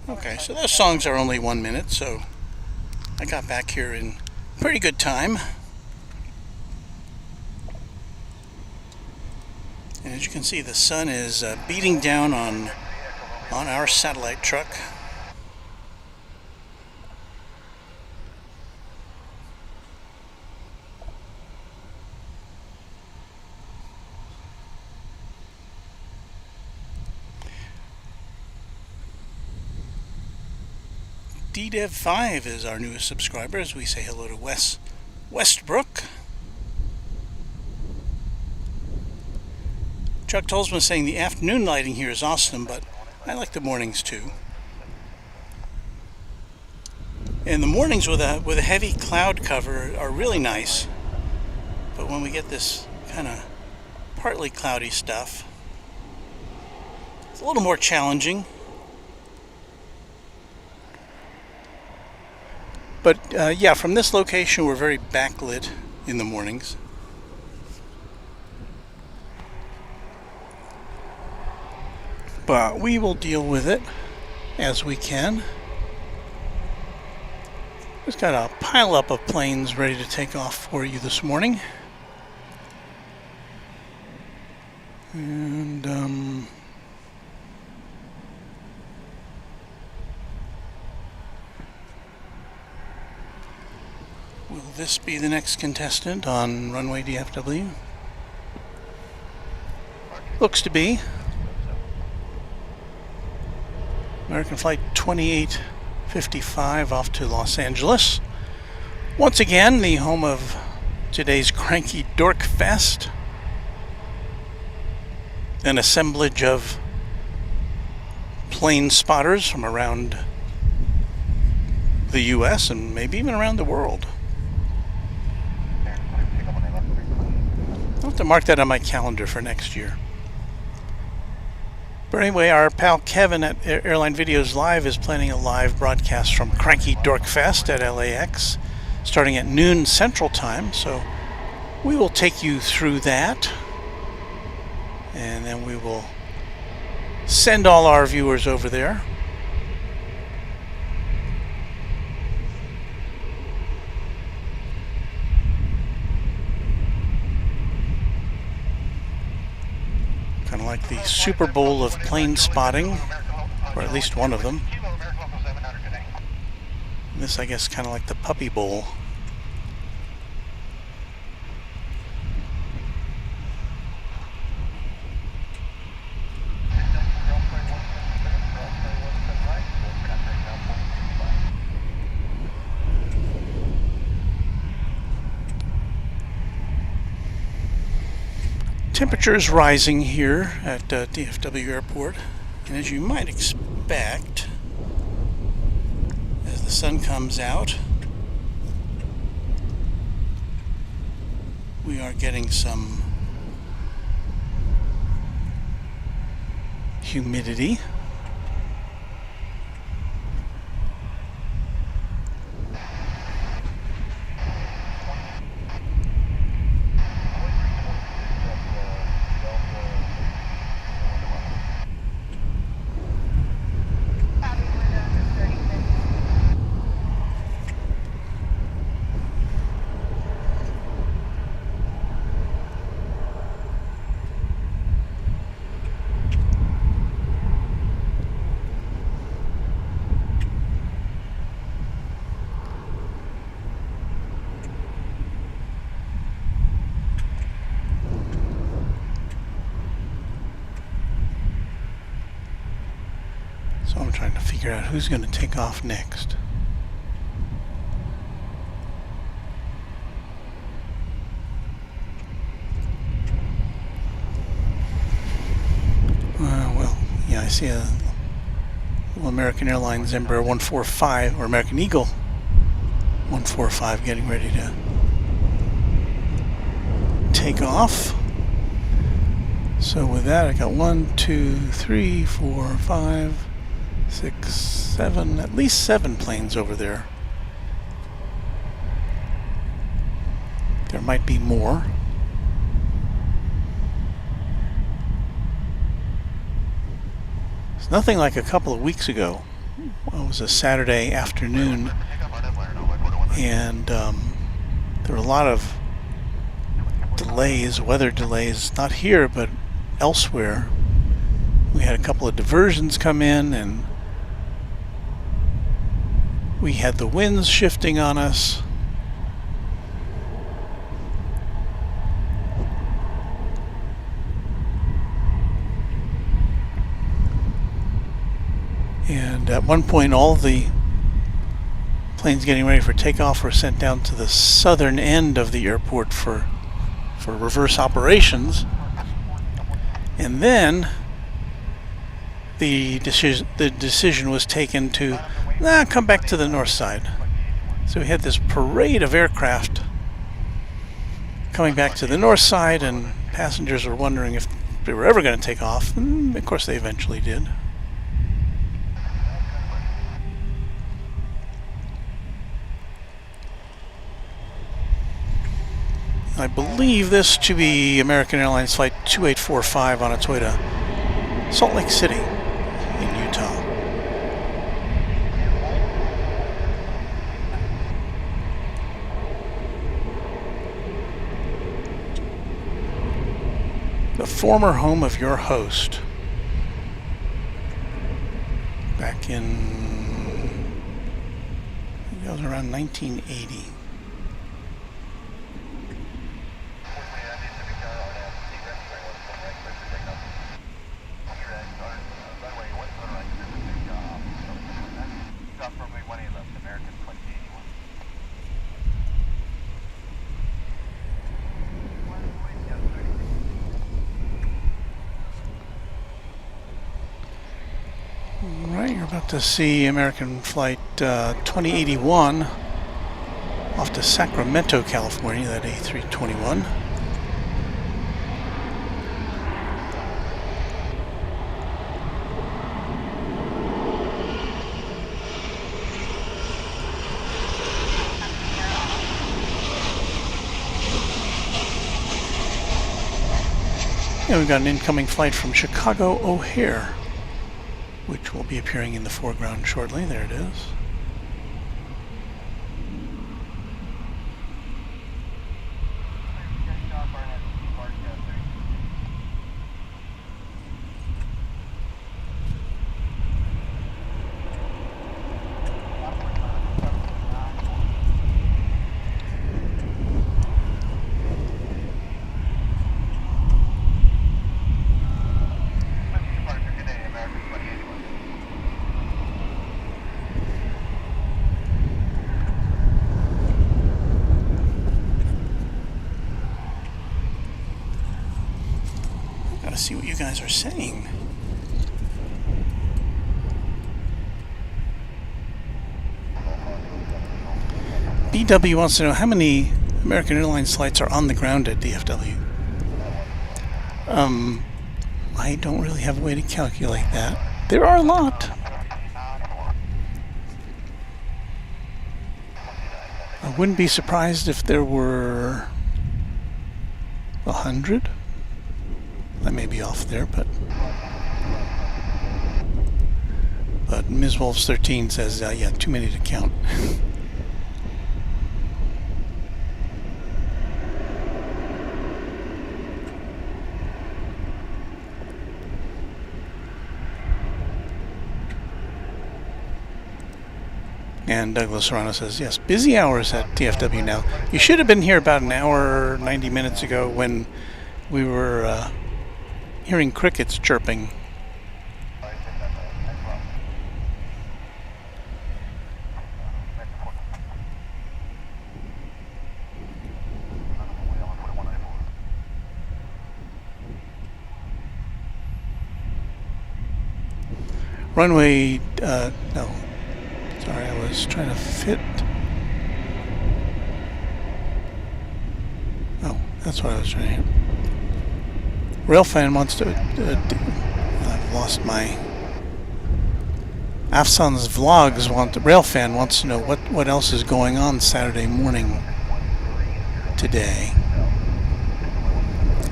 Okay, so those songs are only 1 minute, so I got back here in pretty good time. And as you can see, the sun is beating down on our satellite truck. DFW is our newest subscriber, as we say hello to Wes Westbrook. Chuck Tolsman saying the afternoon lighting here is awesome, but I like the mornings too. And the mornings with a heavy cloud cover are really nice, but when we get this kind of partly cloudy stuff, it's a little more challenging. But yeah, from this location we're very backlit in the mornings. But we will deal with it as we can. Just got a pile up of planes ready to take off for you this morning. And will this be the next contestant on Runway DFW? Looks to be. American Flight 2855 off to Los Angeles. Once again, the home of today's Cranky Dork Fest. An assemblage of plane spotters from around the US and maybe even around the world. I'll have to mark that on my calendar for next year. But anyway, our pal Kevin at Airline Videos Live is planning a live broadcast from Cranky Dork Fest at LAX starting at noon Central Time. So we will take you through that. And then we will send all our viewers over there. like the Super Bowl of plane spotting, or at least one of them. And this, I guess, kind of like the Puppy Bowl. Temperatures rising here at DFW Airport, and as you might expect, as the sun comes out, we are getting some humidity. So I'm trying to figure out who's going to take off next. Well, yeah, I see a little American Airlines Embraer 145, or American Eagle 145 getting ready to take off. So with that, I got 1, 2, 3, 4, 5, 6, 7, at least 7 planes over there. There might be more. It's nothing like a couple of weeks ago. It was a Saturday afternoon, and there were a lot of delays, weather delays, not here but elsewhere. We had a couple of diversions come in, and we had the winds shifting on us. And at one point, all the planes getting ready for takeoff were sent down to the southern end of the airport for reverse operations. And then the decision was taken to come back to the north side. So we had this parade of aircraft coming back to the north side, and passengers were wondering if they were ever going to take off. And of course they eventually did. I believe this to be American Airlines Flight 2845 on its way to Salt Lake City in Utah. The former home of your host. Back in, I think that was around 1980. Right, you're about to see American Flight 2081 off to Sacramento, California, that A321. And we've got an incoming flight from Chicago O'Hare, which will be appearing in the foreground shortly. There it is. you guys are saying. BW wants to know how many American Airlines flights are on the ground at DFW. I don't really have a way to calculate that. There are a lot. I wouldn't be surprised if there were 100. I may be off there, but Ms. Wolves 13 says, yeah, too many to count. And Douglas Serrano says, yes, busy hours at DFW now. You should have been here about an hour, 90 minutes ago when we were hearing crickets chirping. Runway, no. Sorry, I was trying to fit. Oh, that's what I was trying to hit. Railfan wants to. I've lost my. Afsan's vlogs Railfan wants to know what else is going on Saturday morning today,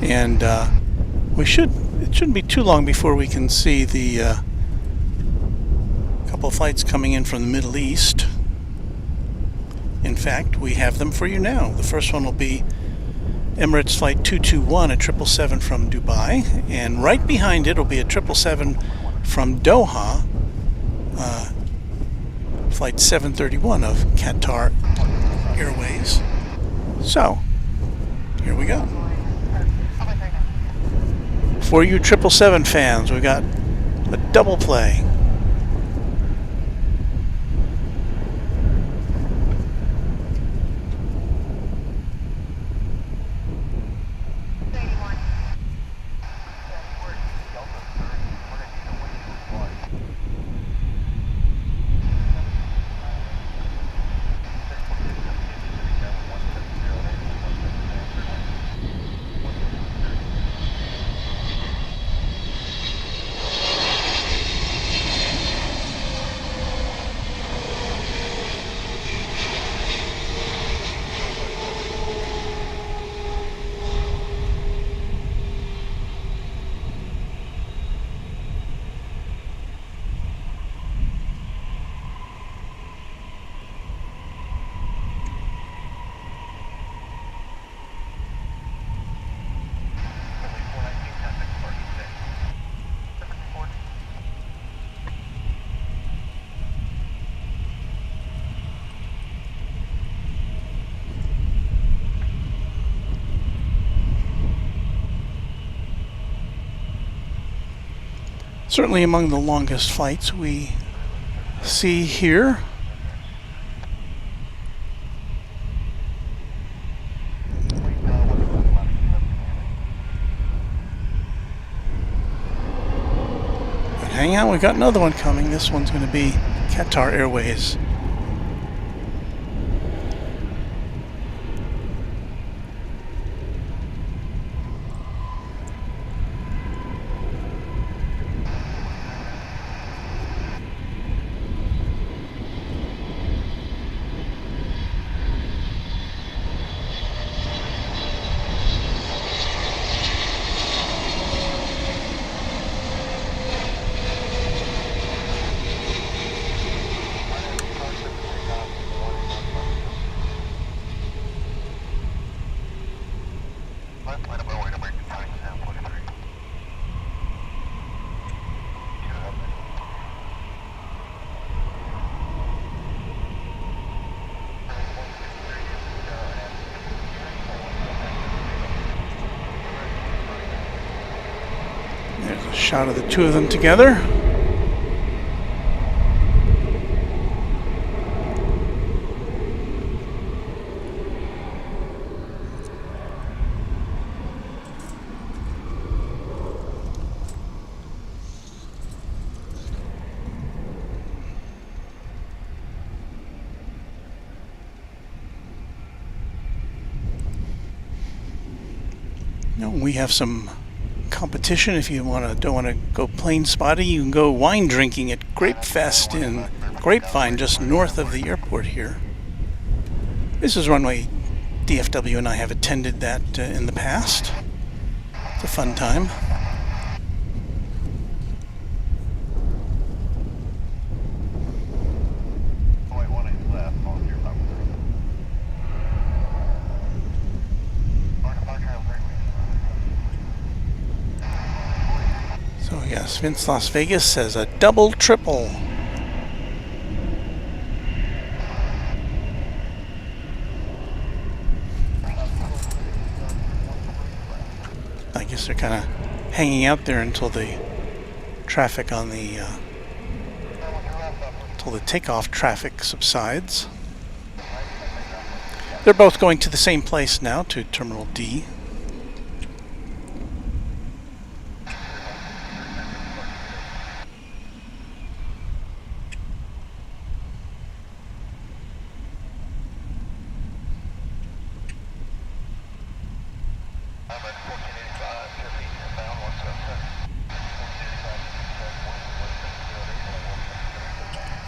and it shouldn't be too long before we can see the. Couple flights coming in from the Middle East. In fact, we have them for you now. The first one will be Emirates Flight 221 at 777 from Dubai, and right behind it will be a 777 from Doha, Flight 731 of Qatar Airways. So, here we go. For you 777 fans, we've got a double play. Certainly among the longest flights we see here. But hang on, we've got another one coming. This one's going to be Qatar Airways. There's a shot of the two of them together. we have some competition. If you don't want to go plane spotting, you can go wine drinking at Grape Fest in Grapevine, just north of the airport here. This is Runway DFW, and I have attended that in the past. It's a fun time. So yes, Vince Las Vegas says a double triple. I guess they're kind of hanging out there until the traffic on the until the takeoff traffic subsides. They're both going to the same place now, to Terminal D.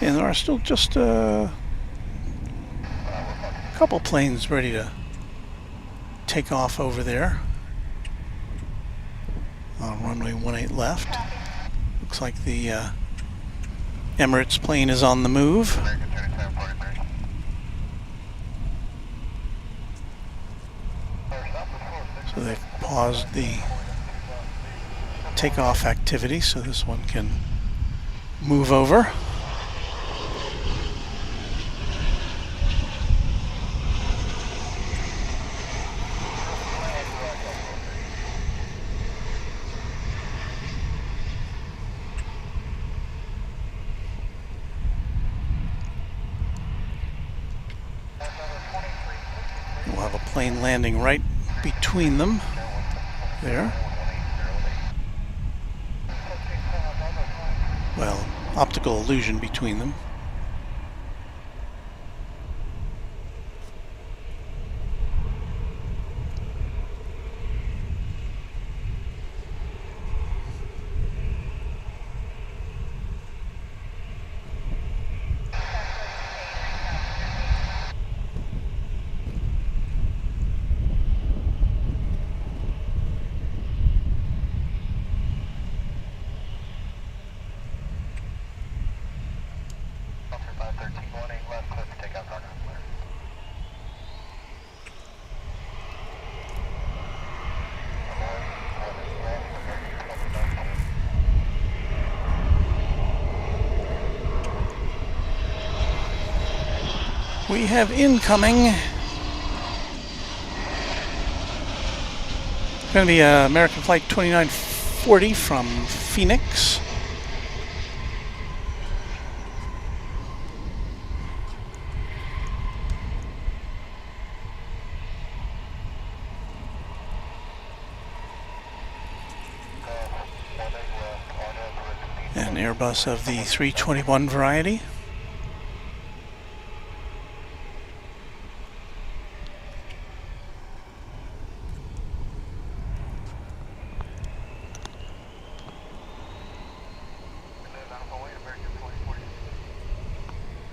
And there are still just a couple planes ready to take off over there on runway 18 left. Looks like the Emirates plane is on the move. So they've paused the takeoff activity so this one can move over. We'll have a plane landing right between them there. Well, optical illusion between them. We have incoming. It's going to be American Flight 2940 from Phoenix. An Airbus of the 321 variety.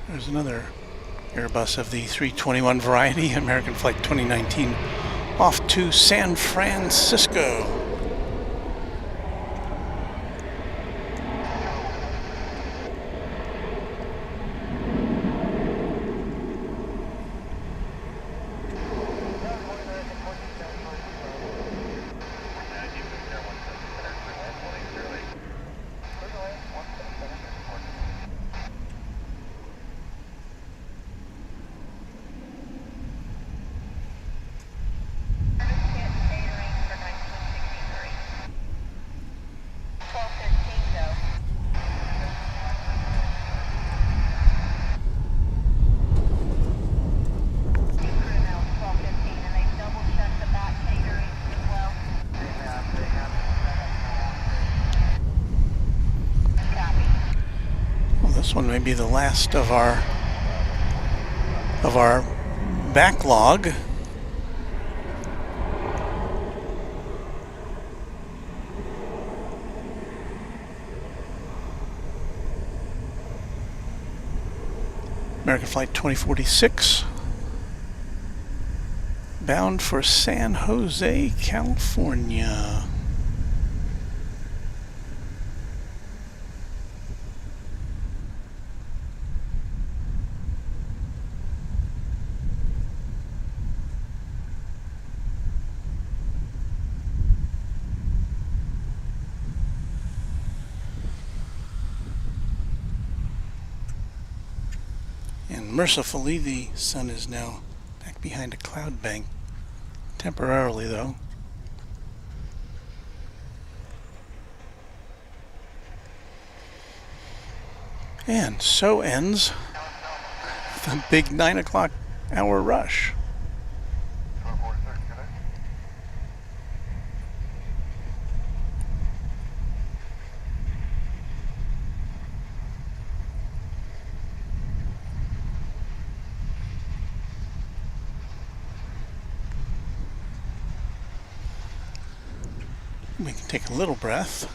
There's another Airbus of the 321 variety, American Flight 2019, off to San Francisco. This one may be the last of our backlog. American Flight 2046, bound for San Jose, California. And mercifully, the sun is now back behind a cloud bank. Temporarily, though. And so ends the big 9 o'clock hour rush. We can take a little breath.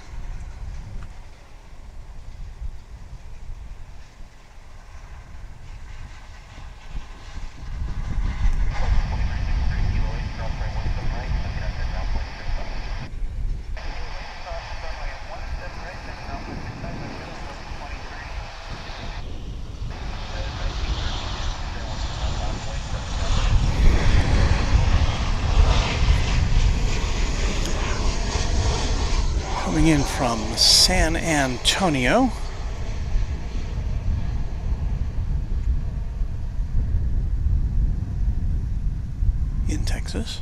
Coming in from San Antonio. In Texas.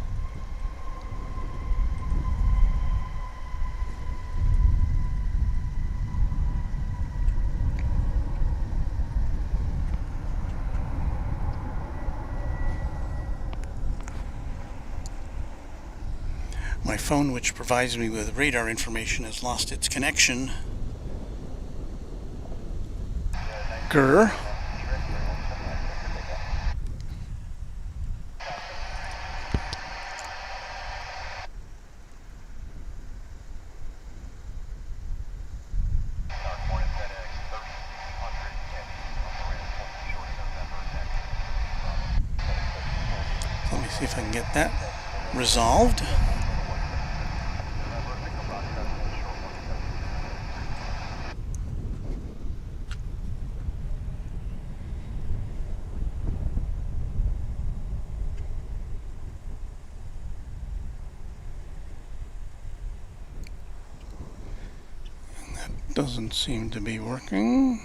My phone, which provides me with radar information, has lost its connection. Grr. Let me see if I can get that resolved. Doesn't seem to be working.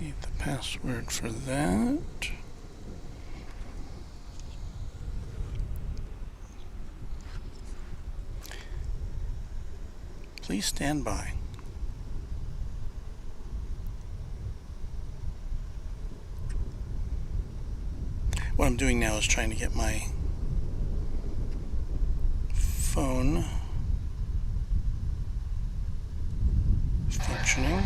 Need the password for that. Please stand by. What I'm doing now is trying to get my phone functioning.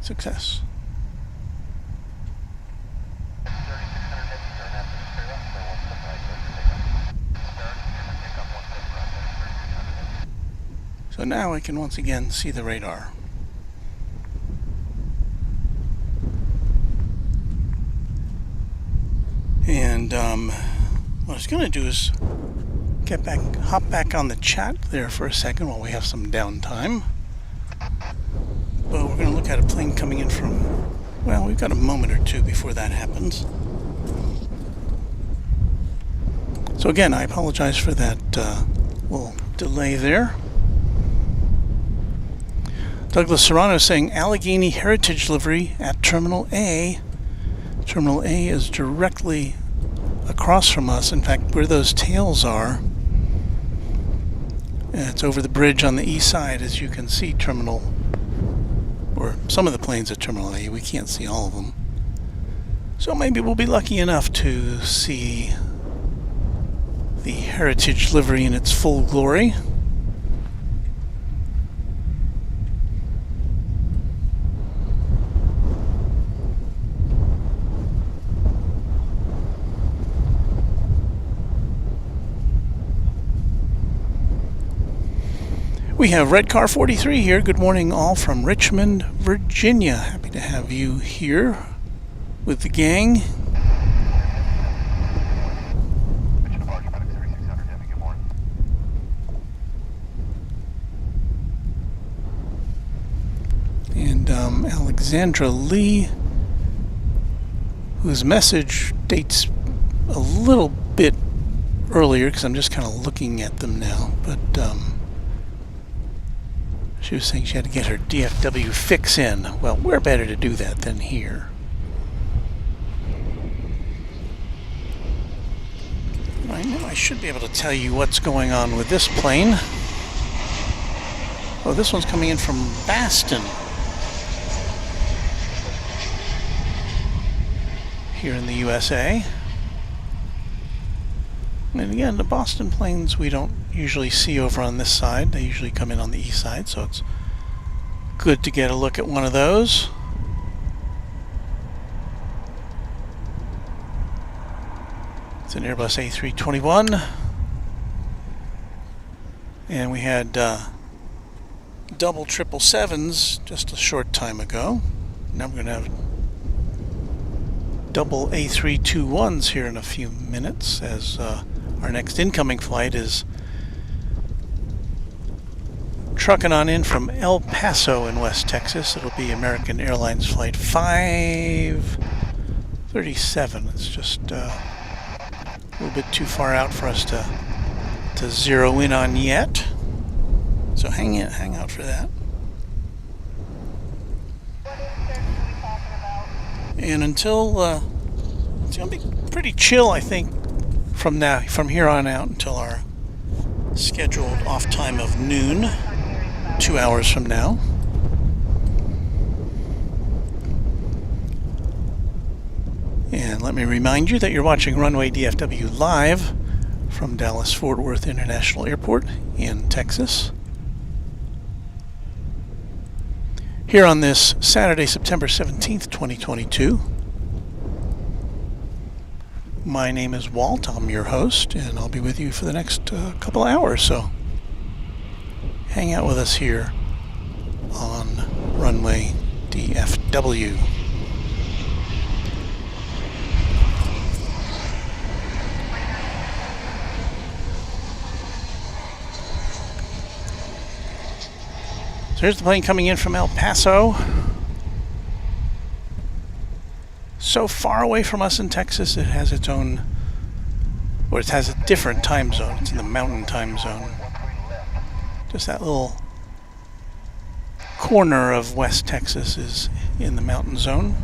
Success. So now I can once again see the radar. And what I was going to do is hop back on the chat there for a second while we have some downtime. But we're going to look at a plane coming in from, well, we've got a moment or two before that happens. So again, I apologize for that little delay there. Douglas Serrano saying Allegheny Heritage Livery at Terminal A. Terminal A is directly across from us. In fact, where those tails are, it's over the bridge on the east side, as you can see Terminal, or some of the planes at Terminal A. We can't see all of them. So maybe we'll be lucky enough to see the Heritage Livery in its full glory. We have Red Car 43 here. Good morning all from Richmond, Virginia. Happy to have you here with the gang. And Alexandra Lee, whose message dates a little bit earlier because I'm just kind of looking at them now, but she was saying she had to get her DFW fix in. Well, where better to do that than here? I know I should be able to tell you what's going on with this plane. Oh, this one's coming in from Boston, here in the USA. And again, the Boston planes we don't usually see over on this side. They usually come in on the east side, so it's good to get a look at one of those. It's an Airbus A321. And we had double 777s just a short time ago. Now we're going to have double A321s here in a few minutes, as our next incoming flight is trucking on in from El Paso in West Texas. It'll be American Airlines flight 537. It's just a little bit too far out for us to zero in on yet. So hang out for that. And until it's gonna be pretty chill, I think, from here on out until our scheduled off time of noon, 2 hours from now. And let me remind you that you're watching Runway DFW live from Dallas-Fort Worth International Airport in Texas. Here on this Saturday, September 17th, 2022. My name is Walt. I'm your host, and I'll be with you for the next couple of hours. So hang out with us here on Runway DFW. So here's the plane coming in from El Paso. So far away from us in Texas, it has its own, or it has a different time zone. It's in the mountain time zone. Just that little corner of West Texas is in the mountain zone.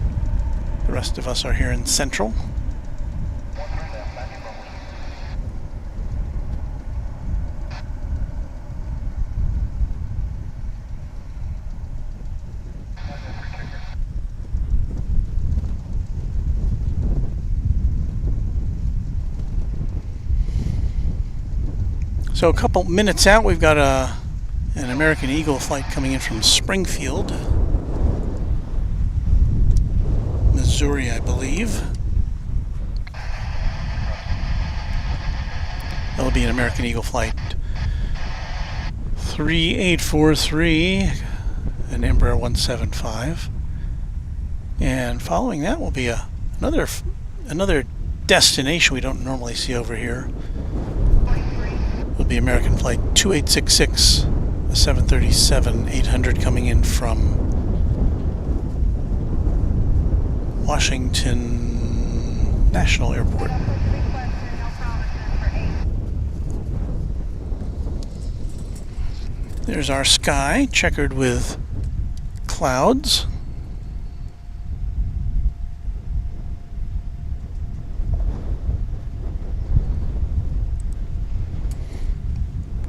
The rest of us are here in Central. So a couple minutes out, we've got an American Eagle flight coming in from Springfield, Missouri, I believe. That'll be an American Eagle flight 3843, an Embraer 175. And following that will be another destination we don't normally see over here. Will be American Flight 2866, a 737-800 coming in from Washington National Airport. There's our sky, checkered with clouds.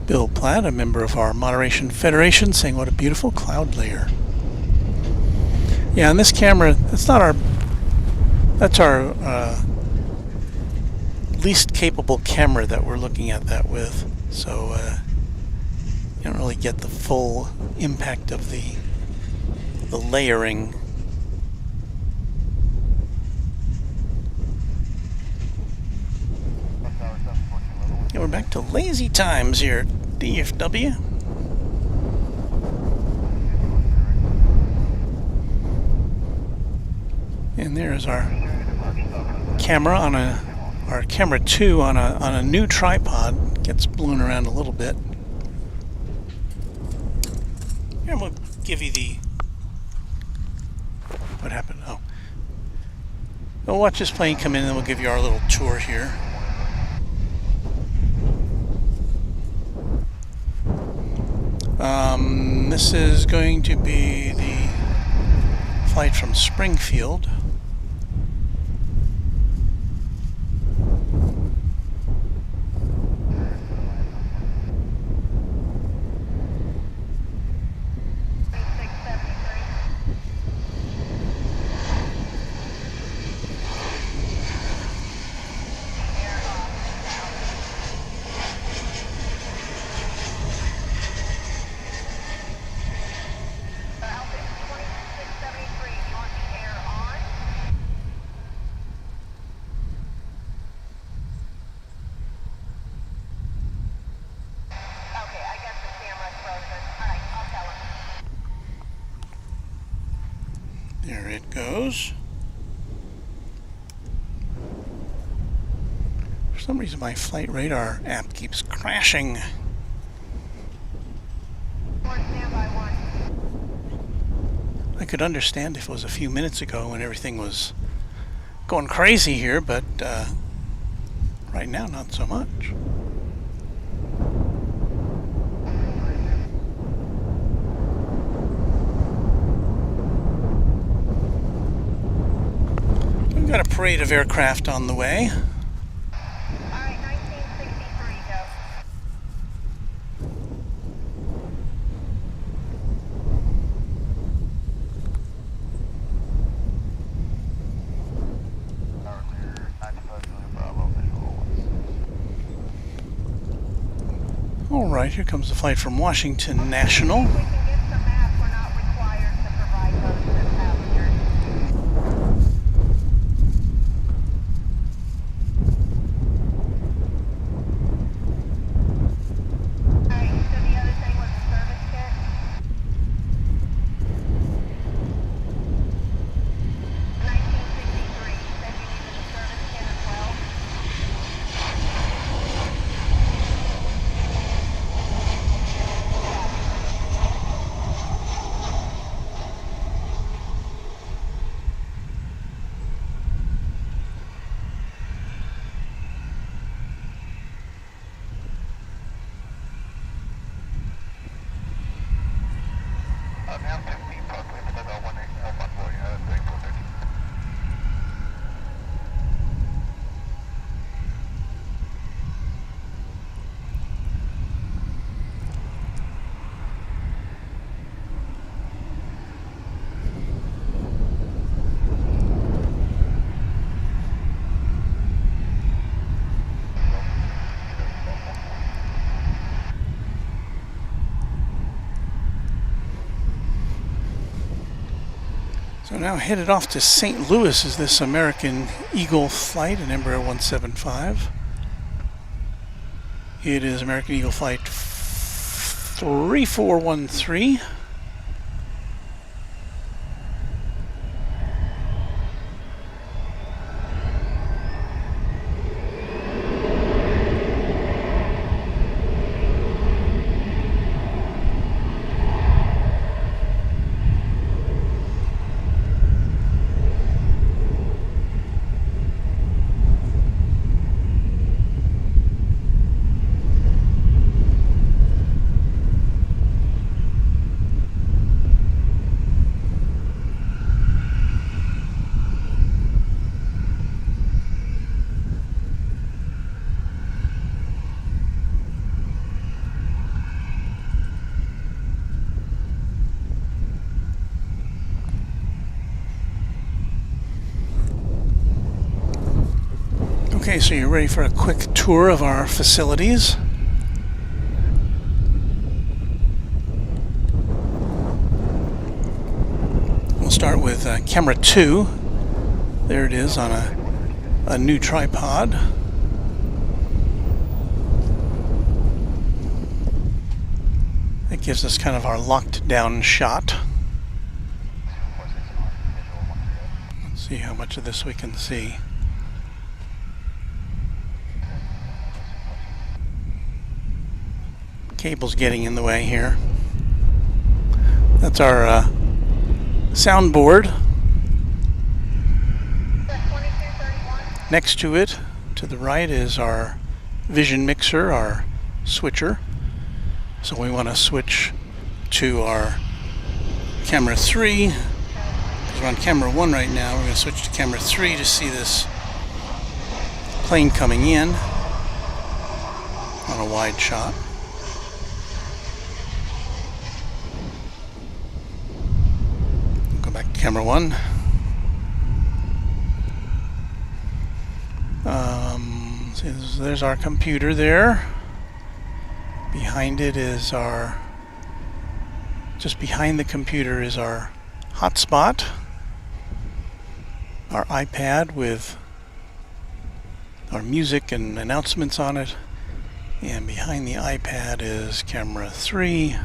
Bill Platt, a member of our Moderation Federation, saying what a beautiful cloud layer. Yeah, and this camera, that's our least capable camera that we're looking at that with. So you don't really get the full impact of the layering. Yeah, we're back to lazy times here at DFW. And there's our camera on our camera 2 on a new tripod. Gets blown around a little bit. Here, we'll give you the... What happened? Oh. We'll watch this plane come in and then we'll give you our little tour here. This is going to be the flight from Springfield. There it goes. For some reason my flight radar app keeps crashing. I could understand if it was a few minutes ago when everything was going crazy here, but right now not so much. We've got a parade of aircraft on the way. Alright, 1963, go. Alright, here comes the flight from Washington National. We can get some maps. We're not required to provide those to passengers. Alright, so the other thing was the service kit. 1963, you said you needed a service kit as well? So now headed off to St. Louis is this American Eagle flight, an Embraer 175. It is American Eagle flight 3413. Okay, so you're ready for a quick tour of our facilities. We'll start with camera 2. There it is on a new tripod. That gives us kind of our locked down shot. Let's see how much of this we can see. Cable's getting in the way here. That's our soundboard. Next to it, to the right, is our vision mixer, our switcher. So we want to switch to our camera 3. Because we're on camera 1 right now. We're going to switch to camera 3 to see this plane coming in on a wide shot. Back to camera 1. See, there's our computer there. Behind it is just behind the computer is our hotspot, our iPad with our music and announcements on it, and behind the iPad is camera 3,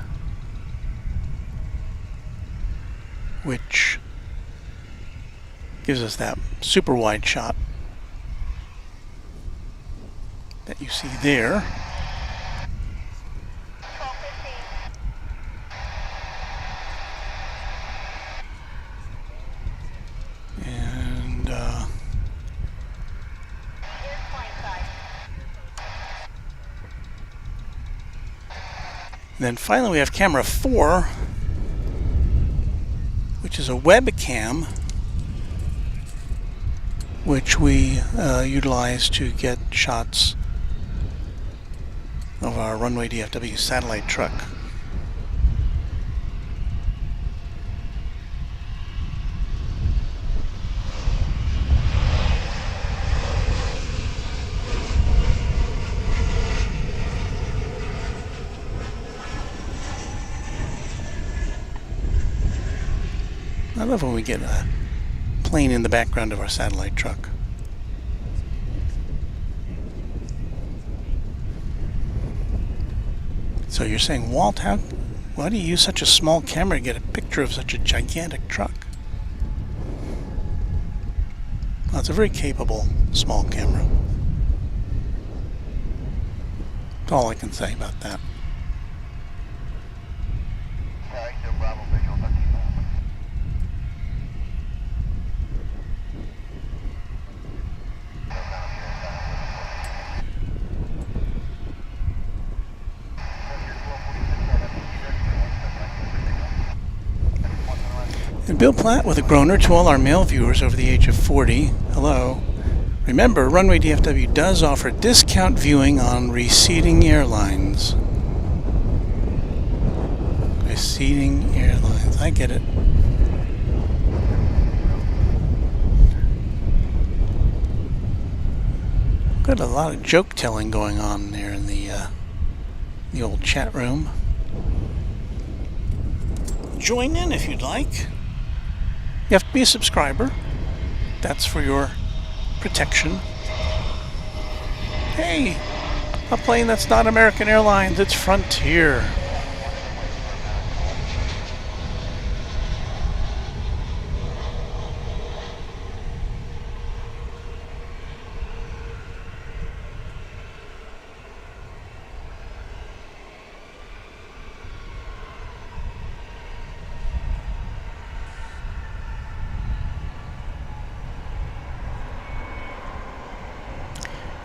which gives us that super wide shot that you see there. And then finally we have camera 4, which is a webcam, which we utilize to get shots of our Runway DFW satellite truck. I love when we get a plane in the background of our satellite truck. So you're saying, Walt, why do you use such a small camera to get a picture of such a gigantic truck? Well, it's a very capable small camera. That's all I can say about that. And Bill Platt with a groaner to all our male viewers over the age of 40. Hello. Remember, Runway DFW does offer discount viewing on receding airlines. Receding airlines. I get it. Got a lot of joke telling going on there in the old chat room. Join in if you'd like. You have to be a subscriber. That's for your protection. Hey, a plane that's not American Airlines, it's Frontier.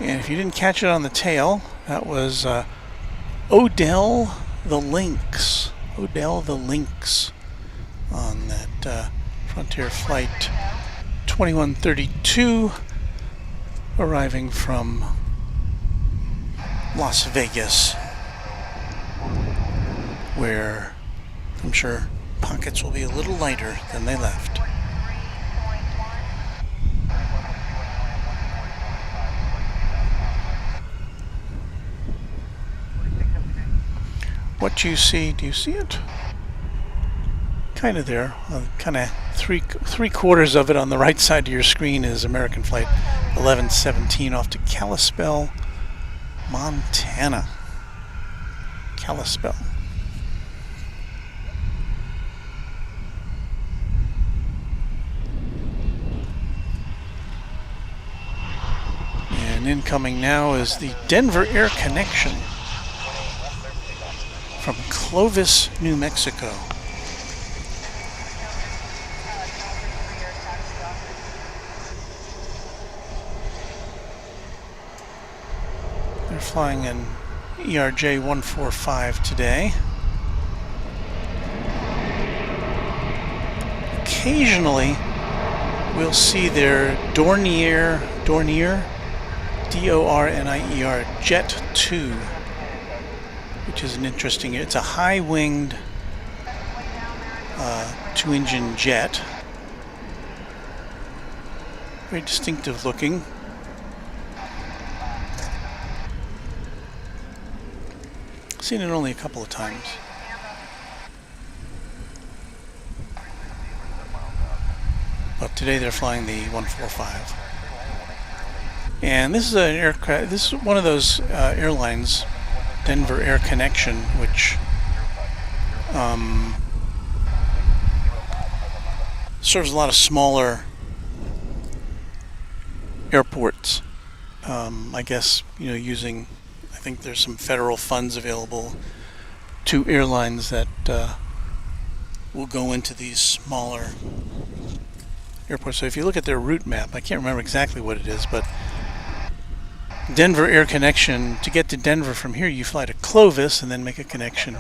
And if you didn't catch it on the tail, that was Odell the Lynx. Odell the Lynx on that Frontier Flight 2132 arriving from Las Vegas, where I'm sure pockets will be a little lighter than they left. What you see, do you see it? Kind of there, kind of three quarters of it on the right side of your screen is American Flight 1117 off to Kalispell, Montana. Kalispell. And incoming now is the Denver Air Connection from Clovis, New Mexico. They're flying an ERJ 145 today. Occasionally, we'll see their Dornier, D-O-R-N-I-E-R, Jet 2, which is an interesting, it's a high-winged two-engine jet. Very distinctive looking. Seen it only a couple of times. But today they're flying the 145. And this is an aircraft, this is one of those airlines, Denver Air Connection, which serves a lot of smaller airports. I guess, using, I think there's some federal funds available to airlines that will go into these smaller airports. So if you look at their route map, I can't remember exactly what it is, but Denver Air Connection, to get to Denver from here, you fly to Clovis and then make a connection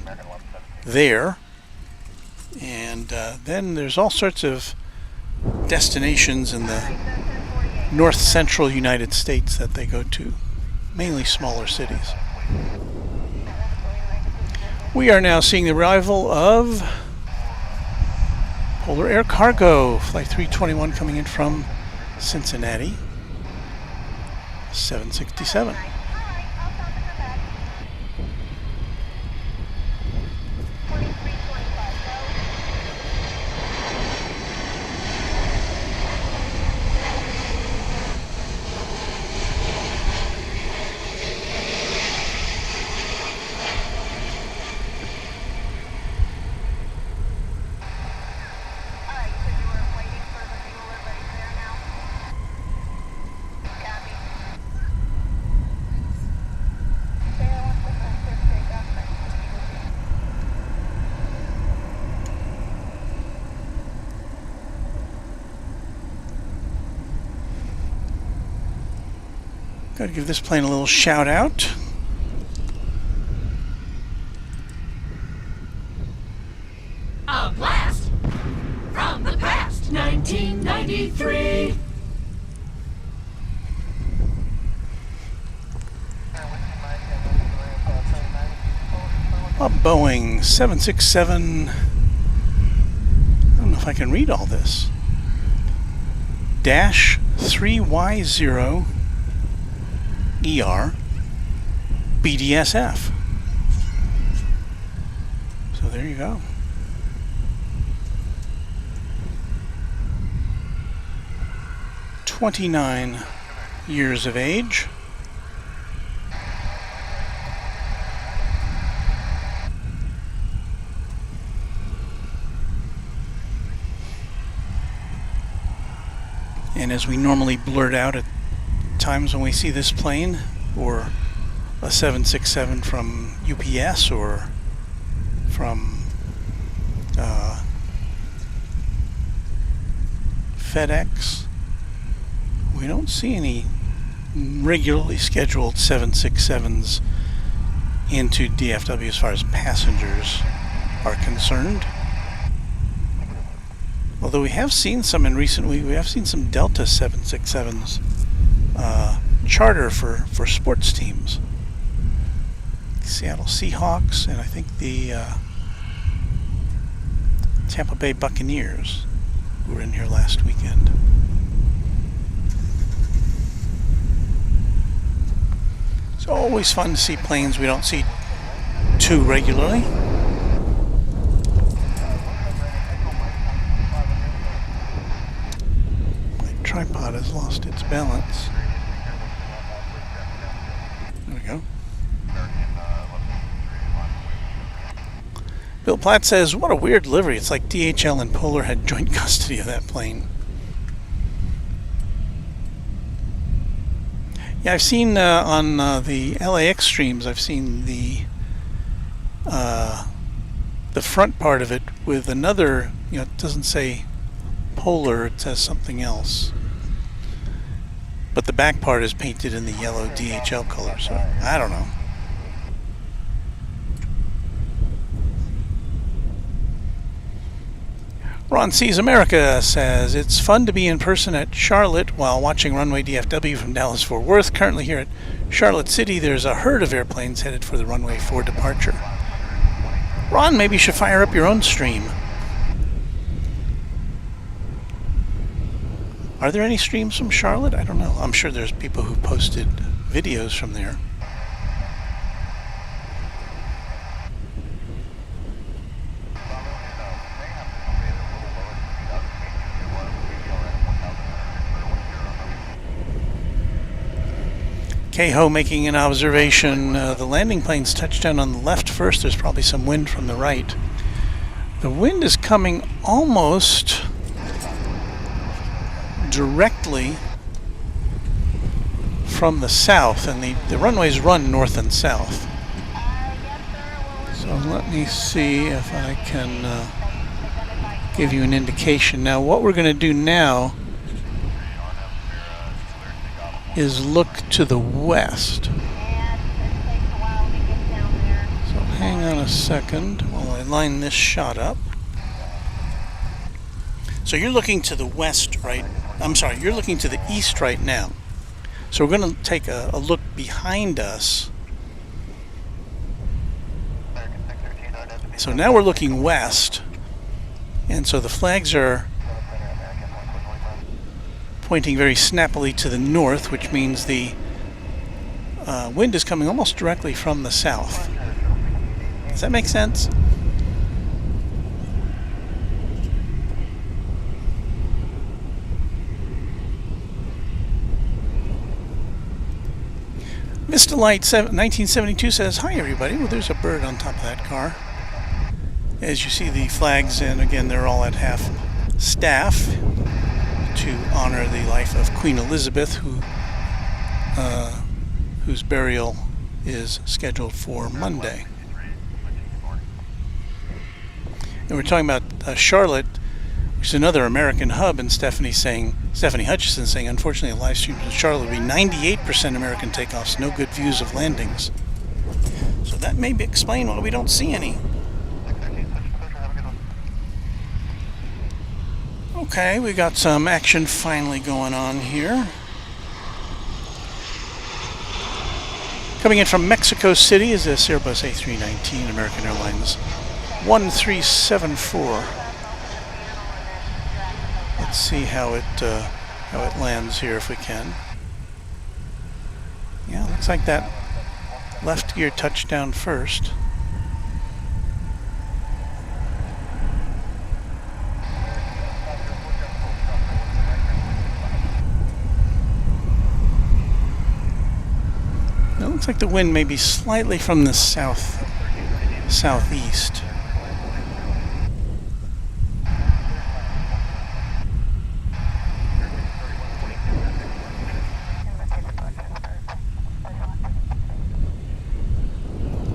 there. And then there's all sorts of destinations in the north central United States that they go to, mainly smaller cities. We are now seeing the arrival of Polar Air Cargo, Flight 321 coming in from Cincinnati, 767. Got to give this plane a little shout out. A blast from the past, 1993. A Boeing 767. I don't know if I can read all this. Dash 3Y0 ER BDSF. So there you go. "29 years of age. And as we normally blurt out at times when we see this plane, or a 767 from UPS or from FedEx, we don't see any regularly scheduled 767s into DFW as far as passengers are concerned. Although we have seen some in recent weeks, we have seen some Delta 767s charter for sports teams. Seattle Seahawks and I think the Tampa Bay Buccaneers who were in here last weekend. It's always fun to see planes we don't see too regularly. My tripod has lost its balance. There we go. Bill Platt says, what a weird livery. It's like DHL and Polar had joint custody of that plane. Yeah, I've seen on the LAX streams, I've seen the front part of it with another, it doesn't say Polar, it says something else. But the back part is painted in the yellow DHL color, so I don't know. Ron Sees America says, it's fun to be in person at Charlotte while watching Runway DFW from Dallas Fort Worth. Currently here at Charlotte City, there's a herd of airplanes headed for the runway for departure. Ron, maybe you should fire up your own stream. Are there any streams from Charlotte? I don't know. I'm sure there's people who posted videos from there. Kehoe making an observation. The landing planes touched down on the left first. There's probably some wind from the right. The wind is coming almost directly from the south, and the runways run north and south. So let me see if I can give you an indication. Now what we're going to do now is look to the west. So hang on a second while I line this shot up. So you're looking to the west, right? I'm sorry, you're looking to the east right now. So we're going to take a look behind us. So now we're looking west, and so the flags are pointing very snappily to the north, which means the wind is coming almost directly from the south. Does that make sense? Mr. Light 1972 says, hi everybody. Well, there's a bird on top of that car. As you see the flags, and again they're all at half staff to honor the life of Queen Elizabeth, whose burial is scheduled for Monday. And we're talking about Charlotte, which is another American hub, and Stephanie Hutchison saying, unfortunately, a live stream to Charlotte will be 98% American takeoffs, no good views of landings. So that may explain why we don't see any. Okay, we got some action finally going on here. Coming in from Mexico City is this Airbus A319, American Airlines 1374. Let's see how it lands here if we can. Yeah, looks like that left gear touched down first. It looks like the wind may be slightly from the southeast.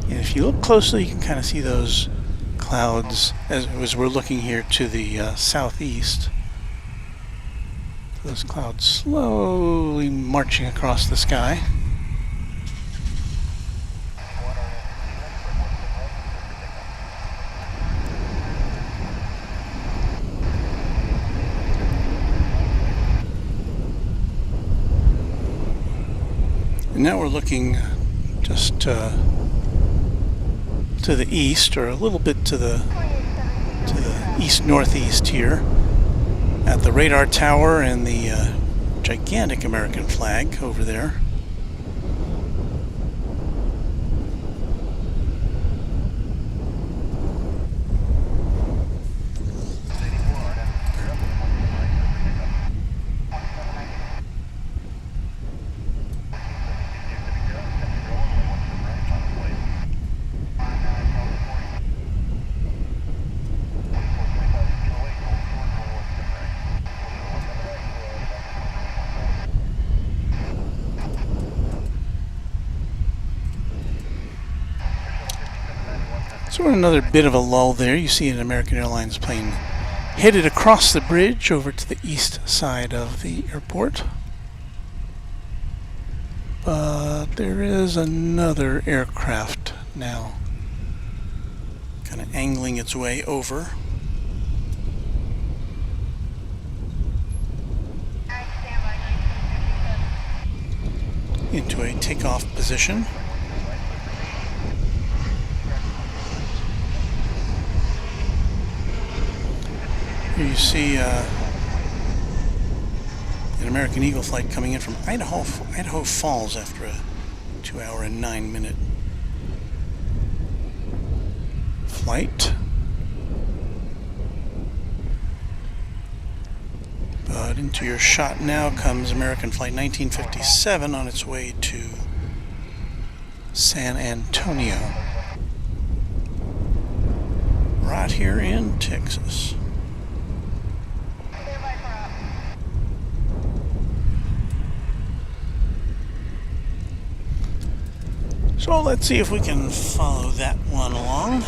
And if you look closely, you can kind of see those clouds as we're looking here to the southeast. Those clouds slowly marching across the sky. And now we're looking just to the east, or a little bit to the east-northeast here, at the radar tower and the gigantic American flag over there. So we're in another bit of a lull there. You see an American Airlines plane headed across the bridge over to the east side of the airport. But there is another aircraft now kind of angling its way over. Into a takeoff position. Here you see an American Eagle flight coming in from Idaho Falls after a 2-hour and 9-minute flight. But into your shot now comes American Flight 1957 on its way to San Antonio, right here in Texas. So let's see if we can follow that one along.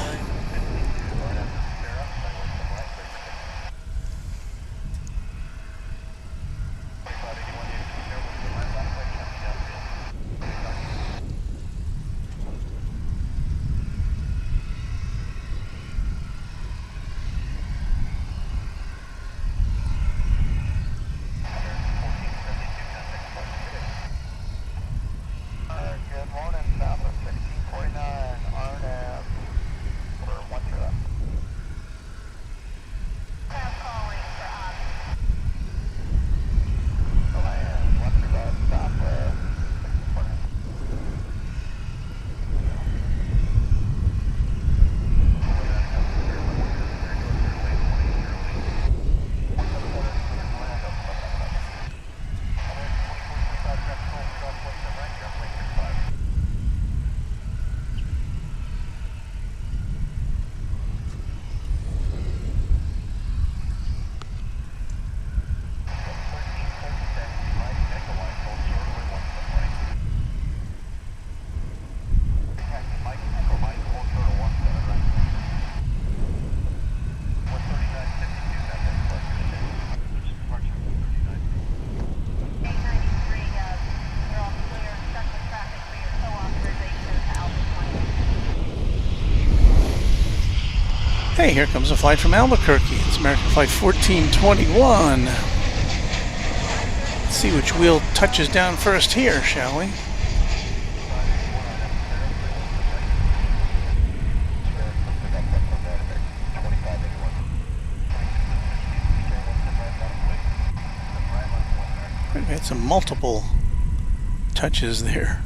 Hey, here comes a flight from Albuquerque. It's American Flight 1421. Let's see which wheel touches down first here, shall we? We had some multiple touches there.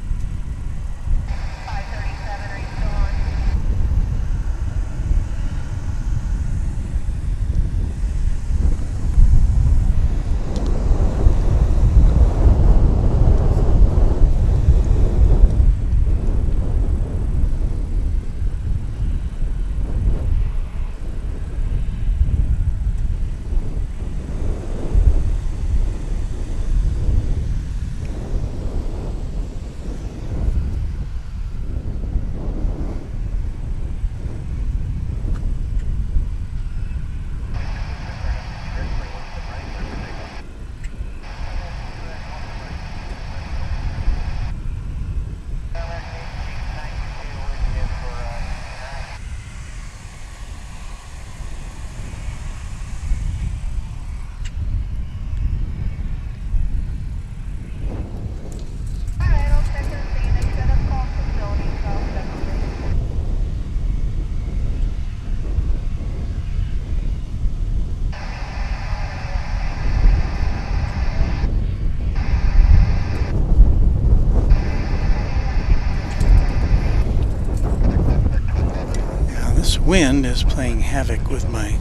wind is playing havoc with my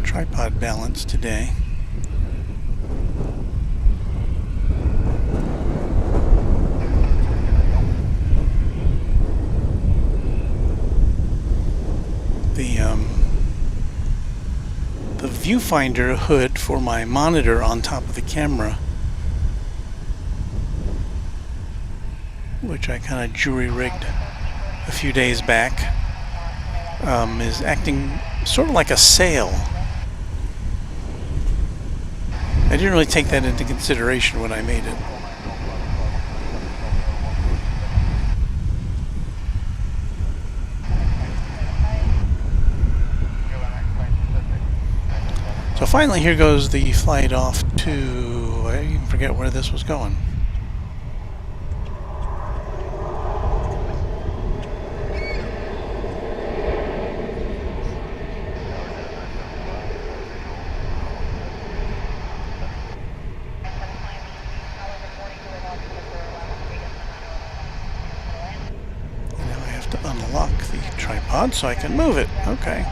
tripod balance today. The viewfinder hood for my monitor on top of the camera, which I kind of jury-rigged a few days back, is acting sort of like a sail. I didn't really take that into consideration when I made it. So finally, here goes the flight off to, I even forget where this was going. And now I have to unlock the tripod so I can move it. Okay.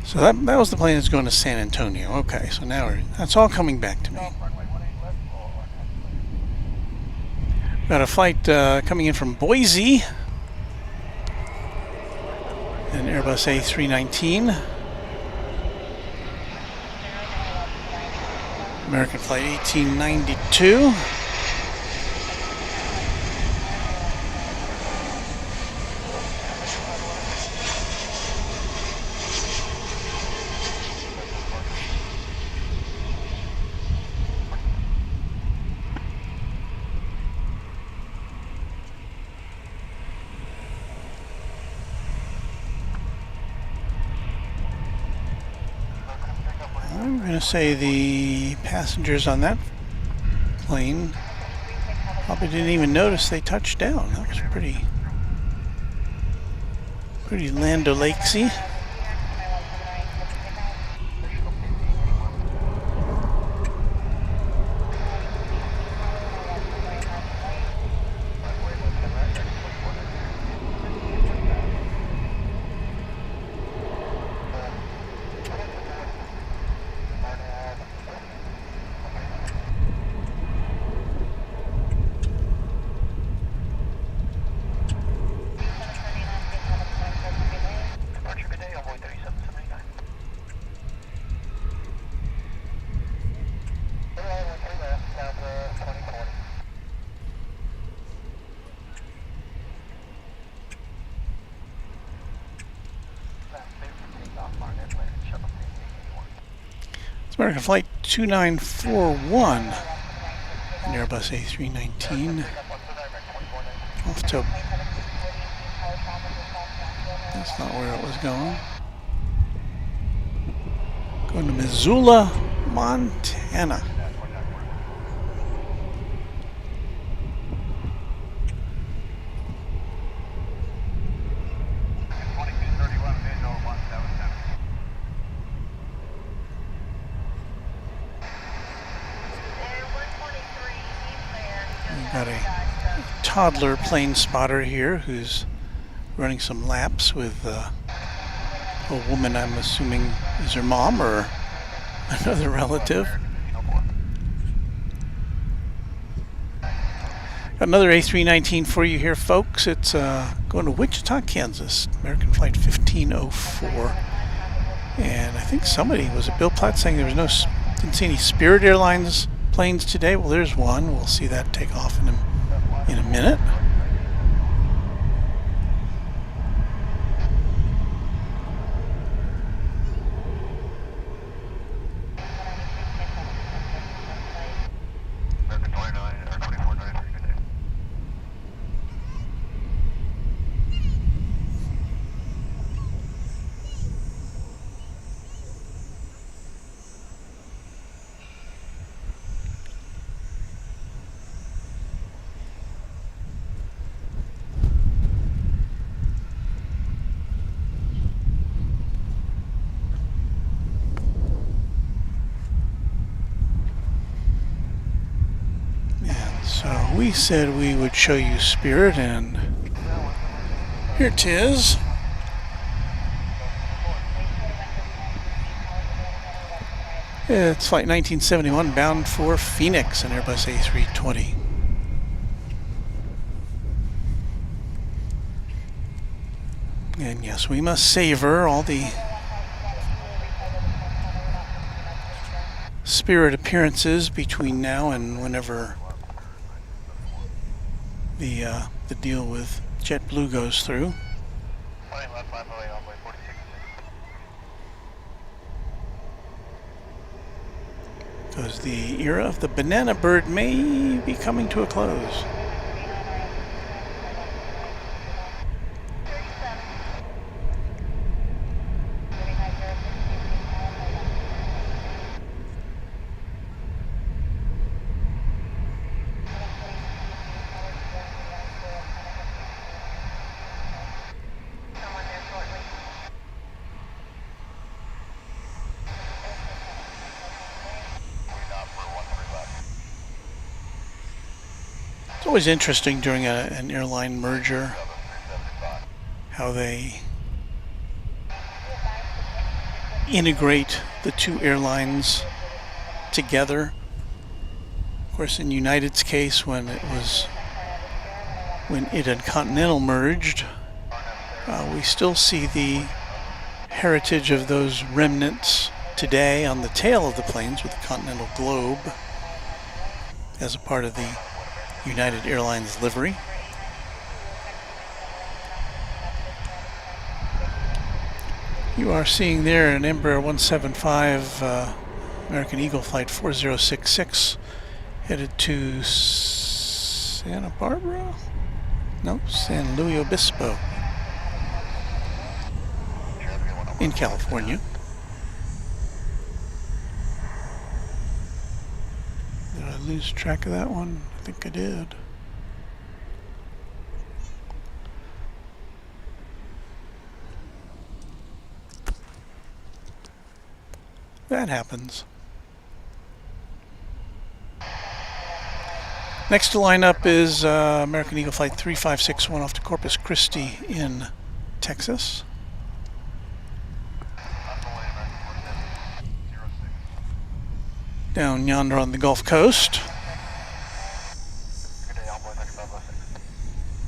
So that was the plane that's going to San Antonio. Okay, so now that's all coming back to me. Got a flight coming in from Boise, an Airbus A319, American Flight 1892. I'm going to say the passengers on that plane probably didn't even notice they touched down. That was pretty Land O'Lakesy. American Flight 2941, an Airbus A319, off to, that's not where it was going. Going to Missoula, Montana. Got a toddler plane spotter here who's running some laps with a woman I'm assuming is her mom or another relative. Got another A319 for you here, folks. It's going to Wichita, Kansas, American Flight 1504. And I think somebody, was it Bill Platt, saying there was didn't see any Spirit Airlines planes today? Well, there's one. We'll see that take off in a minute. So we said we would show you Spirit, and here 'tis. It's flight 1971 bound for Phoenix, an Airbus A320. And yes, we must savor all the Spirit appearances between now and whenever the deal with JetBlue goes through. Because the era of the banana bird may be coming to a close. It's always interesting during an airline merger how they integrate the two airlines together. Of course, in United's case, when it and Continental merged, we still see the heritage of those remnants today on the tail of the planes with the Continental Globe as a part of the United Airlines livery. You are seeing there an Embraer 175 American Eagle Flight 4066 headed to Santa Barbara? No, San Luis Obispo in California. Did I lose track of that one? I think I did. That happens. Next to line up is American Eagle Flight 3561 off to Corpus Christi in Texas. Down yonder on the Gulf Coast.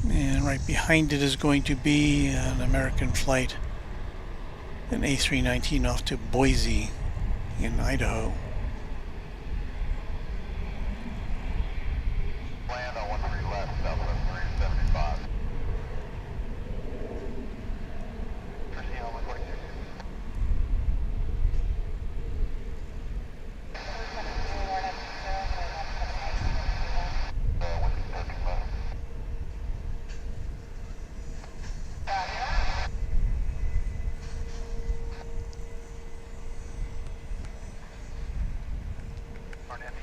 And right behind it is going to be an American flight, an A319 off to Boise in Idaho. Land on 13 left, Southwest 375. Proceed on 146.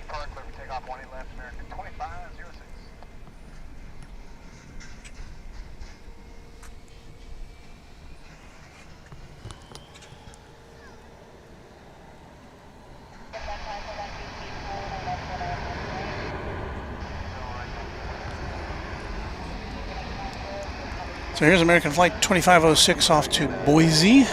Park, clear for takeoff, 18 left, American 2506. So here's American Flight 2506 off to Boise.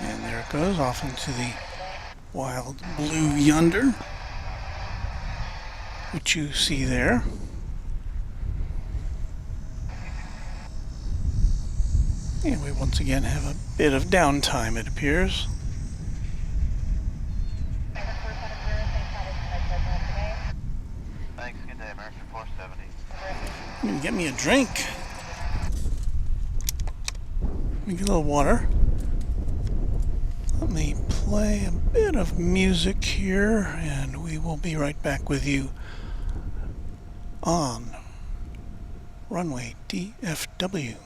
And there it goes off into the wild blue yonder, which you see there. And we once again have a bit of downtime, it appears. Thanks, good day, American 470. I'm gonna get me a drink. Let me get a little water. Let me play a bit of music here, and we will be right back with you on Runway DFW.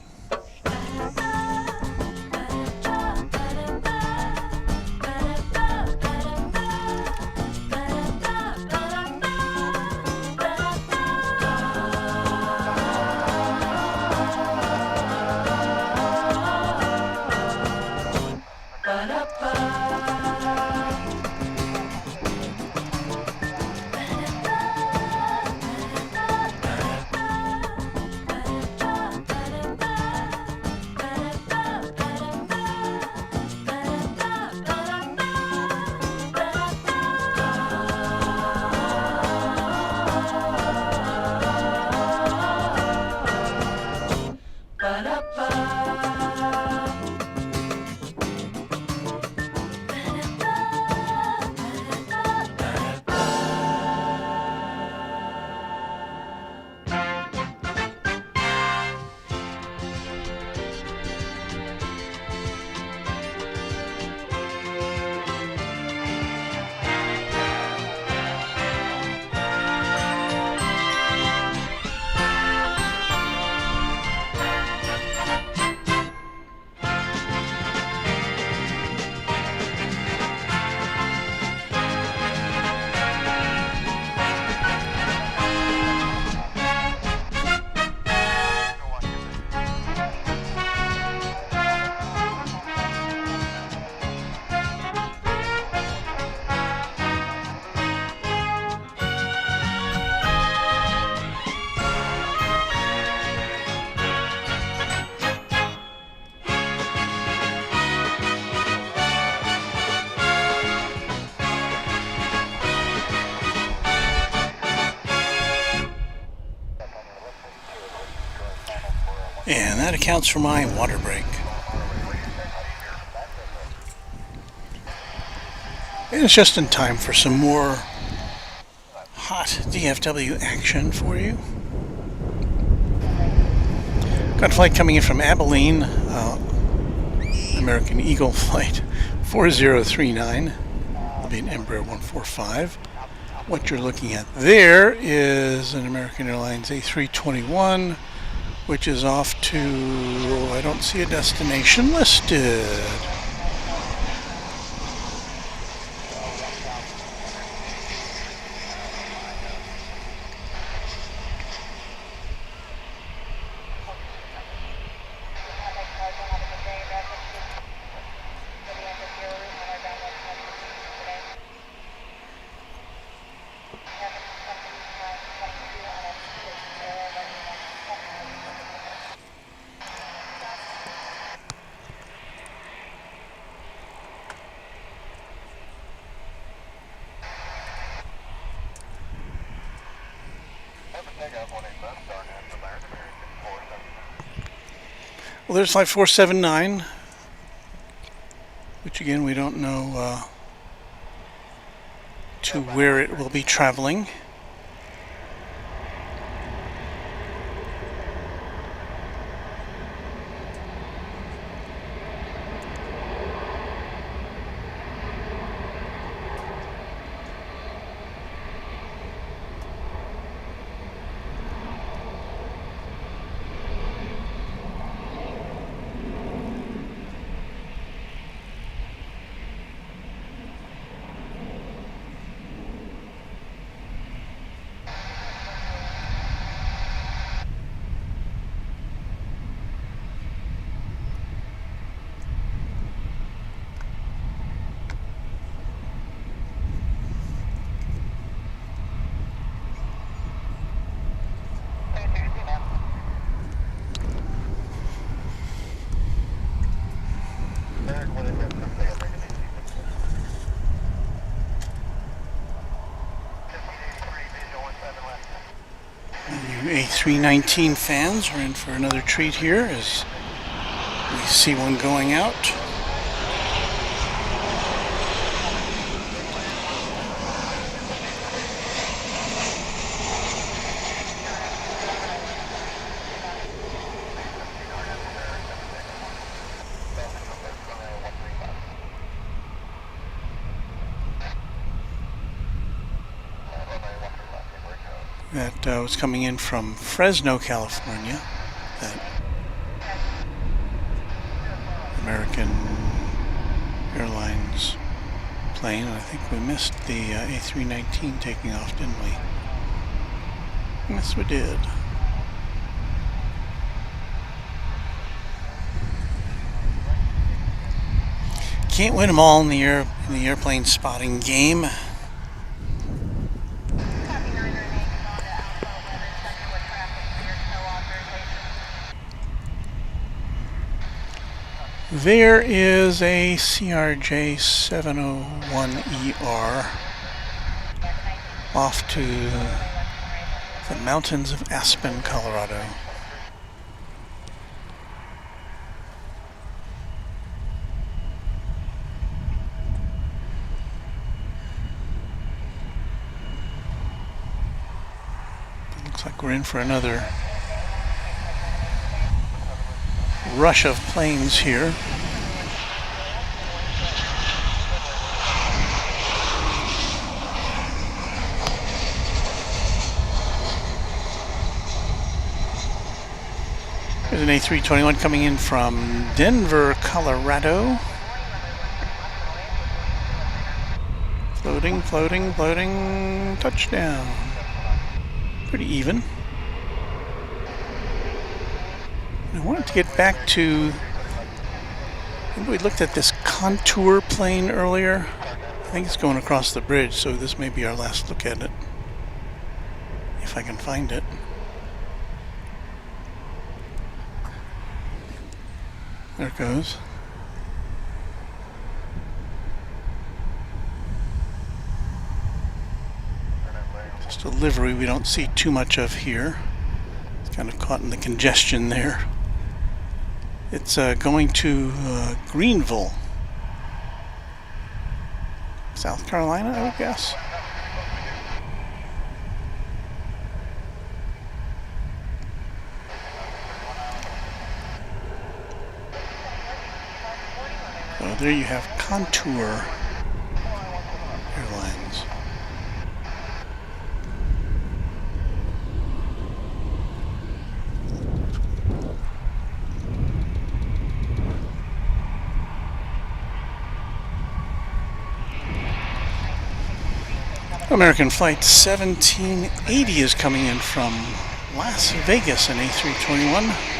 And that accounts for my water break. And it's just in time for some more hot DFW action for you. Got a flight coming in from Abilene, American Eagle flight 4039. It'll be an Embraer 145. What you're looking at there is an American Airlines A321, which is off to, I don't see a destination listed. Well, there's flight 479, which again we don't know to where it will be traveling. A319 fans are in for another treat here as we see one going out. That was coming in from Fresno, California. That plane. I think we missed the A319 taking off, didn't we? Yes, we did. Can't win them all in the airplane spotting game. There is a CRJ 701ER off to the mountains of Aspen, Colorado. Looks like we're in for another rush of planes here. There's an A321 coming in from Denver, Colorado. Floating, floating, floating, touchdown. Pretty even. I wanted to get back to, we looked at this contour plane earlier. I think it's going across the bridge, so this may be our last look at it, if I can find it. There it goes. Just a livery we don't see too much of here. It's kind of caught in the congestion there. It's going to Greenville, South Carolina, I would guess. So there you have Contour Airlines. American Flight 1780 is coming in from Las Vegas, an A321.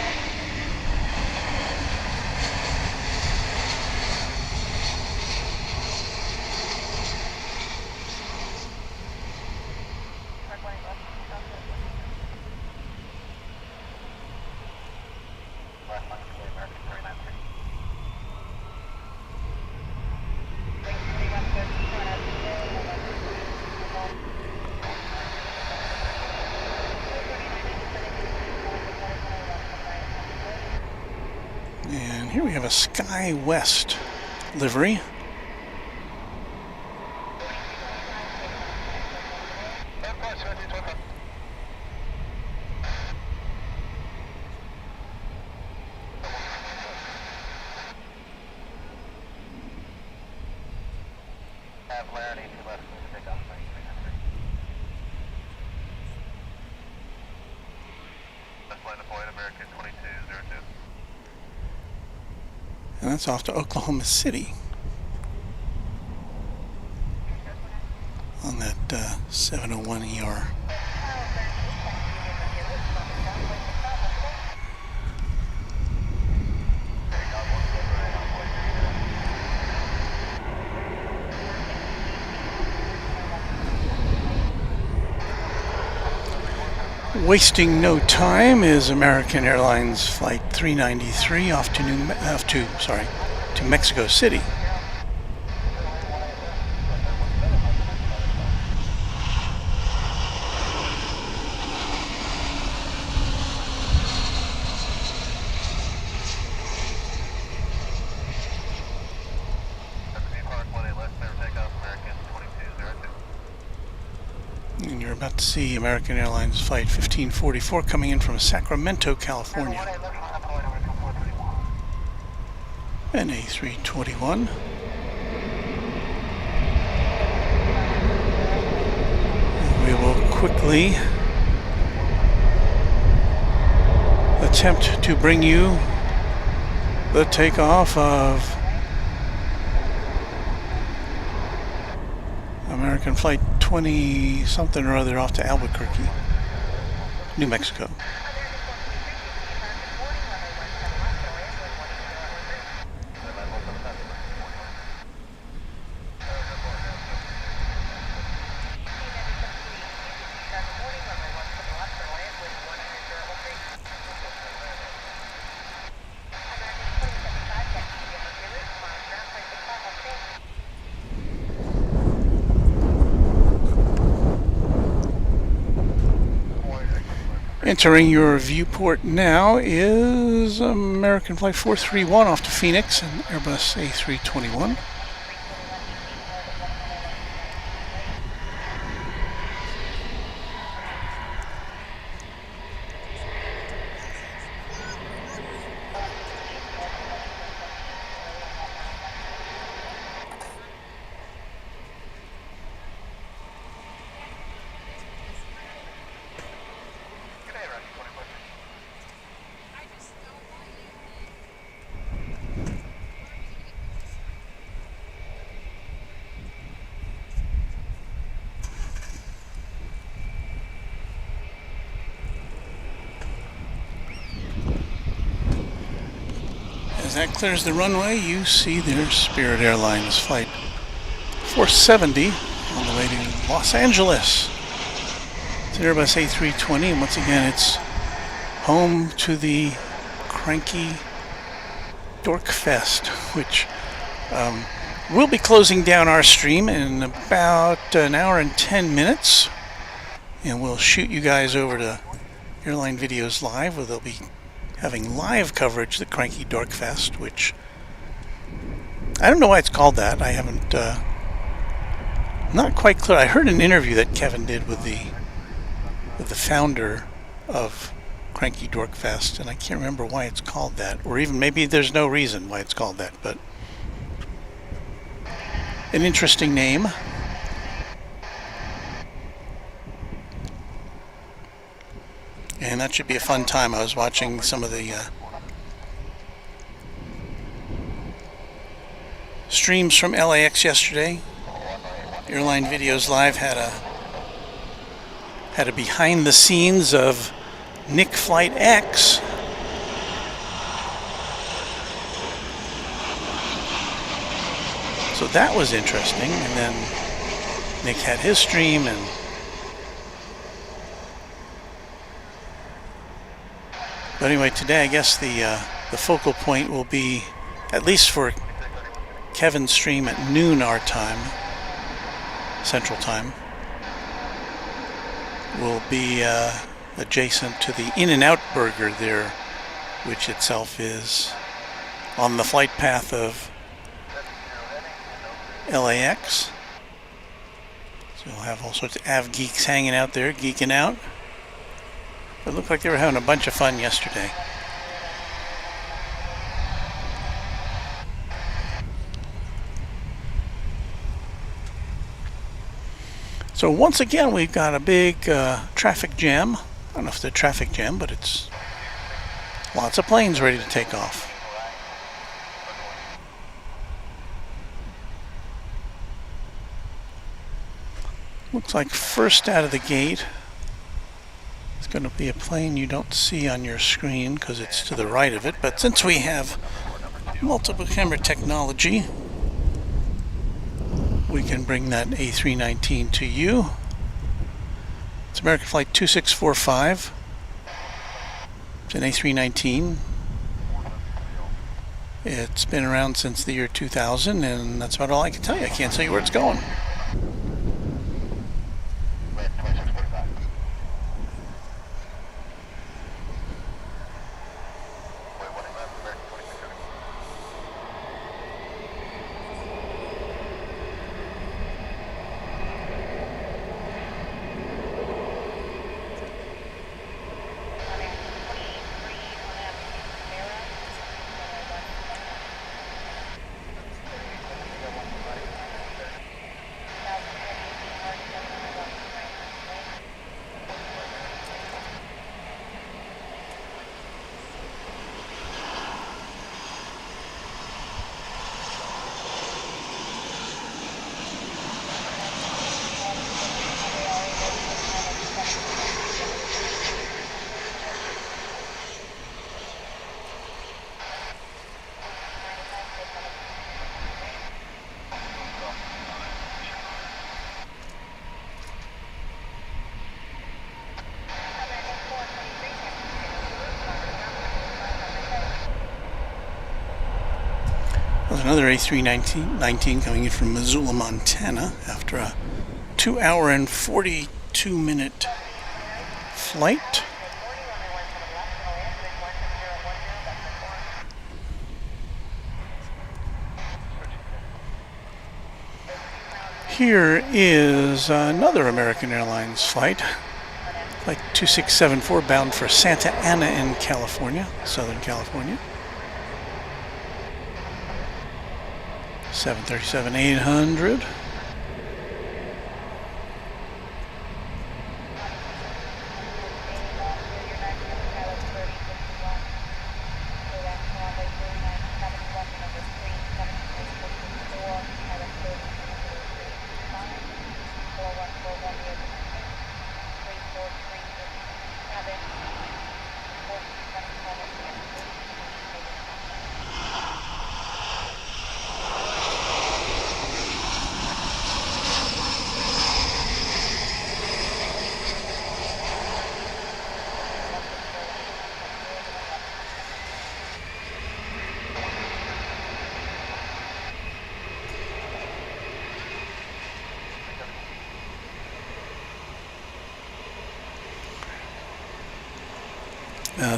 And here we have a Sky West livery. And that's off to Oklahoma City on that 701ER. Wasting no time is American Airlines Flight 393 off to Mexico City. And you're about to see American Airlines Flight 1544 coming in from Sacramento, California. An A321. And we will quickly attempt to bring you the takeoff of American Flight 20 something or other off to Albuquerque, New Mexico. Entering your viewport now is American Flight 431 off to Phoenix and Airbus A321. As that clears the runway, you see there's Spirit Airlines Flight 470 on the way to Los Angeles. It's an Airbus A320, and once again it's home to the cranky Dork Fest, which we'll be closing down our stream in about an hour and 10 minutes, and we'll shoot you guys over to Airline Videos Live, where they'll be having live coverage of the Cranky Dork Fest, which I don't know why it's called that. I haven't, not quite clear. I heard an interview that Kevin did with the founder of Cranky Dork Fest, and I can't remember why it's called that, or even maybe there's no reason why it's called that, but an interesting name. And that should be a fun time. I was watching some of the streams from LAX yesterday. Airline Videos Live had a behind the scenes of Nick Flight X. So that was interesting. And then Nick had his stream, and but anyway, today I guess the focal point will be, at least for Kevin's stream at noon our time, Central Time, will be adjacent to the In-N-Out Burger there, which itself is on the flight path of LAX. So we'll have all sorts of av geeks hanging out there, geeking out. It looked like they were having a bunch of fun yesterday. So once again, we've got a big traffic jam. I don't know if it's a traffic jam, but it's lots of planes ready to take off. Looks like first out of the gate, it's going to be a plane you don't see on your screen because it's to the right of it, but since we have multiple camera technology, we can bring that A319 to you. It's American Flight 2645. It's an A319. It's been around since the year 2000, and that's about all I can tell you. I can't tell you where it's going. There's another A319 coming in from Missoula, Montana after a 2-hour and 42-minute flight. Here is another American Airlines flight, Flight 2674, bound for Santa Ana in California, Southern California. 737-800.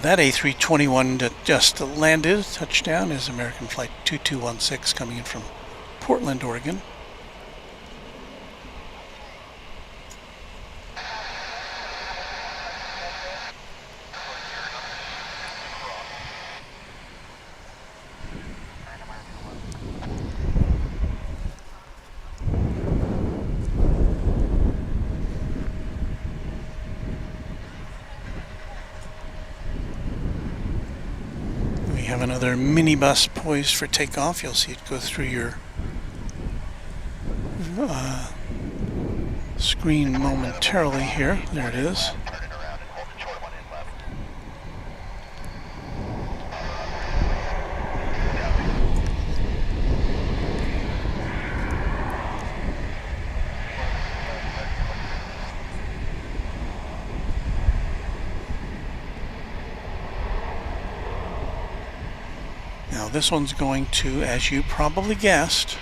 That A321 that just landed, touchdown, is American Flight 2216 coming in from Portland, Oregon. Have another minibus poised for takeoff. You'll see it go through your screen momentarily here. There it is. Now this one's going to, as you probably guessed,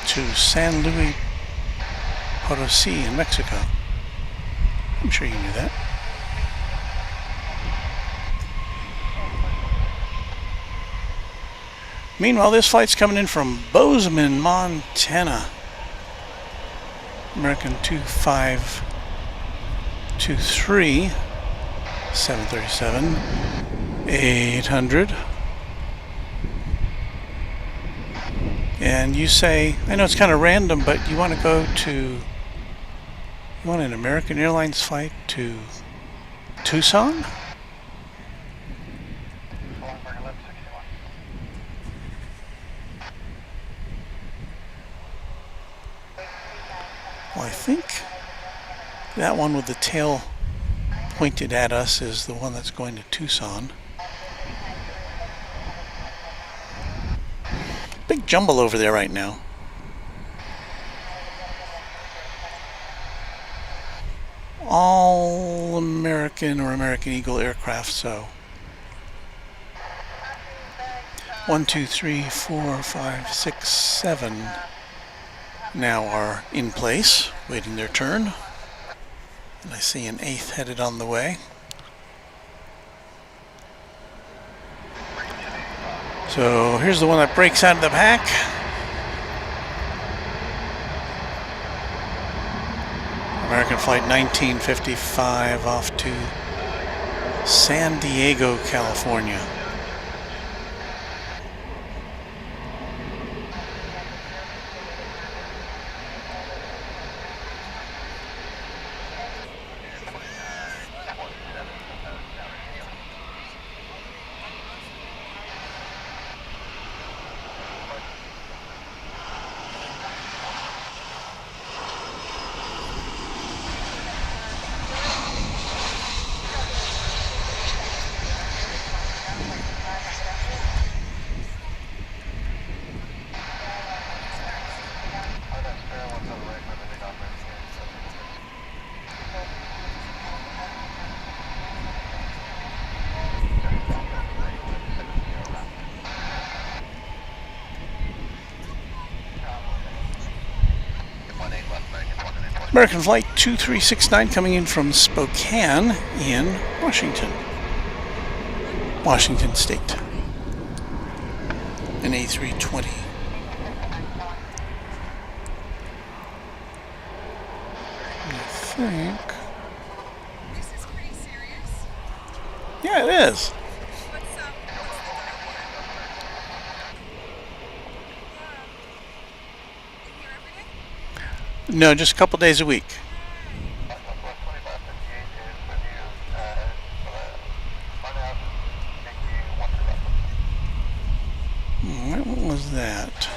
to San Luis Potosí in Mexico. I'm sure you knew that. Meanwhile, this flight's coming in from Bozeman, Montana. American 2523, 737-800. And you say, I know it's kind of random, but you want to go to, you want an American Airlines flight to Tucson? Well, I think that one with the tail pointed at us is the one that's going to Tucson. Big jumble over there right now. All American or American Eagle aircraft, so 1, 2, 3, 4, 5, 6, 7 now are in place, waiting their turn. And I see an 8th headed on the way. So here's the one that breaks out of the pack. American Flight 1955 off to San Diego, California. American Flight 2369 coming in from Spokane in Washington State. An A320. I think. This is pretty serious. Yeah, it is. What's up? In here every day? No, just a couple days a week. What was that?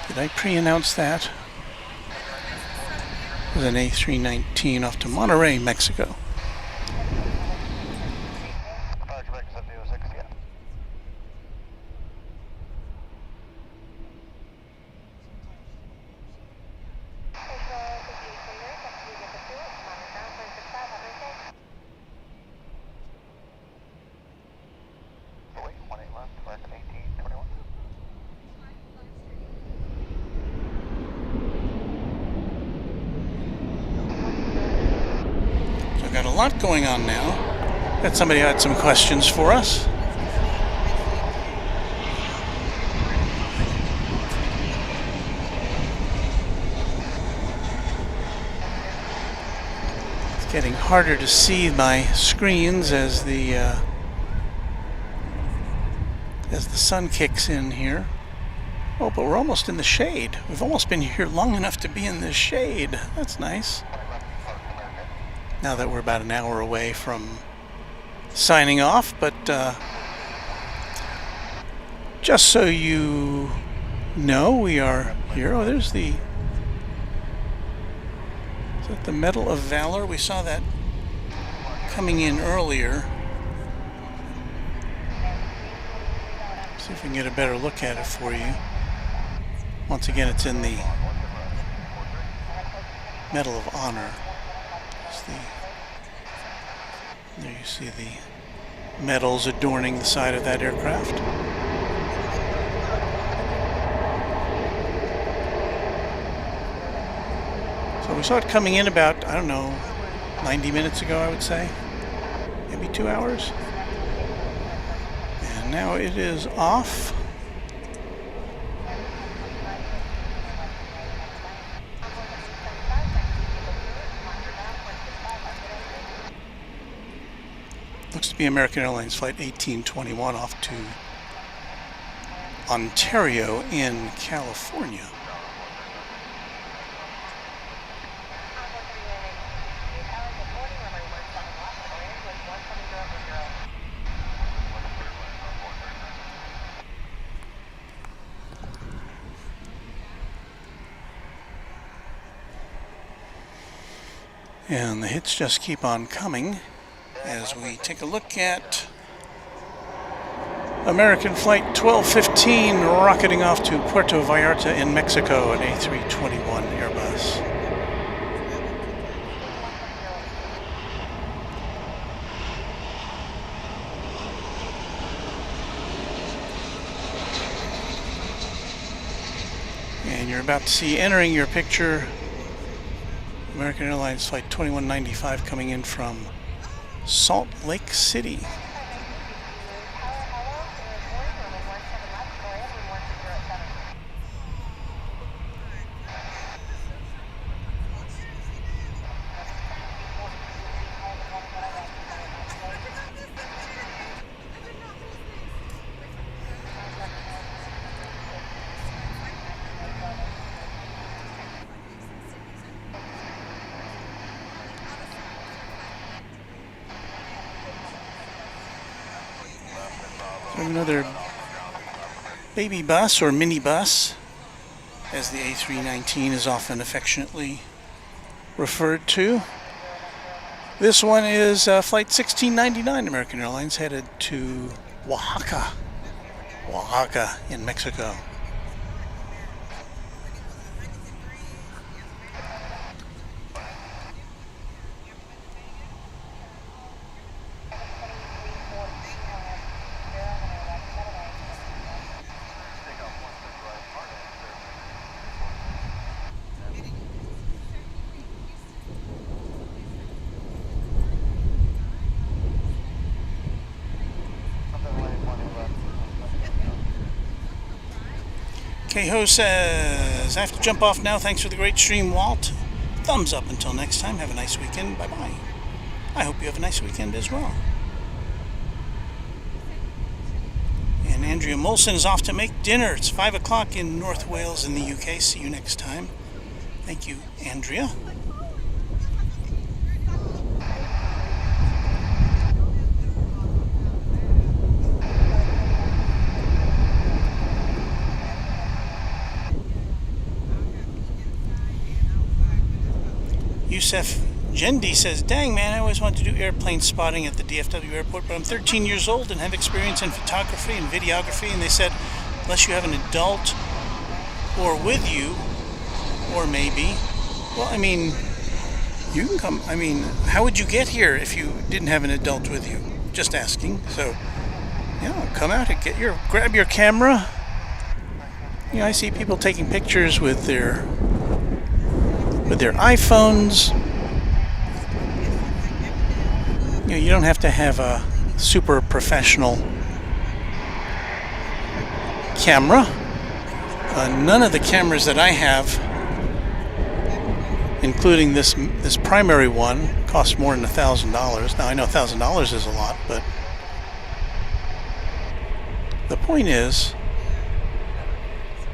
Did I pre-announce that? It was an A319 off to Monterrey, Mexico. Got a lot going on now. Got somebody who had some questions for us. It's getting harder to see my screens as the sun kicks in here. Oh, but we're almost in the shade. We've almost been here long enough to be in the shade. That's nice. Now that we're about an hour away from signing off, but just so you know, we are here. Oh, there's the... Is that the Medal of Valor? We saw that coming in earlier. See if we can get a better look at it for you. Once again, it's in the Medal of Honor. There you see the medals adorning the side of that aircraft. So we saw it coming in about, I don't know, 90 minutes ago, I would say. Maybe 2 hours. And now it is off. Looks to be American Airlines Flight 1821 off to Ontario in California. And the hits just keep on coming as we take a look at American Flight 1215 rocketing off to Puerto Vallarta in Mexico, an A321 Airbus. And you're about to see entering your picture American Airlines Flight 2195 coming in from Salt Lake City. Another baby bus or mini bus, as the A319 is often affectionately referred to. This one is Flight 1699 American Airlines headed to Oaxaca in Mexico. Keho says, I have to jump off now. Thanks for the great stream, Walt. Thumbs up until next time. Have a nice weekend. Bye-bye. I hope you have a nice weekend as well. And Andrea Molson is off to make dinner. It's 5 o'clock in North Wales in the UK. See you next time. Thank you, Andrea. Yusef Jendi says, dang man, I always wanted to do airplane spotting at the DFW airport, but I'm 13 years old and have experience in photography and videography, and they said, unless you have an adult or with you, or maybe, well, I mean, you can come, I mean, how would you get here if you didn't have an adult with you? Just asking. So, yeah, come out and grab your camera. You know, I see people taking pictures with their iPhones. You know, you don't have to have a super professional camera. None of the cameras that I have, including this primary one, cost more than $1,000. Now I know $1,000 is a lot, but the point is,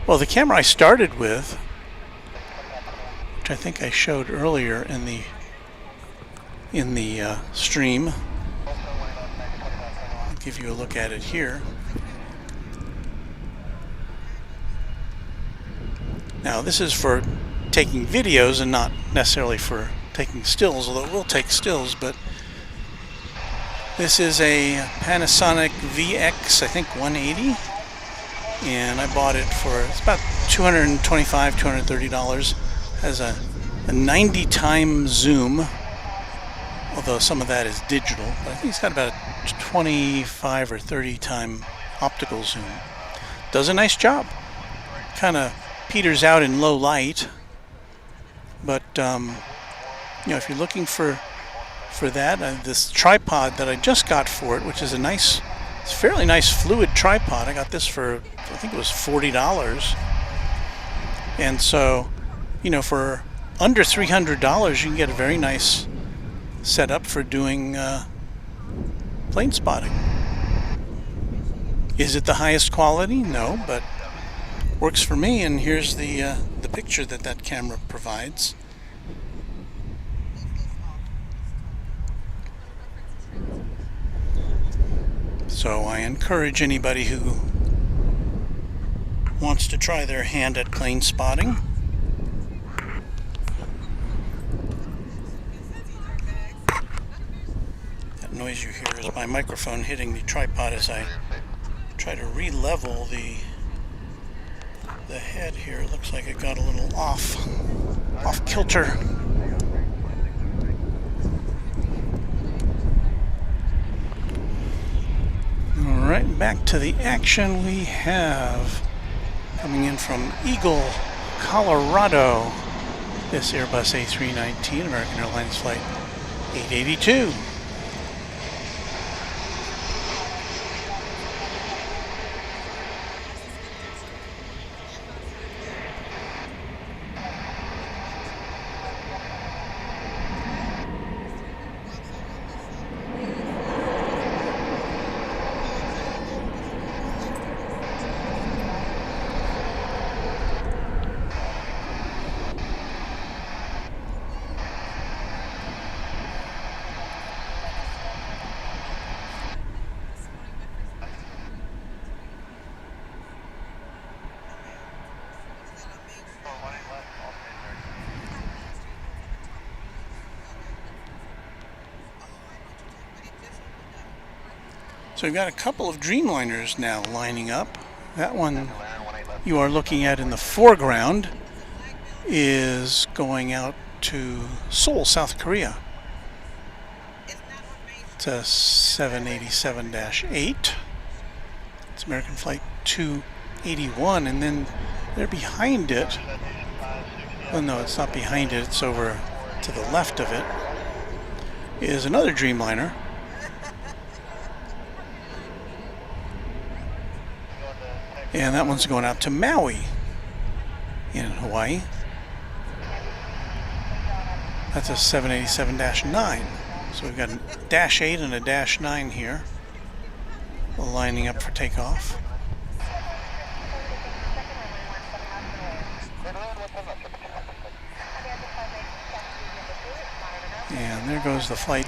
well, the camera I started with, which I think I showed earlier in the stream. I'll give you a look at it here. Now this is for taking videos and not necessarily for taking stills, although it will take stills, but this is a Panasonic VX, I think 180, and I bought it for, it's about $225, $230. Has a 90 time zoom, although some of that is digital, but I think it's got about a 25 or 30 time optical zoom. Does a nice job. Kind of peters out in low light, but you know, if you're looking for that, this tripod that I just got for it, which is it's a fairly nice fluid tripod. I got this for, I think it was $40, and so, you know, for under $300, you can get a very nice setup for doing plane spotting. Is it the highest quality? No, but works for me. And here's the picture that camera provides. So I encourage anybody who wants to try their hand at plane spotting. Noise you hear is my microphone hitting the tripod as I try to re-level the head here. It looks like it got a little off kilter. Alright, back to the action. We have coming in from Eagle, Colorado, this Airbus A319, American Airlines Flight 882. So we've got a couple of Dreamliners now lining up. That one you are looking at in the foreground is going out to Seoul, South Korea. It's a 787-8. It's American Flight 281, and then they're behind it. Well, no, it's not behind it. It's over to the left of it. Is another Dreamliner. And that one's going out to Maui. in Hawaii. That's a 787-9. So we've got a Dash 8 and a Dash 9 here, lining up for takeoff. And there goes the flight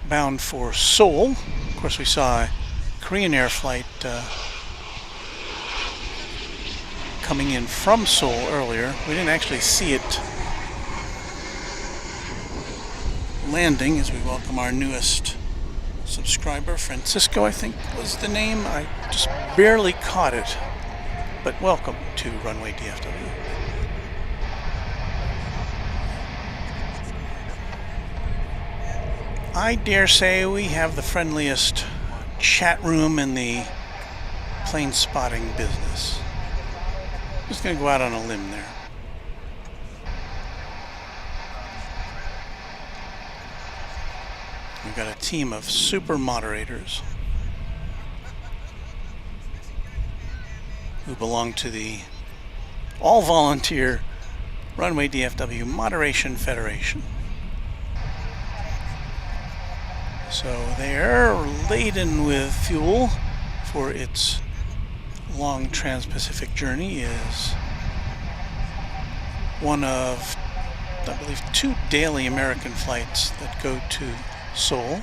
bound for Seoul. Of course, we saw a Korean Air flight coming in from Seoul earlier. We didn't actually see it landing as we welcome our newest subscriber. Francisco, I think was the name. I just barely caught it. But welcome to Runway DFW. I dare say we have the friendliest chat room in the plane spotting business. Just going to go out on a limb there. We've got a team of super moderators who belong to the all-volunteer Runway DFW Moderation Federation. So they're laden with fuel for its long trans-Pacific journey. Is one of, I believe, 2 daily American flights that go to Seoul.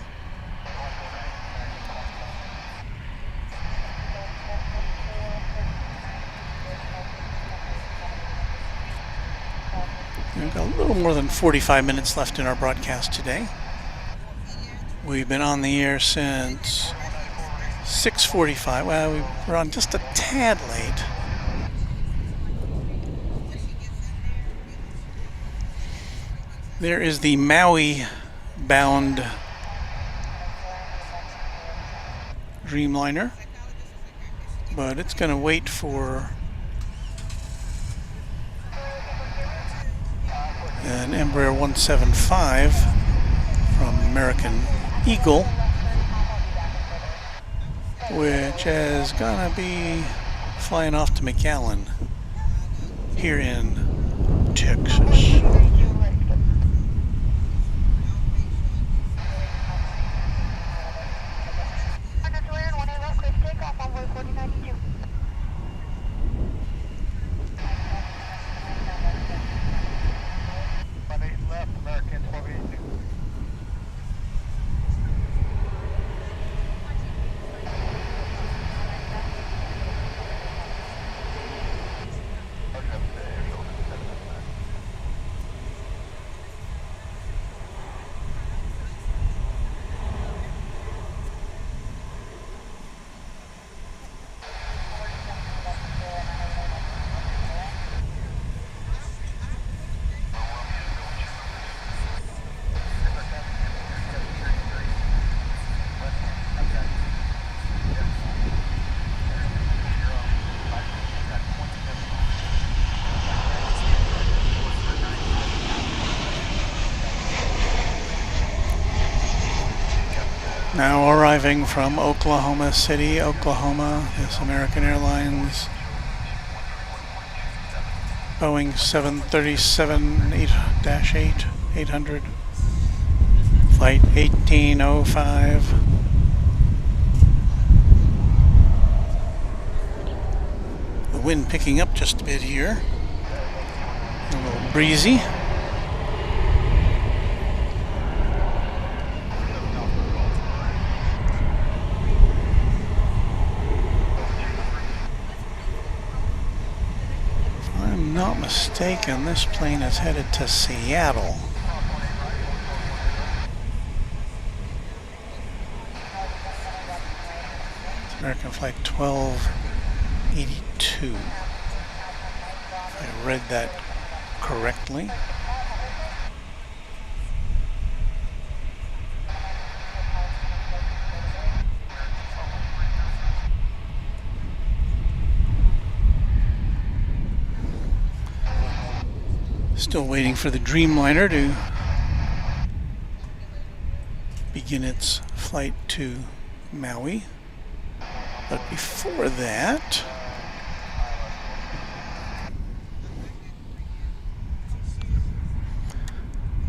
We've got a little more than 45 minutes left in our broadcast today. We've been on the air since 6:45. Well, we were on just a tad late. There is the Maui-bound Dreamliner, but it's going to wait for an Embraer 175 from American Eagle, which is gonna be flying off to McAllen here in Texas. Now arriving from Oklahoma City, Oklahoma, is American Airlines Boeing 737-800, flight 1805. The wind picking up just a bit here, a little breezy. Not mistaken, this plane is headed to Seattle. It's American Flight 1282. If I read that correctly. Still waiting for the Dreamliner to begin its flight to Maui. But before that,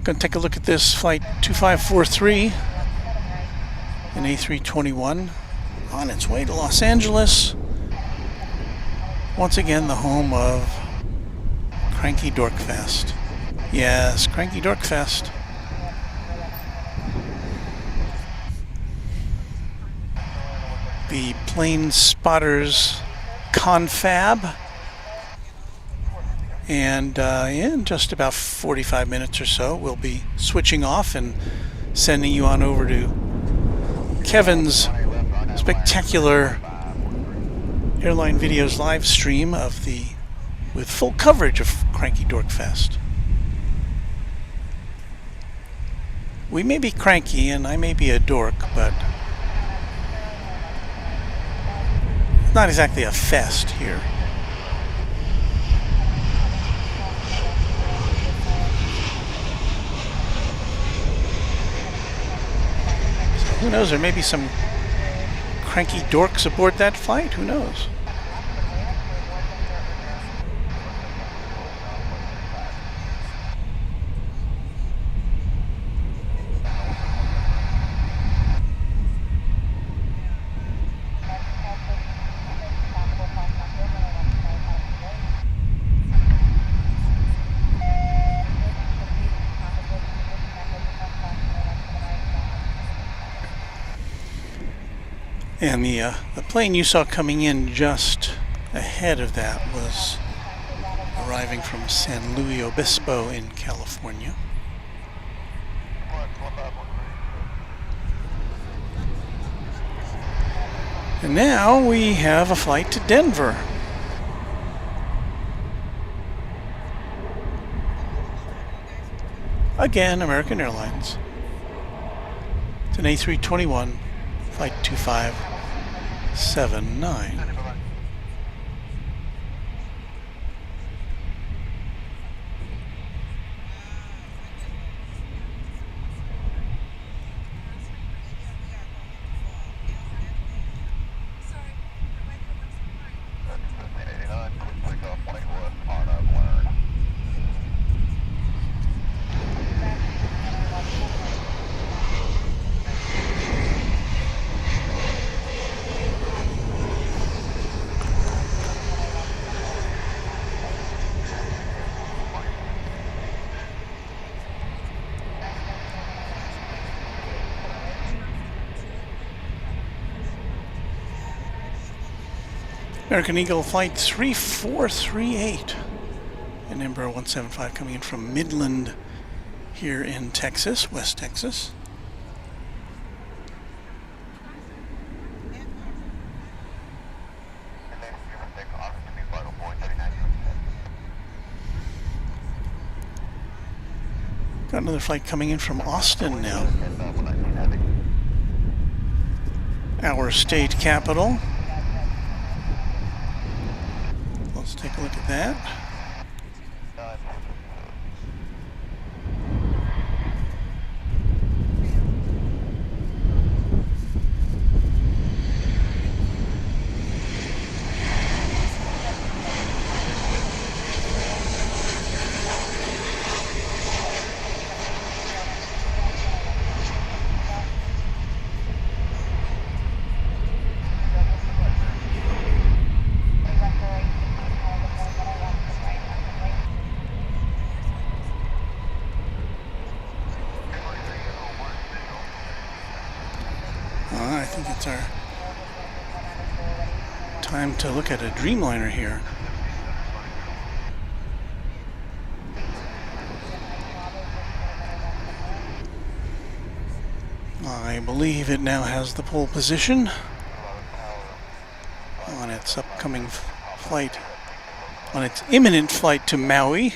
Going to take a look at this flight 2543, an A321 on its way to Los Angeles. Once again, the home of Cranky Dork Fest. Yes, Cranky Dork Fest. The Plane Spotters confab. And in just about 45 minutes or so, we'll be switching off and sending you on over to Kevin's spectacular Airline Videos live stream of with full coverage of Cranky Dork Fest. We may be cranky and I may be a dork, but it's not exactly a fest here. Who knows, there may be some cranky dorks aboard that flight, who knows? And the plane you saw coming in just ahead of that was arriving from San Luis Obispo in California. And now we have a flight to Denver. Again, American Airlines. It's an A321. Flight 2579. American Eagle Flight 3438 and Embraer 175 coming in from Midland here in Texas, West Texas. Got another flight coming in from Austin now. Our state capital. Let's take a look at that. I think it's our time to look at a Dreamliner here. I believe it now has the pole position on its upcoming flight, on its imminent flight to Maui.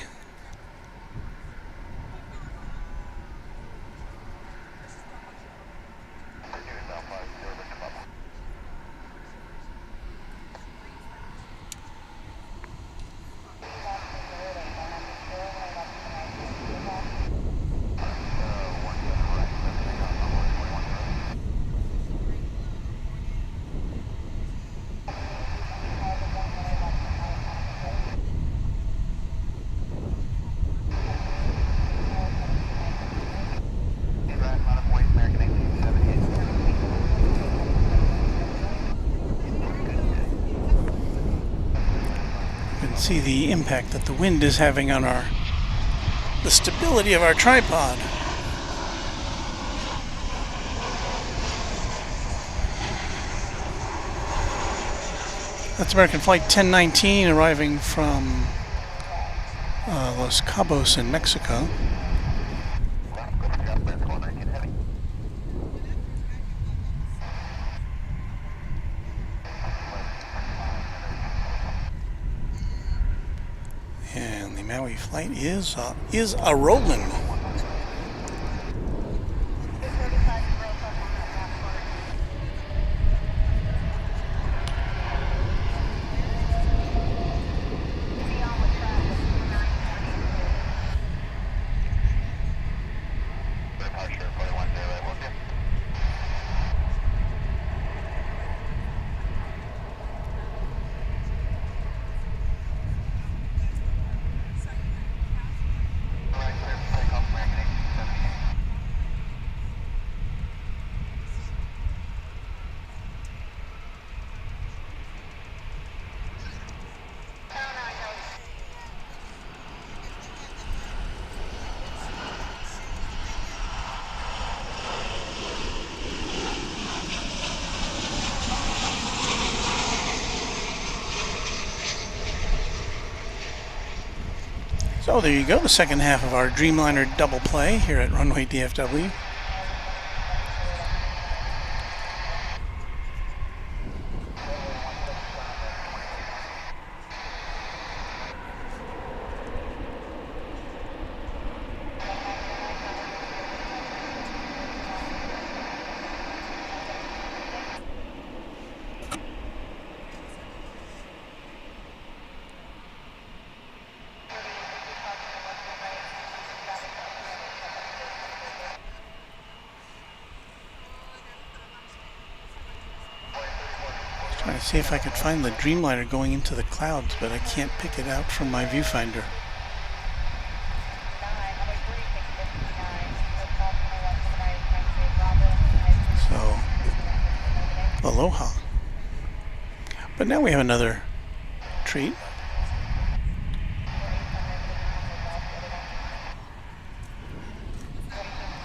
See the impact that the wind is having on the stability of our tripod. That's American Flight 1019 arriving from Los Cabos in Mexico. And the Maui flight is a rolling. So there you go, the second half of our Dreamliner double play here at Runway DFW. Trying to see if I could find the Dreamliner going into the clouds, but I can't pick it out from my viewfinder. So, aloha. But now we have another treat.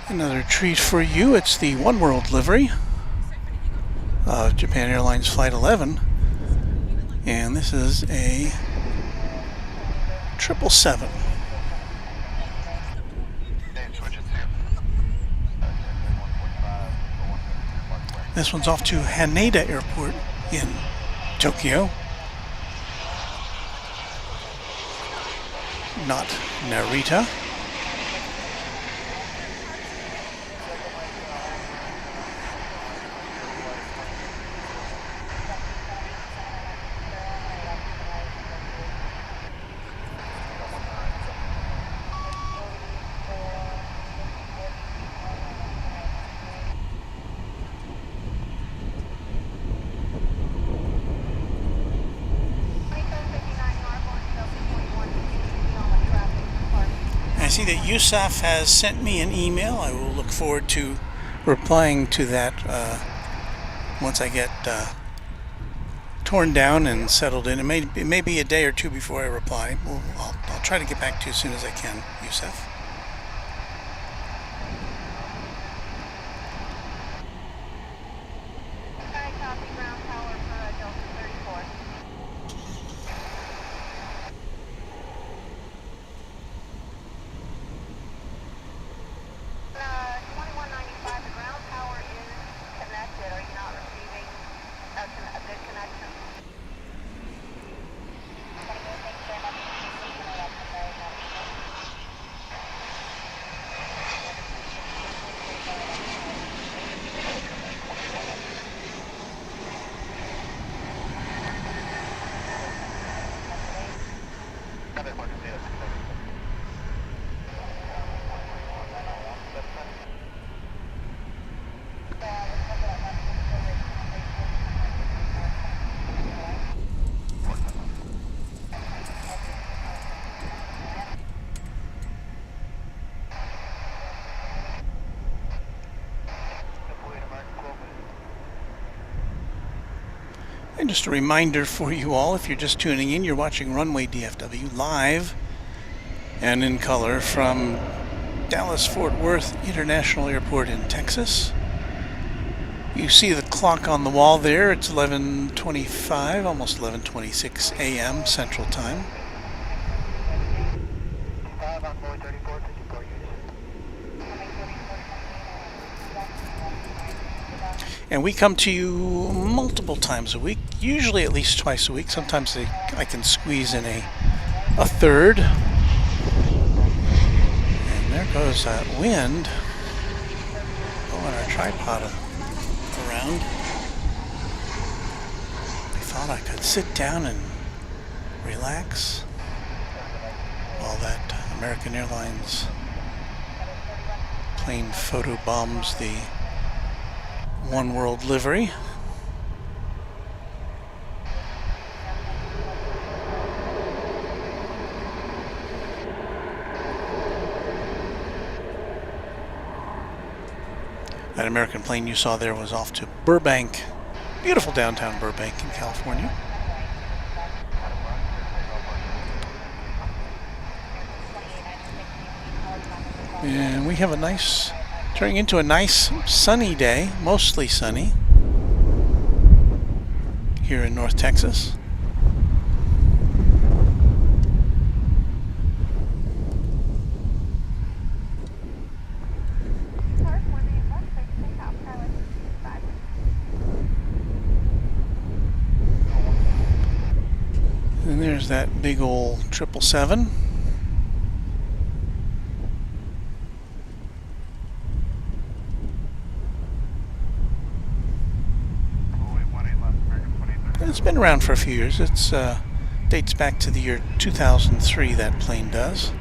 Another treat for you. It's the One World livery of Japan Airlines Flight 11, and this is a 777. This one's off to Haneda Airport in Tokyo, not Narita. I see that Yusuf has sent me an email. I will look forward to replying to that once I get torn down and settled in. It may be a day or two before I reply. I'll try to get back to you as soon as I can, Yusuf. And just a reminder for you all, if you're just tuning in, you're watching Runway DFW live and in color from Dallas-Fort Worth International Airport in Texas. You see the clock on the wall there. It's 11:25, almost 11:26 a.m. Central Time. And we come to you multiple times a week, usually at least twice a week. Sometimes I can squeeze in a third. And there goes that wind blowing our tripod around. I thought I could sit down and relax while that American Airlines plane photobombs the One World livery. That American plane you saw there was off to Burbank, beautiful downtown Burbank in California. And we have turning into a nice sunny day, mostly sunny, here in North Texas. And there's that big old 777. It's been around for a few years. It's dates back to the year 2003, that plane does.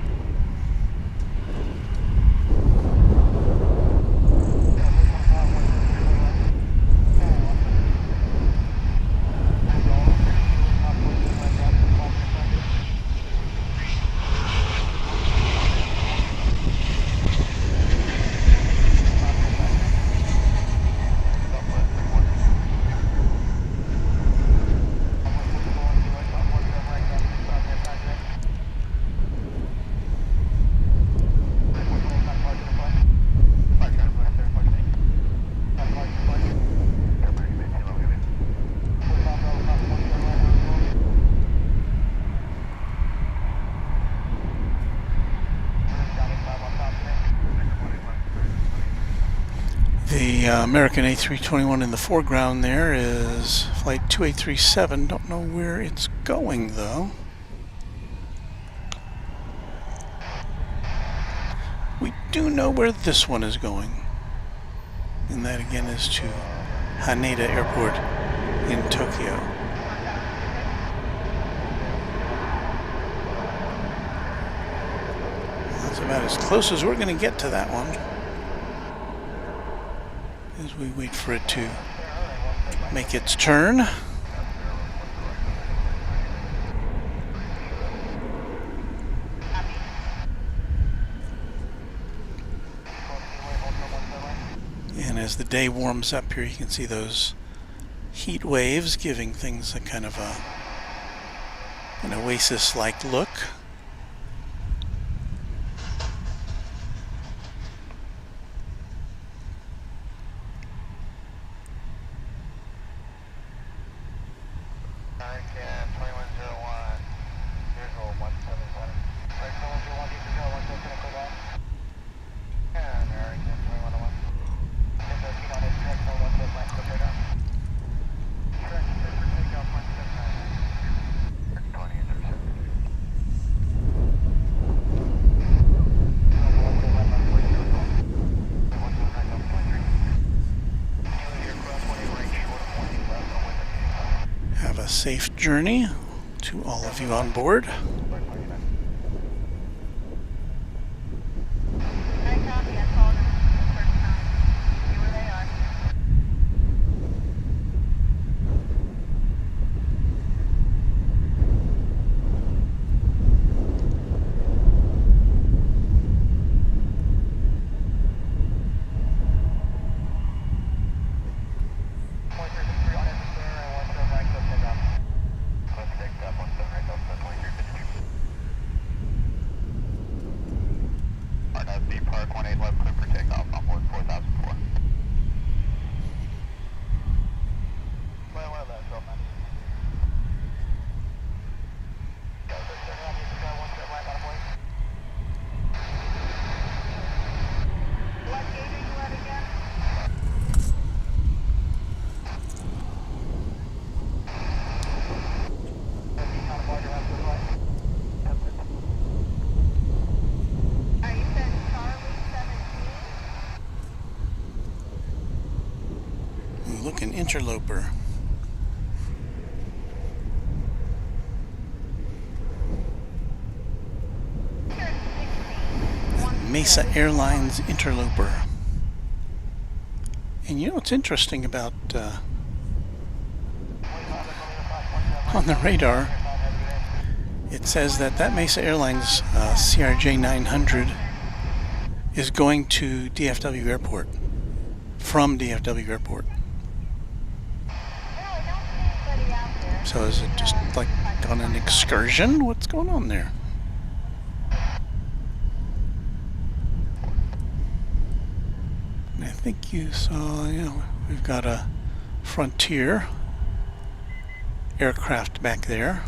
The American A321 in the foreground there is flight 2837. Don't know where it's going though. We do know where this one is going. And that again is to Haneda Airport in Tokyo. That's about as close as we're going to get to that one, as we wait for it to make its turn. And as the day warms up here, you can see those heat waves giving things a kind of an oasis-like look. Have a safe journey to all of you on board. Take left, clear for takeoff, on board 4004. Well, that's all, man. What gate are you at again? Are you said Charlie 17? Looking interloper. Mesa Airlines interloper. And you know what's interesting about on the radar? It says that Mesa Airlines CRJ 900 is going to DFW Airport from DFW Airport. So is it just like on an excursion? What's going on there? And I think you saw, we've got a Frontier aircraft back there.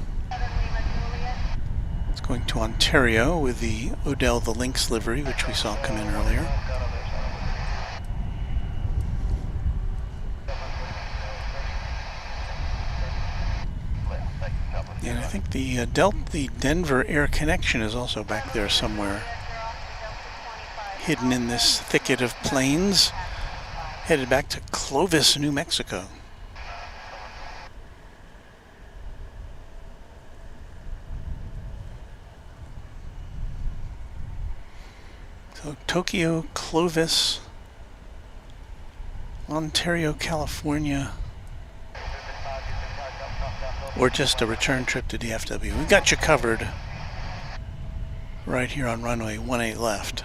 It's going to Ontario with the Odell the Lynx livery, which we saw come in earlier. And I think the Denver Air Connection is also back there somewhere, hidden in this thicket of planes, headed back to Clovis, New Mexico. So Tokyo, Clovis, Ontario, California, or just a return trip to DFW. We got you covered right here on runway 18 left.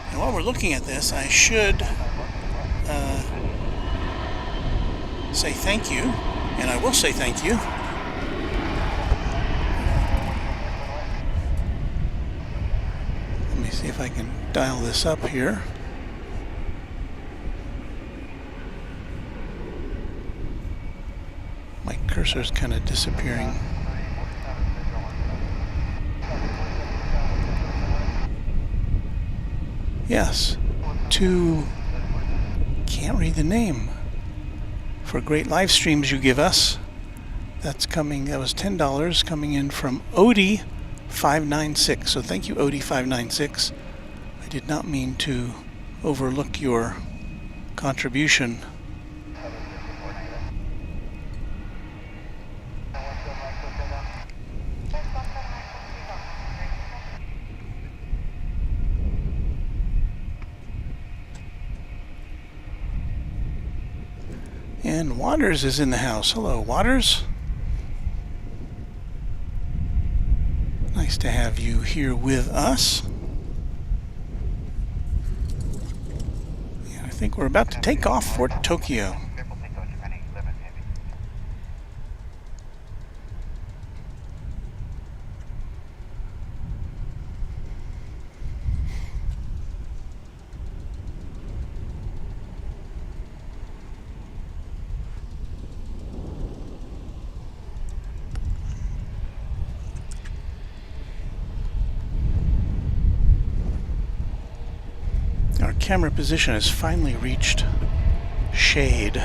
And while we're looking at this, I should say thank you, and I will say thank you. Let me see if I can dial this up here. My cursor's kind of disappearing. Yes, can't read the name. For great live streams you give us. That's coming, that was $10 coming in from Odie596. So thank you, Odie596. I did not mean to overlook your contribution. And Waters is in the house. Hello, Waters. Nice to have you here with us. Yeah, I think we're about to take off for Tokyo. Our camera position has finally reached shade.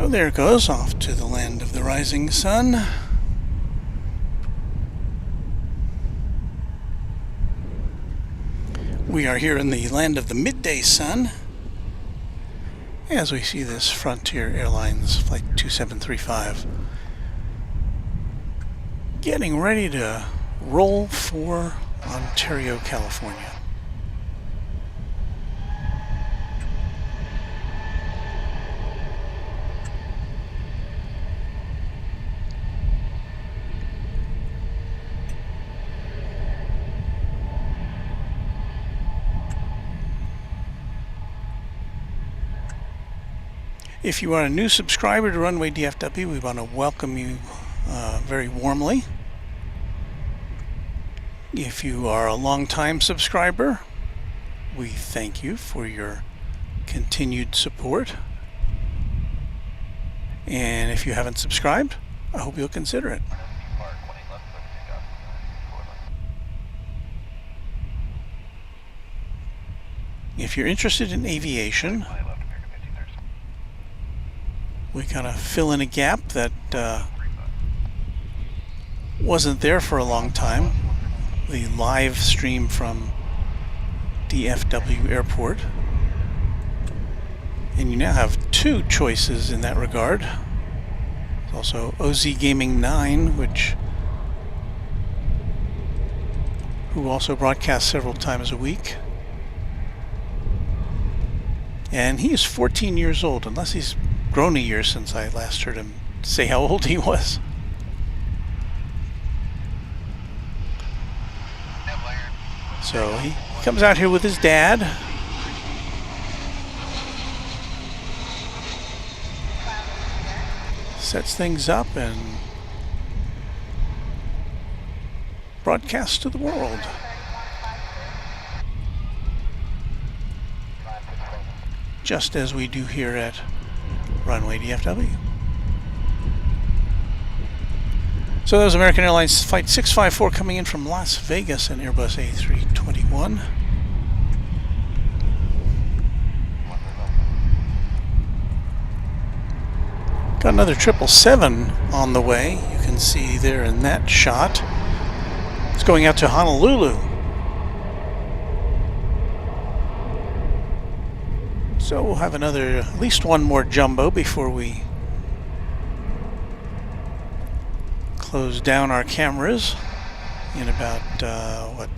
So there it goes, off to the land of the rising sun. We are here in the land of the midday sun as we see this Frontier Airlines Flight 2735 getting ready to roll for Ontario, California. If you are a new subscriber to Runway DFW, we want to welcome you very warmly. If you are a long-time subscriber, we thank you for your continued support. And if you haven't subscribed, I hope you'll consider it. If you're interested in aviation, we kind of fill in a gap that wasn't there for a long time. The live stream from DFW Airport. And you now have two choices in that regard. There's also OZ Gaming 9, who also broadcasts several times a week. And he is 14 years old, unless he's grown a year since I last heard him say how old he was. So he comes out here with his dad. Sets things up and broadcasts to the world. Just as we do here at Runway DFW. So that was American Airlines Flight 654 coming in from Las Vegas, an Airbus A321. Got another 777 on the way. You can see there in that shot. It's going out to Honolulu. So we'll have at least one more jumbo before we close down our cameras in about,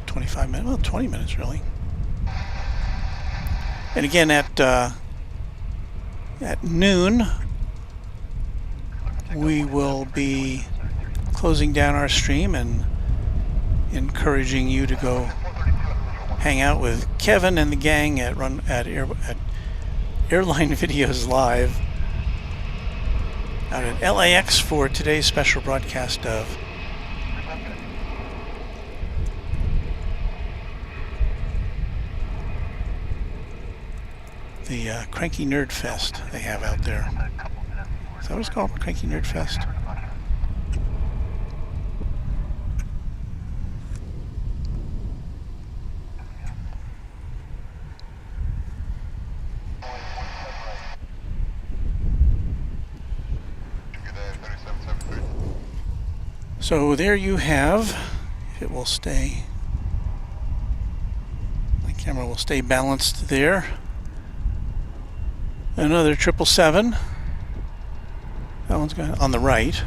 25 minutes? Well, 20 minutes, really. And again, at noon, we will be closing down our stream and encouraging you to go hang out with Kevin and the gang at Airline Videos Live out at LAX for today's special broadcast of the Cranky Nerd Fest they have out there. Is that what it's called? Cranky Nerd Fest? So there you have, if it will stay, my camera will stay balanced there. Another 777. That one's going on the right.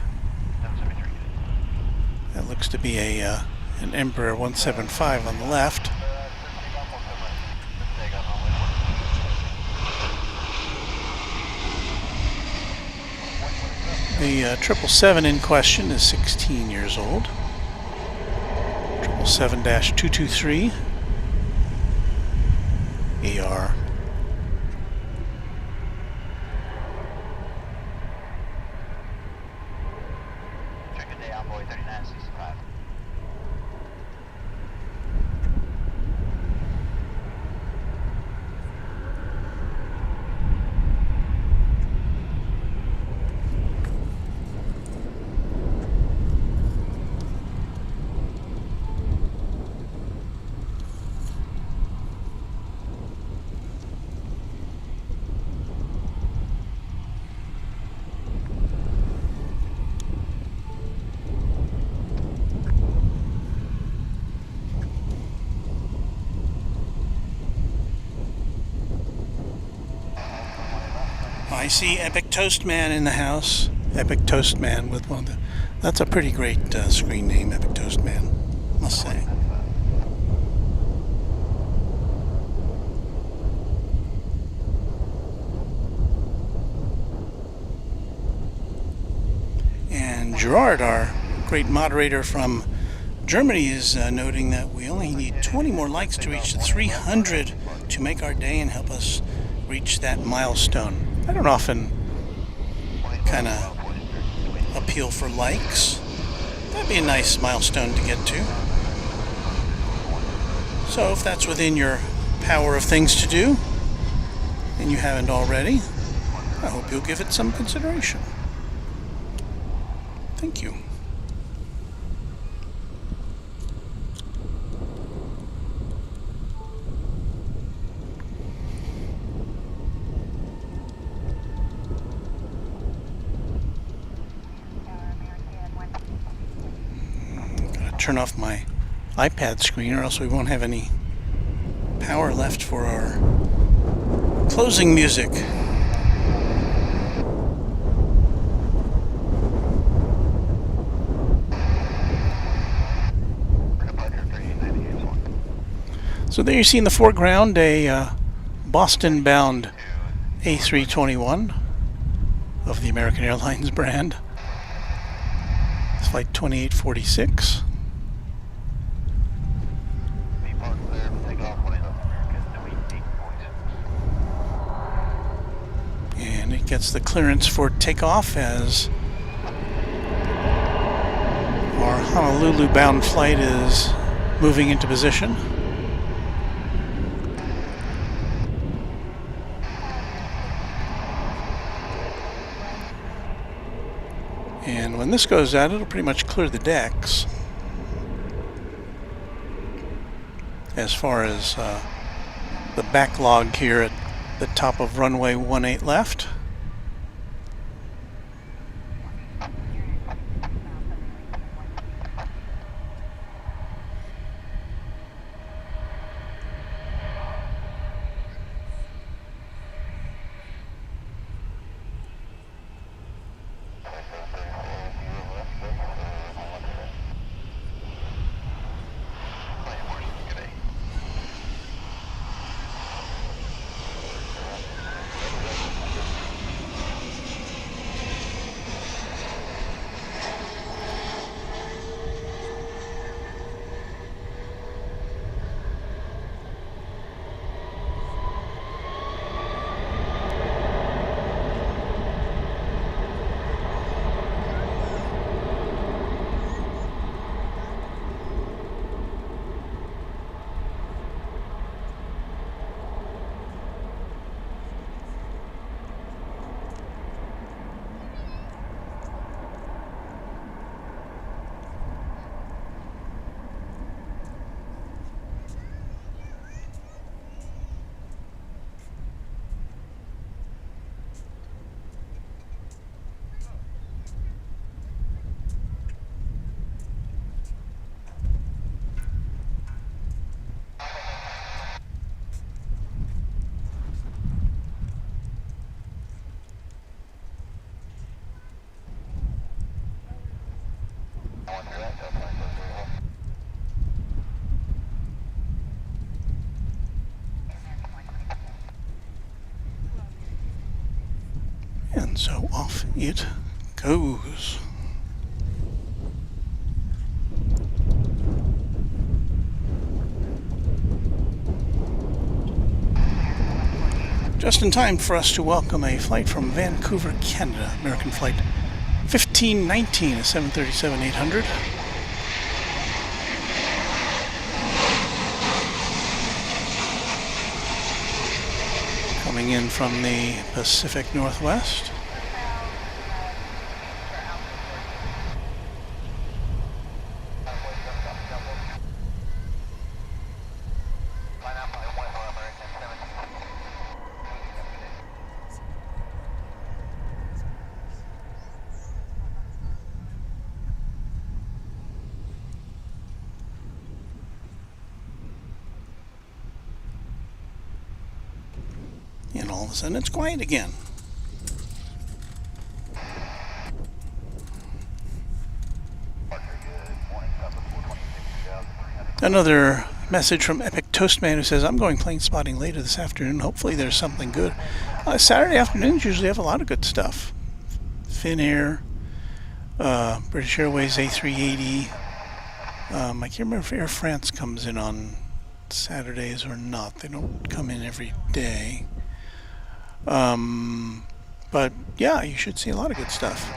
That looks to be an Embraer 175 on the left. The 777 in question is 16 years old. 777-223 AR. I see Epic Toast Man in the house. Epic Toast Man with one of the... That's a pretty great screen name, Epic Toast Man, must say. And Gerard, our great moderator from Germany, is noting that we only need 20 more likes to reach the 300 to make our day and help us reach that milestone. I don't often kind of appeal for likes. That'd be a nice milestone to get to. So if that's within your power of things to do, and you haven't already, I hope you'll give it some consideration. Thank you. Turn off my iPad screen or else we won't have any power left for our closing music. So there you see in the foreground a Boston-bound A321 of the American Airlines brand. It's flight 2846. And it gets the clearance for takeoff as our Honolulu-bound flight is moving into position. And when this goes out, it'll pretty much clear the decks as far as the backlog here at the top of runway 18 left. And so off it goes. Just in time for us to welcome a flight from Vancouver, Canada, American flight 1519, a 737-800. Coming in from the Pacific Northwest. And all of a sudden it's quiet again. Another message from Epic Toastman who says, I'm going plane spotting later this afternoon. Hopefully there's something good. Saturday afternoons usually have a lot of good stuff. Finnair, British Airways A380. I can't remember if Air France comes in on Saturdays or not. They don't come in every day. But yeah, you should see a lot of good stuff.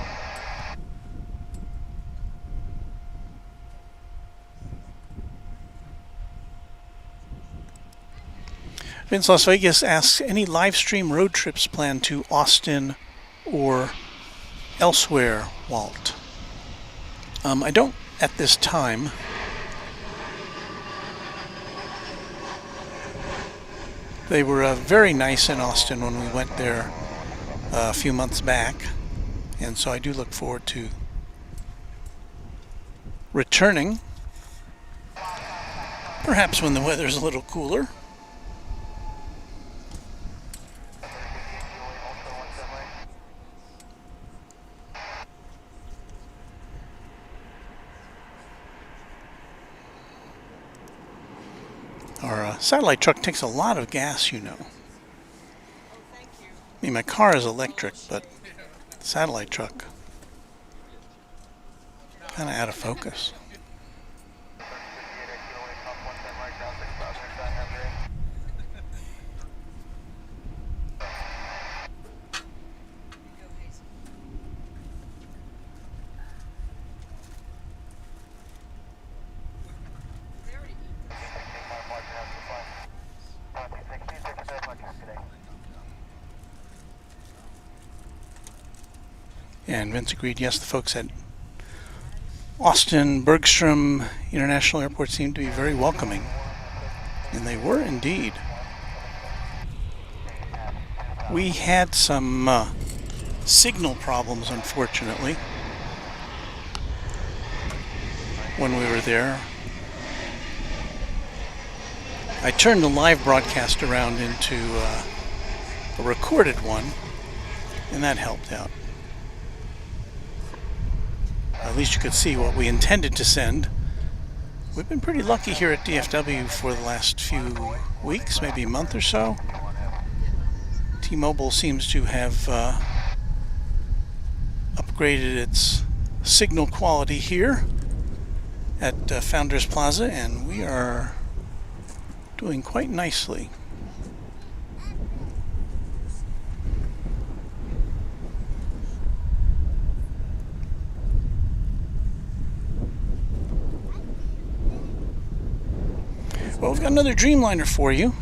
Vince Las Vegas asks, any live stream road trips planned to Austin or elsewhere, Walt? I don't at this time. They were very nice in Austin when we went there a few months back, and so I do look forward to returning, perhaps when the weather's a little cooler. Our satellite truck takes a lot of gas, you know. I mean, my car is electric, but the satellite truck, kind of out of focus. And Vince agreed, yes, the folks at Austin Bergstrom International Airport seemed to be very welcoming. And they were indeed. We had some signal problems, unfortunately, when we were there. I turned the live broadcast around into a recorded one, and that helped out. At least you could see what we intended to send. We've been pretty lucky here at DFW for the last few weeks, maybe a month or so. T-Mobile seems to have upgraded its signal quality here at Founders Plaza, and we are doing quite nicely. Well, we've got another Dreamliner for you.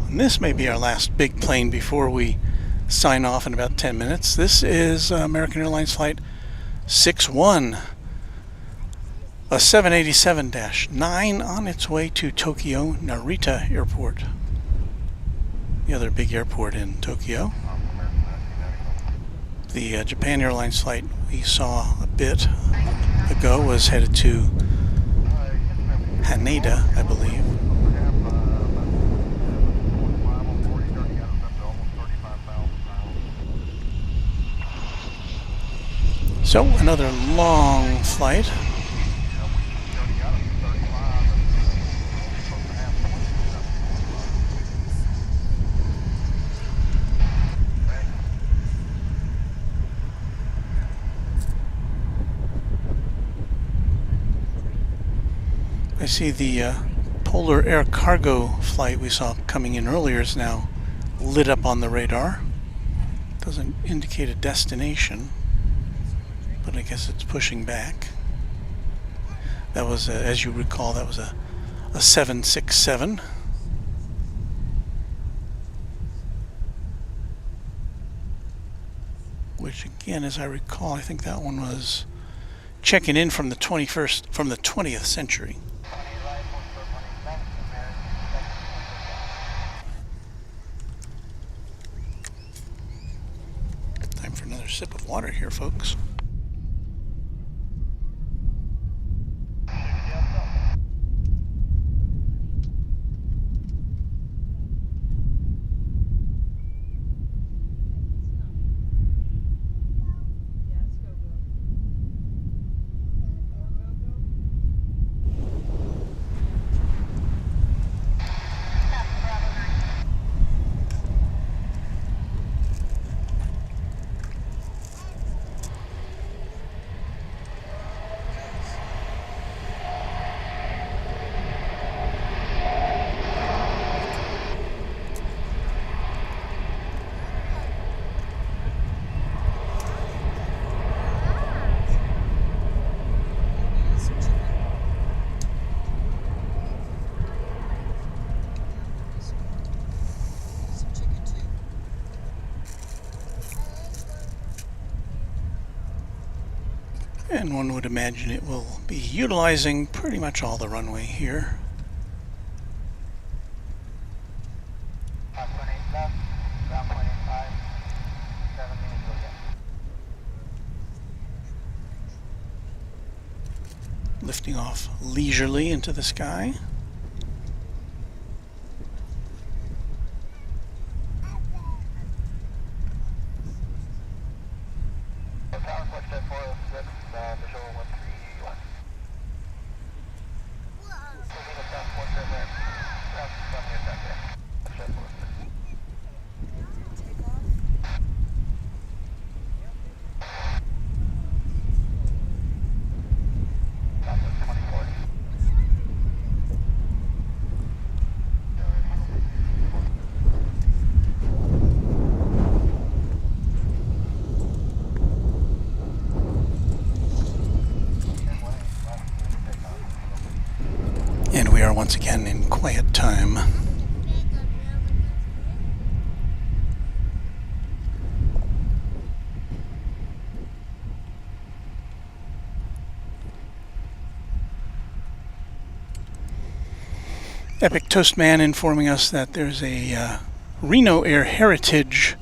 And this may be our last big plane before we sign off in about 10 minutes. This is American Airlines Flight 61, a 787-9 on its way to Tokyo Narita Airport, the other big airport in Tokyo. The Japan Airlines flight we saw a bit ago was headed to Haneda, I believe. So, another long flight. I see the Polar Air Cargo flight we saw coming in earlier is now lit up on the radar. Doesn't indicate a destination, but I guess it's pushing back. That was, as you recall, that was a 767. Which again, as I recall, I think that one was checking in from the 20th century. Time for another sip of water here, folks. And one would imagine it will be utilizing pretty much all the runway here. 5.8 left, ground point 85, 7 minutes till get. Lifting off leisurely into the sky. Tower footstep 406, visual 131. Moving us down 47 there. Ground from your back there. Footstep 406. Southwest 2040. And we are once again in quiet time. Epic Toastman informing us that there's a Reno Air Heritage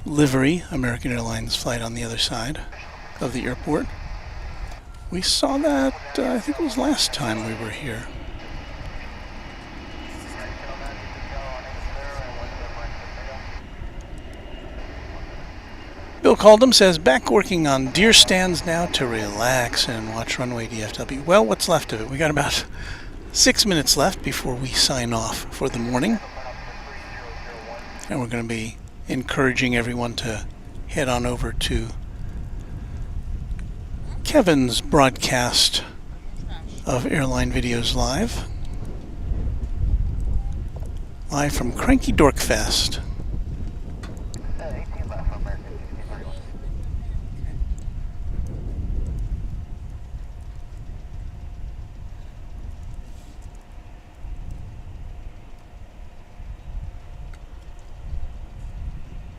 livery American Airlines flight on the other side of the airport. We saw that, I think it was last time we were here. Bill Caldham says, back working on deer stands now to relax and watch Runway DFW. Well, what's left of it? We got about 6 minutes left before we sign off for the morning. And we're going to be encouraging everyone to head on over to Kevin's broadcast of Airline Videos Live. Live from Cranky Dork Fest. 18 left from American 1631.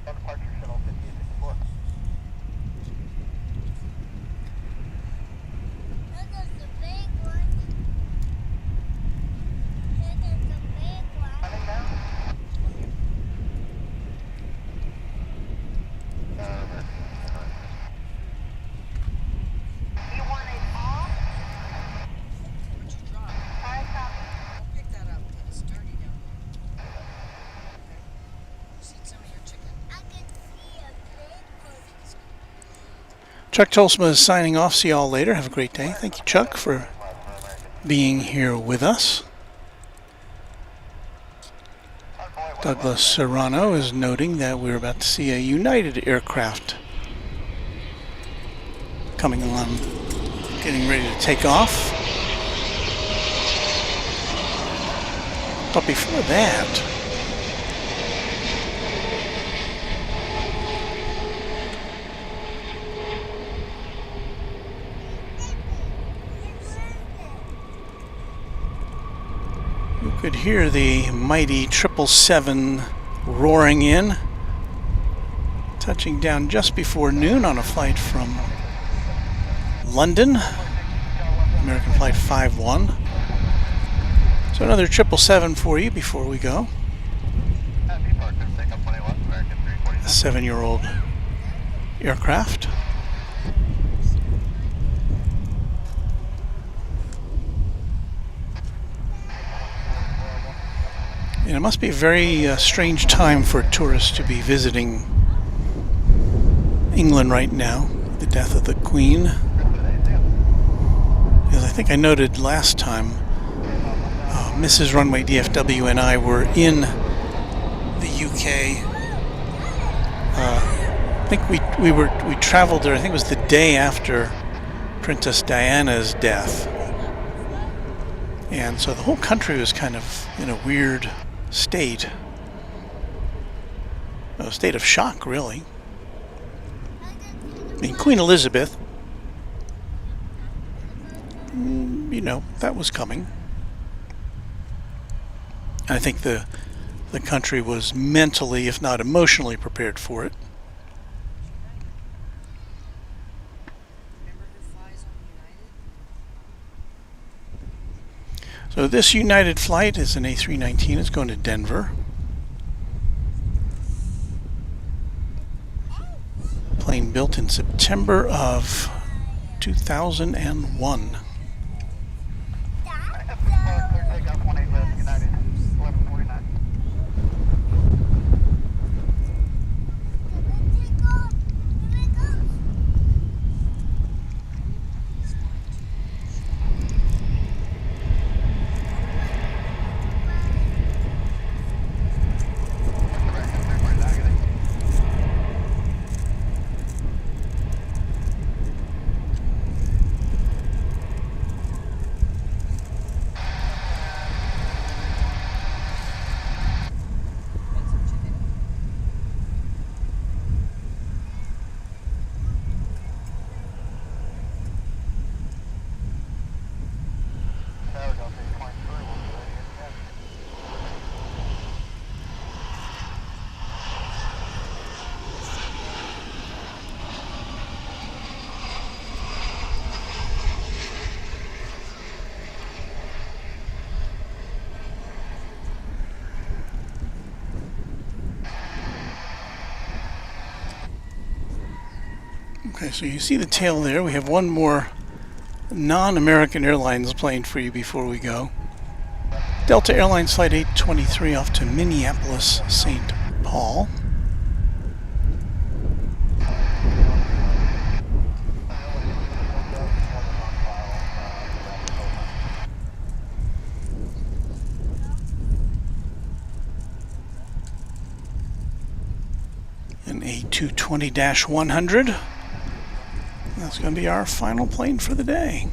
Departure shuttle 5864. Coming down. You want it all? What'd you drop? Alright, copy. I'll pick that up. It's dirty down there. Okay. Just eat some of your chicken. Chuck Tolsma is signing off. See you all later. Have a great day. Thank you, Chuck, for being here with us. Douglas Serrano is noting that we're about to see a United aircraft coming on, getting ready to take off. But before that, you could hear the mighty 777 roaring in, touching down just before noon on a flight from London, American Flight 51. So another 777 for you before we go. A 7-year-old aircraft. And it must be a very strange time for tourists to be visiting England right now, the death of the Queen. As I think I noted last time, Mrs. Runway DFW and I were in the UK. I think we traveled there, I think it was the day after Princess Diana's death. And so the whole country was kind of in a weird state. A state of shock, really. I mean, Queen Elizabeth, you know, that was coming. I think the country was mentally, if not emotionally, prepared for it. Remember her So this United flight is an A319. It's going to Denver. Plane built in September of 2001. Okay, so you see the tail there. We have one more non-American Airlines plane for you before we go. Delta Airlines Flight 823 off to Minneapolis, St. Paul. An A220-100. That's going to be our final plane for the day.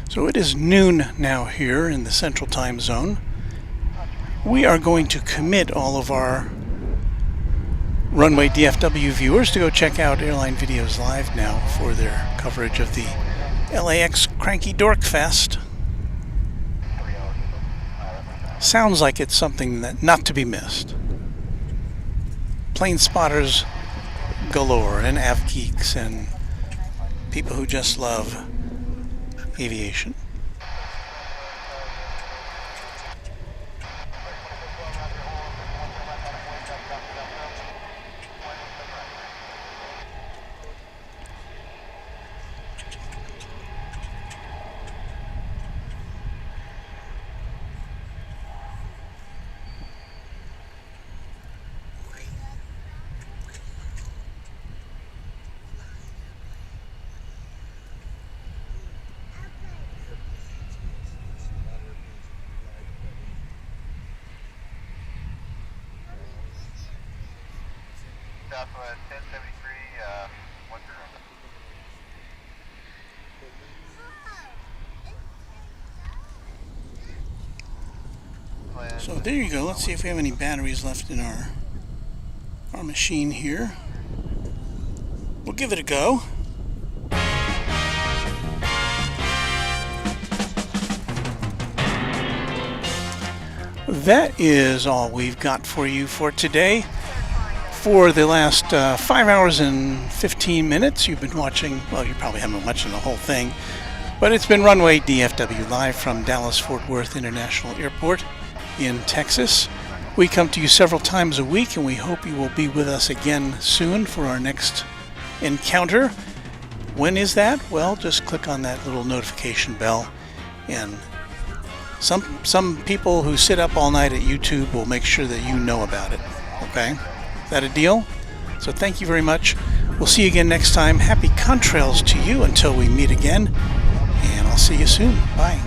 So it is noon now here in the Central Time Zone. We are going to commit all of our Runway DFW viewers to go check out Airline Videos Live now for their coverage of the LAX Cranky Dork Fest. Sounds like it's something that not to be missed. Plane spotters galore and av geeks and people who just love aviation. Southwest 1073, 10. So there you go. Let's see if we have any batteries left in our machine here. We'll give it a go. That is all we've got for you for today. For the last 5 hours and 15 minutes, you've been watching, well, you probably haven't been watching the whole thing, but it's been Runway DFW live from Dallas-Fort Worth International Airport in Texas. We come to you several times a week, and we hope you will be with us again soon for our next encounter. When is that? Well, just click on that little notification bell, and some people who sit up all night at YouTube will make sure that you know about it. Okay? Is that a deal? So thank you very much. We'll see you again next time. Happy contrails to you until we meet again, and I'll see you soon. Bye.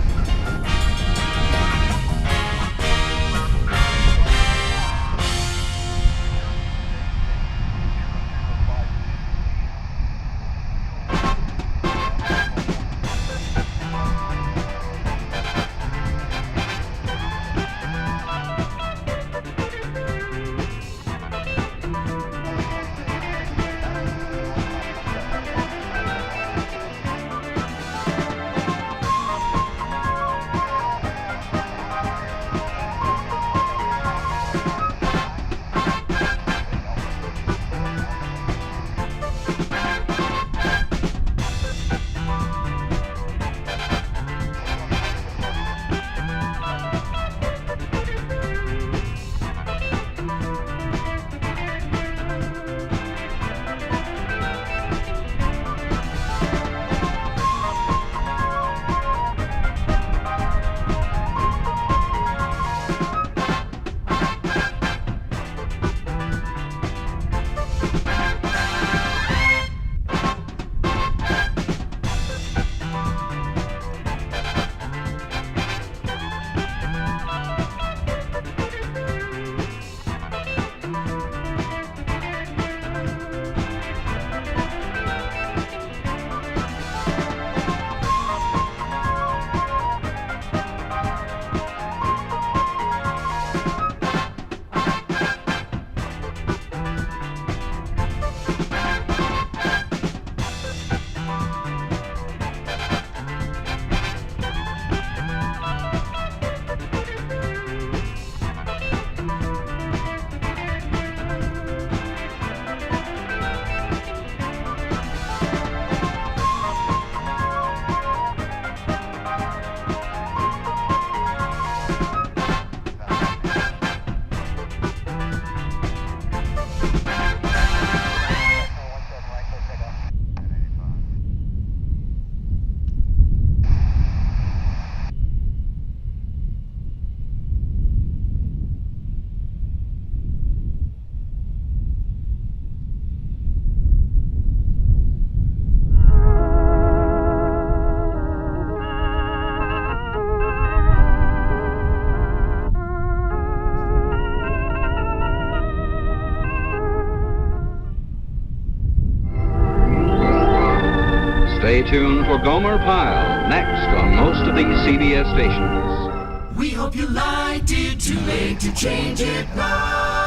tuned for Gomer Pyle, next on most of these CBS stations. We hope you liked it, too late to change it now.